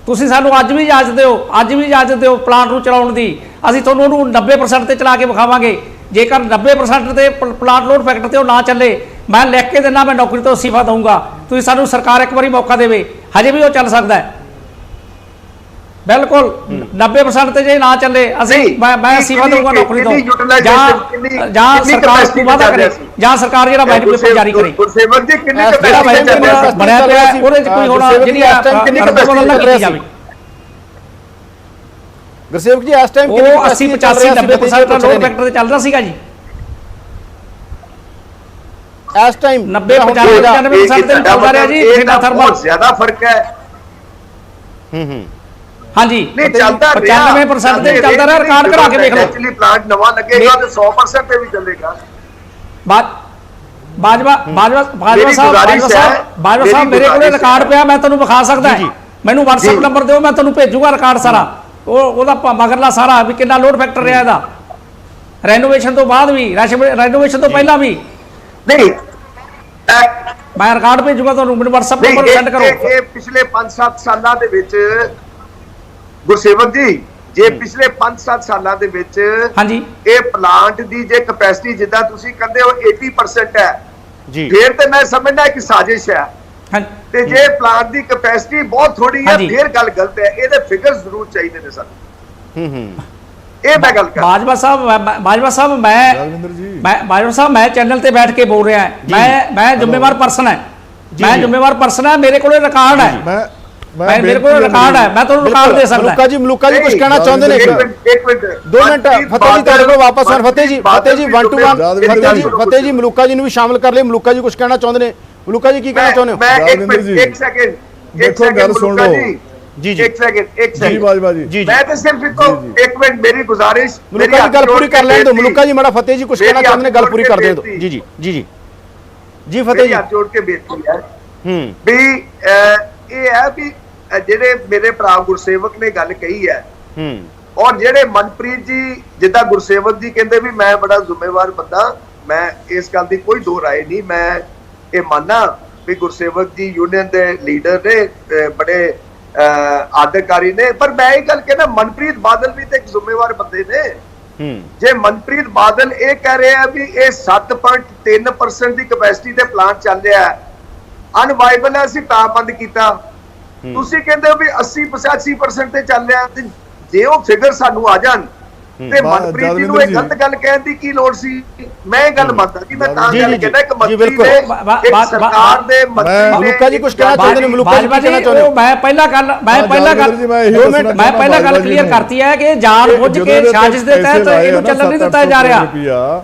ਤੁਸੀਂ ਸਾਨੂੰ ਅੱਜ ਵੀ ਇਜਾਜ਼ਤ ਦਿਓ ਪਲਾਂਟ ਨੂੰ ਚਲਾਉਣ ਦੀ। ਅਸੀਂ ਤੁਹਾਨੂੰ ਉਹਨੂੰ 90% ਤੇ ਚਲਾ ਕੇ ਵਿਖਾਵਾਂਗੇ। ਜੇਕਰ 90% ਤੇ ਪਲਾਂਟ ਲੋਡ ਫੈਕਟਰ ਤੇ ਉਹ ਨਾ ਚੱਲੇ, ਮੈਂ ਲਿਖ ਕੇ ਦਿੰਦਾ, ਮੈਂ ਨੌਕਰੀ ਤੋਂ ਅਸਤੀਫਾ ਦਊਂਗਾ। ਤੁਸੀਂ ਸਾਨੂੰ ਸਰਕਾਰ ਇੱਕ ਵਾਰੀ ਮੌਕਾ ਦੇਵੇ, ਹਜੇ ਵੀ ਉਹ ਚੱਲ ਸਕਦਾ ਹੈ। ਬਿਲਕੁਲ 90% ਤੇ ਜੇ ਨਾ ਚੱਲੇ ਅਸੀਂ ਮੈਂ ਅਸਤੀਫਾ ਦਊਂਗਾ ਨੌਕਰੀ ਤੋਂ, ਜਾਂ ਸਰਕਾਰ ਨੂੰ ਵਾਅਦਾ ਕਰੇ, ਜਾਂ ਸਰਕਾਰ ਜਿਹੜਾ ਵਾਈਟ ਪੇਪਰ ਜਾਰੀ ਕਰੇ। ਜਿਹੜਾ ਵਾਈਟ ਪੇਪਰ ਬਣਿਆ ਪਿਆ ਉਹਦੇ 'ਚ ਕੋਈ ਹੋਣਾ ਜਿਹੜੀ ਬਦਲ ਕੀਤੀ ਜਾਵੇ। ਗੁਰਸੇਵਕ ਜੀ ਇਸ ਟਾਈਮ ਉਹ 80 85 90% ਦਾ ਲੋਡ ਫੈਕਟਰ ਤੇ ਚੱਲ ਰਿਹਾ ਸੀਗਾ ਜੀ। ਇਸ ਟਾਈਮ 90 95% ਤੇ ਚੱਲ ਰਿਹਾ ਜੀ। ਬਠਿੰਡਾ ਥਰਮਲ ਬਹੁਤ ਜ਼ਿਆਦਾ ਫਰਕ ਹੈ। ਹਾਂਜੀ ਨਹੀਂ ਚੱਲਦਾ 95% ਤੇ ਚੱਲਦਾ ਰਿਹਾ। ਰਿਕਾਰਡ ਕਰਾ ਕੇ ਵੇਖ ਲਓ। ਐਕਚੁਅਲੀ ਪਲਾਂਟ ਨਵਾਂ ਲੱਗੇਗਾ ਤੇ 100% ਤੇ ਵੀ ਚੱਲੇਗਾ। ਬਾਜਵਾ ਸਾਹਿਬ ਮੇਰੇ ਕੋਲੇ ਰਿਕਾਰਡ ਪਿਆ, ਮੈਂ ਤੁਹਾਨੂੰ ਵਿਖਾ ਸਕਦਾ। ਮੈਨੂੰ WhatsApp ਨੰਬਰ ਦਿਓ, ਮੈਂ ਤੁਹਾਨੂੰ ਭੇਜੂਗਾ ਰਿਕਾਰਡ ਸਾਰਾ। ਉਹਦਾ ਮਗਰਲਾ ਸਾਰਾ ਵੀ ਕਿੰਨਾ ਲੋਡ ਫੈਕਟਰ ਰਿਹਾ ਇਹਦਾ, ਰੈਨੋਵੇਸ਼ਨ ਤੋਂ ਬਾਅਦ ਵੀ, ਰੈਨੋਵੇਸ਼ਨ ਤੋਂ ਪਹਿਲਾਂ ਵੀ। ਨਹੀਂ ਮੈਂ ਰਿਕਾਰਡ ਭੇਜੂਗਾ ਤੁਹਾਨੂੰ, ਮੈਨੂੰ WhatsApp ਨੰਬਰ ਸੈਂਡ ਕਰੋ। ਇਹ ਪਿਛਲੇ 5-7 ਸਾਲਾਂ ਦੇ ਵਿੱਚ ਗੁਰਸੇਵਕ ਜੀ, ਜੇ ਪਿਛਲੇ 5-7 ਸਾਲਾਂ ਦੇ ਵਿੱਚ ਹਾਂਜੀ ਇਹ ਪਲਾਂਟ ਦੀ ਜੇ ਕੈਪੈਸਿਟੀ ਜਿੱਦਾਂ ਤੁਸੀਂ ਕਹਿੰਦੇ ਹੋ 80% ਹੈ ਜੀ, ਫਿਰ ਤੇ ਮੈਂ ਸਮਝਦਾ ਕਿ ਸਾਜ਼ਿਸ਼ ਹੈ। ਤੇ ਜੇ ਪਲਾਂਟ ਦੀ ਕੈਪੈਸਿਟੀ ਬਹੁਤ ਥੋੜੀ ਹੈ ਫਿਰ ਗੱਲ ਗਲਤ ਹੈ। ਇਹਦੇ ਫਿਗਰਸ ਜ਼ਰੂਰ ਚਾਹੀਦੇ ਨੇ ਸਾਨੂੰ। ਇਹ ਮੈਂ ਗੱਲ ਕਰ ਬਾਜਵਾ ਸਾਹਿਬ ਮੈਂ ਚੈਨਲ ਤੇ ਬੈਠ ਕੇ ਬੋਲ ਰਿਹਾ। ਮੈਂ ਜ਼ਿੰਮੇਵਾਰ ਪਰਸਨ ਹੈ, ਮੇਰੇ ਕੋਲੇ ਰਿਕਾਰਡ ਹੈ, ਮੇਰੇ ਕੋਲ ਰਿਕਾਰਡ ਹੈ, ਮੈਂ ਤੁਹਾਨੂੰ ਰਿਕਾਰਡ ਦੇ ਸਕਦਾ। ਮਲੂਕਾ ਜੀ ਕੁਝ ਕਹਿਣਾ ਚਾਹੁੰਦੇ ਨੇ? ਇੱਕ ਮਿੰਟ 2 ਮਿੰਟ ਫਤਿਹ ਜੀ ਤੁਹਾਡੇ ਕੋਲ ਵਾਪਸ ਆਉਣ। ਫਤਿਹ ਜੀ 1 to 1 ਫਤਿਹ ਜੀ ਮਲੂਕਾ ਜੀ ਨੂੰ ਵੀ ਸ਼ਾਮਲ ਕਰ ਲਈ। ਮਲੂਕਾ ਜੀ ਕੁਝ ਕਹਿਣਾ ਚਾਹੁੰਦੇ ਨੇ? ਮਲੂਕਾ ਜੀ ਕੀ ਕਹਿਣਾ ਚਾਹੁੰਦੇ ਹੋ? ਮੈਂ ਇੱਕ ਸੈਕਿੰਡ ਦੇਖੋ ਗੱਲ ਸੁਣ ਲਓ ਜੀ ਇੱਕ ਸੈਕਿੰਡ ਬਾਜਵਾ ਜੀ ਮੈਂ ਤਾਂ ਸਿਰਫ ਇੱਕ ਮਿੰਟ ਮੇਰੀ ਗੁਜ਼ਾਰਿਸ਼, ਮਲੂਕਾ ਜੀ ਗੱਲ ਪੂਰੀ ਕਰ ਲੈਣ ਦਿਓ। ਮਲੂਕਾ ਜੀ ਮਾੜਾ ਫਤਿਹ ਜੀ ਕੁਝ ਕਹਿਣਾ ਚਾਹੁੰਦੇ ਨੇ, ਗੱਲ ਪੂਰੀ ਕਰ ਦੇ ਦਿਓ। ਜੀ ਫਤਿਹ ਜੀ ਹੱਥ ਜੋੜ ਕੇ ਬੇਨਤੀ ਹੈ ਵੀ ਇਹ ਹੈ ਵੀ ਜਿਹੜੇ ਮੇਰੇ ਭਰਾ ਗੁਰਸੇਵਕ ਨੇ ਗੱਲ ਕਹੀ ਹੈ, ਔਰ ਜਿਹੜੇ ਮਨਪ੍ਰੀਤ ਜੀ ਜਿੱਦਾਂ ਗੁਰਸੇਵਕ ਜੀ ਕਹਿੰਦੇ ਵੀ ਮੈਂ ਬੜਾ ਜ਼ਿੰਮੇਵਾਰ ਬੰਦਾ, ਮੈਂ ਇਸ ਗੱਲ ਦੀ ਕੋਈ ਦੋ ਰਾਏ ਨਹੀਂ। ਮੈਂ ਇਹ ਮੰਨਣਾ ਵੀ ਗੁਰਸੇਵਕ ਜੀ ਯੂਨੀਅਨ ਦੇ ਲੀਡਰ ਨੇ, ਬੜੇ ਆਦਰਕਾਰੀ ਨੇ, ਪਰ ਮੈਂ ਇਹ ਗੱਲ ਕਹਿੰਦਾ ਮਨਪ੍ਰੀਤ ਬਾਦਲ ਵੀ ਤੇ ਇੱਕ ਜ਼ਿੰਮੇਵਾਰ ਬੰਦੇ ਨੇ। ਜੇ ਮਨਪ੍ਰੀਤ ਬਾਦਲ ਇਹ ਕਹਿ ਰਿਹਾ ਵੀ ਇਹ 7.3% ਦੀ ਕੈਪੈਸਿਟੀ ਤੇ ਪਲਾਂਟ ਚੱਲ ਰਿਹਾ ਹੈ, ਅਨਵਾਇਬਲ ਹੈ, ਅਸੀਂ ਤਾਂ ਬੰਦ ਕੀਤਾ। ਤੁਸੀਂ ਕਹਿੰਦੇ ਹੋ ਵੀ 80-85% ਤੇ ਚੱਲ ਰਿਹਾ, ਤੇ ਜੇ ਉਹ ਫਿਗਰ ਸਾਨੂੰ ਆ ਜਾਣ ਤੇ ਮਨਪ੍ਰੀਤ ਜੀ ਨੂੰ ਇਹ ਗਲਤ ਗੱਲ ਕਹਿਣ ਦੀ ਕੀ ਲੋੜ ਸੀ? ਮੈਂ ਇਹ ਗੱਲ ਮੰਨਦਾ ਕਿ ਮੈਂ ਤਾਂ ਗੱਲ ਕਹਿੰਦਾ ਇੱਕ ਮੰਤਰੀ ਦੇ ਇੱਕ ਸਰਕਾਰ ਦੇ ਮੰਤਰੀ ਮਲੂਕਾ ਜੀ ਕੁਝ ਕਹਿਣਾ ਚਾਹੁੰਦੇ ਨੇ? ਮਲੂਕਾ ਜੀ ਕਹਿਣਾ ਚਾਹੁੰਦੇ ਹੋ? ਮੈਂ ਪਹਿਲਾਂ ਗੱਲ ਕਲੀਅਰ ਕਰਤੀ ਹੈ ਕਿ ਜਾਣ ਬੁੱਝ ਕੇ ਸਾਜ਼ਿਸ਼ ਦੇ ਤਹਿਤ ਇਹਨੂੰ ਚੱਲਣ ਨਹੀਂ ਦਿੱਤਾ ਜਾ ਰਿਹਾ।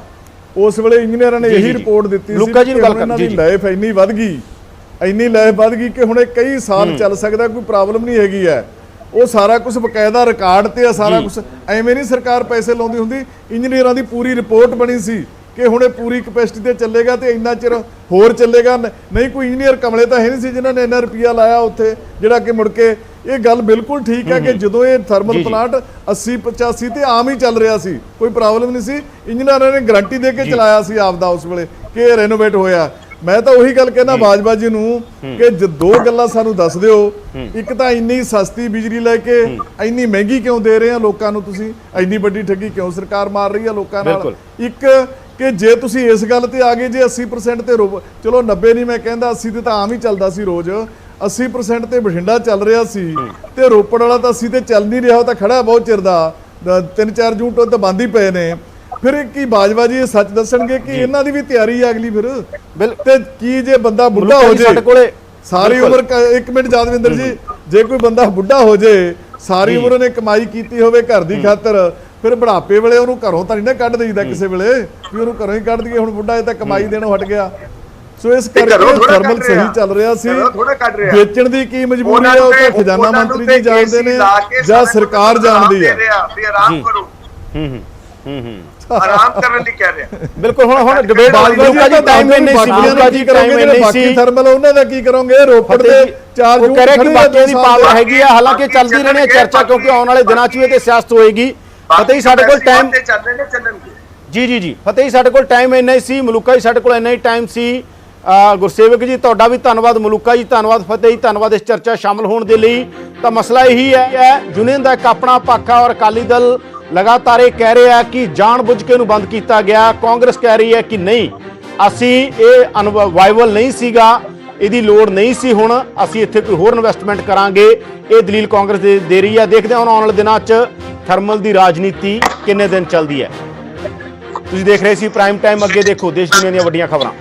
ਉਸ ਵੇਲੇ ਇੰਜੀਨੀਅਰਾਂ ਨੇ ਇਹੀ ਰਿਪੋਰਟ ਦਿੱਤੀ ਸੀ ਮਲੂਕਾ ਜੀ ਨੂੰ ਗੱਲ ਇਹਨਾਂ ਦੀ ਲਾਈਫ ਇੰਨੀ ਵੱਧ ਗਈ ਕਿ ਹੁਣ ਇਹ ਕਈ ਸਾਲ ਚੱਲ ਸਕਦਾ, ਕੋਈ ਪ੍ਰੋਬਲਮ ਨਹੀਂ ਹੈਗੀ ਹੈ। ਉਹ ਸਾਰਾ ਕੁਝ ਬਕਾਇਦਾ ਰਿਕਾਰਡ ਤੇ ਆ, ਸਾਰਾ ਕੁਝ ਐਵੇਂ ਨਹੀਂ ਸਰਕਾਰ ਪੈਸੇ ਲਾਉਂਦੀ ਹੁੰਦੀ। ਇੰਜੀਨੀਅਰਾਂ ਦੀ ਪੂਰੀ ਰਿਪੋਰਟ ਬਣੀ ਸੀ ਕਿ ਹੁਣ ਇਹ ਪੂਰੀ ਕੈਪੈਸਿਟੀ ਤੇ ਚੱਲੇਗਾ ਤੇ ਇੰਨਾ ਚਿਰ ਹੋਰ ਚੱਲੇਗਾ। ਨਹੀਂ ਕੋਈ ਇੰਜੀਨੀਅਰ ਕਮਲੇ ਤਾਂ ਹੈ ਨਹੀਂ ਸੀ ਜਿਨ੍ਹਾਂ ਨੇ ਇੰਨਾ ਰੁਪਈਆ ਲਾਇਆ ਉੱਥੇ, ਜਿਹੜਾ ਕਿ ਮੁੜ ਕੇ ਇਹ ਗੱਲ ਬਿਲਕੁਲ ਠੀਕ ਹੈ ਕਿ ਜਦੋਂ ਇਹ ਥਰਮਲ ਪਲਾਂਟ 80-85 ਤੇ ਆਮ ਹੀ ਚੱਲ ਰਿਹਾ ਸੀ, ਕੋਈ ਪ੍ਰੋਬਲਮ ਨਹੀਂ ਸੀ। ਇੰਜੀਨੀਅਰਾਂ ਨੇ ਗਾਰੰਟੀ ਦੇ ਕੇ ਚਲਾਇਆ ਸੀ ਆਪਦਾ ਉਸ ਵੇਲੇ ਕਿ ਇਹ ਰੈਨੋਵੇਟ ਹੋਇਆ। ਮੈਂ ਤਾਂ ਉਹੀ ਗੱਲ ਕਹਿਣਾ ਬਾਜਵਾ ਜੀ ਨੂੰ ਕਿ ਦੋ ਗੱਲਾਂ ਸਾਨੂੰ ਦੱਸ ਦਿਓ। ਇੱਕ ਤਾਂ ਇੰਨੀ ਸਸਤੀ ਬਿਜਲੀ ਲੈ ਕੇ ਇੰਨੀ ਮਹਿੰਗੀ ਕਿਉਂ ਦੇ ਰਹੇ ਆ ਲੋਕਾਂ ਨੂੰ, ਤੁਸੀਂ ਇੰਨੀ ਵੱਡੀ ਠੱਗੀ ਕਿਉਂ ਸਰਕਾਰ ਮਾਰ ਰਹੀ ਆ ਲੋਕਾਂ ਨਾਲ। ਇੱਕ ਕਿ ਜੇ ਤੁਸੀਂ ਇਸ ਗੱਲ ਤੇ ਆ ਗਏ ਜੇ 80% ਤੇ ਚਲੋ 90 ਨਹੀਂ ਮੈਂ ਕਹਿੰਦਾ 80 ਤੇ ਤਾਂ ਆਮ ਹੀ ਚੱਲਦਾ ਸੀ ਰੋਜ਼, 80% ਤੇ ਬਠਿੰਡਾ ਚੱਲ ਰਿਹਾ ਸੀ ਤੇ ਰੋਪੜ ਵਾਲਾ ਤਾਂ 80 ਤੇ ਚੱਲ ਨਹੀਂ ਰਿਹਾ, ਉਹ ਤਾਂ ਖੜਾ ਬਹੁਤ ਚਿਰ ਦਾ 3-4 ਜੂਨ ਤੋਂ ਤਾਂ ਬੰਦ ਹੀ ਪਏ ਨੇ। ਫਿਰ ਕੀ ਬਾਜਵਾ ਜੀ ਇਹ ਸੱਚ ਦੱਸਣਗੇ ਕਿ ਇਹਨਾਂ ਦੀ ਵੀ ਤਿਆਰੀ ਆ ਅਗਲੀ ਫਿਰ ਤੇ ਕੀ ਜੇ ਬੰਦਾ ਬੁੱਢਾ ਹੋ ਜੇ ਸਾਰੀ ਉਮਰ, ਇੱਕ ਮਿੰਟ ਯਾਦਵਿੰਦਰ ਜੀ, ਜੇ ਕੋਈ ਬੰਦਾ ਬੁੱਢਾ ਹੋ ਜੇ ਸਾਰੀ ਉਮਰ ਉਹਨੇ ਕਮਾਈ ਕੀਤੀ ਹੋਵੇ ਘਰ ਦੀ ਖਾਤਰ, ਫਿਰ ਬੁਢਾਪੇ ਵੇਲੇ ਉਹਨੂੰ ਘਰੋਂ ਤਾਂ ਨਹੀਂ ਨਾ ਕੱਢ ਦੇਈਦਾ ਕਿਸੇ ਵੇਲੇ ਵੀ ਉਹਨੂੰ ਘਰੋਂ ਹੀ ਕੱਢ ਦਈਏ, ਹੁਣ ਬੁੱਢਾ ਇਹ ਤਾਂ ਕਮਾਈ ਦੇਣੋਂ ਹਟ ਗਿਆ। ਸੋ ਇਸ ਕਰਕੇ ਥਰਮਲ ਸਹੀ ਚੱਲ ਰਿਹਾ ਸੀ, ਵੇਚਣ ਦੀ ਕੀ ਮਜਬੂਰੀ ਹੈ ਉਹ ਤਾਂ ਖਜ਼ਾਨਾ ਮੰਤਰੀ ਜੀ ਜਾਣਦੇ ਨੇ ਜਾਂ ਸਰਕਾਰ ਜਾਣਦੀ ਹੈ। ਆਰਾਮ ਕਰਨ ਲਈ ਕਹਿ ਰਿਹਾ। ਬਿਲਕੁਲ ਹੁਣ ਡਿਬੇਟ ਮਲੂਕਾ ਜੀ ਟਾਈਮ ਨਹੀਂ ਸੀ, ਮਲੂਕਾ ਜੀ ਟਾਈਮ ਨਹੀਂ ਸੀ, ਥਰਮਲ ਉਹਨਾਂ ਦਾ ਕੀ ਕਰੋਗੇ? ਰੋਪੜ ਦੇ 4 ਜੂਨ ਕਹਿ ਰਿਹਾ ਕਿ ਬਾਕੀਆਂ ਦੀ ਪਾਵਰ ਹੈਗੀ ਆ, ਹਾਲਾਂਕਿ ਚੱਲਦੀ ਰਹਿਣੀ ਹੈ ਚਰਚਾ ਕਿਉਂਕਿ ਆਉਣ ਵਾਲੇ ਦਿਨਾਂ 'ਚ ਵੀ ਤੇ ਸਿਆਸਤ ਹੋਏਗੀ। ਫਤਿਹ ਜੀ ਸਾਡੇ ਕੋਲ ਟਾਈਮ ਜੀ ਫਤਿਹ ਜੀ ਸਾਡੇ ਕੋਲ ਟਾਈਮ ਇੰਨਾ ਹੀ ਸੀ, ਮਲੂਕਾ ਜੀ ਸਾਡੇ ਕੋਲ ਇੰਨਾ ਹੀ ਟਾਈਮ ਸੀ। ਗੁਰਸੇਵਕ ਜੀ ਤੁਹਾਡਾ ਵੀ ਧੰਨਵਾਦ, ਮਲੂਕਾ ਜੀ ਧੰਨਵਾਦ, ਫਤਿਹ ਜੀ ਧੰਨਵਾਦ ਇਸ ਚਰਚਾ ਸ਼ਾਮਲ ਹੋਣ ਦੇ ਲਈ। ਤਾਂ ਮਸਲਾ ਇਹੀ ਹੈ ਯੂਨੀਅਨ ਦਾ ਇੱਕ ਆਪਣਾ ਪੱਖ ਔਰ ਅਕਾਲੀ ਦਲ ਲਗਾਤਾਰ ਇਹ ਕਹਿ ਰਿਹਾ ਕਿ ਜਾਣਬੁੱਝ ਕੇ ਇਹਨੂੰ ਬੰਦ ਕੀਤਾ ਗਿਆ, ਕਾਂਗਰਸ ਕਹਿ ਰਹੀ ਹੈ ਕਿ ਨਹੀਂ ਅਸੀਂ ਇਹ ਅਨਵਾਈਬਲ ਨਹੀਂ ਸੀਗਾ, ਇਹਦੀ ਲੋੜ ਨਹੀਂ ਸੀ, ਹੁਣ ਅਸੀਂ ਇੱਥੇ ਕੋਈ ਹੋਰ ਇਨਵੈਸਟਮੈਂਟ ਕਰਾਂਗੇ, ਇਹ ਦਲੀਲ ਕਾਂਗਰਸ ਦੇ ਰਹੀ ਹੈ। ਦੇਖਦੇ ਹਾਂ ਹੁਣ ਆਉਣ ਵਾਲੇ ਦਿਨਾਂ 'ਚ ਥਰਮਲ ਦੀ ਰਾਜਨੀਤੀ ਕਿੰਨੇ ਦਿਨ ਚੱਲਦੀ ਹੈ। ਤੁਸੀਂ ਦੇਖ ਰਹੇ ਸੀ ਪ੍ਰਾਈਮ ਟਾਈਮ, ਅੱਗੇ ਦੇਖੋ ਦੇਸ਼ ਦੁਨੀਆ ਦੀਆਂ ਵੱਡੀਆਂ ਖਬਰਾਂ।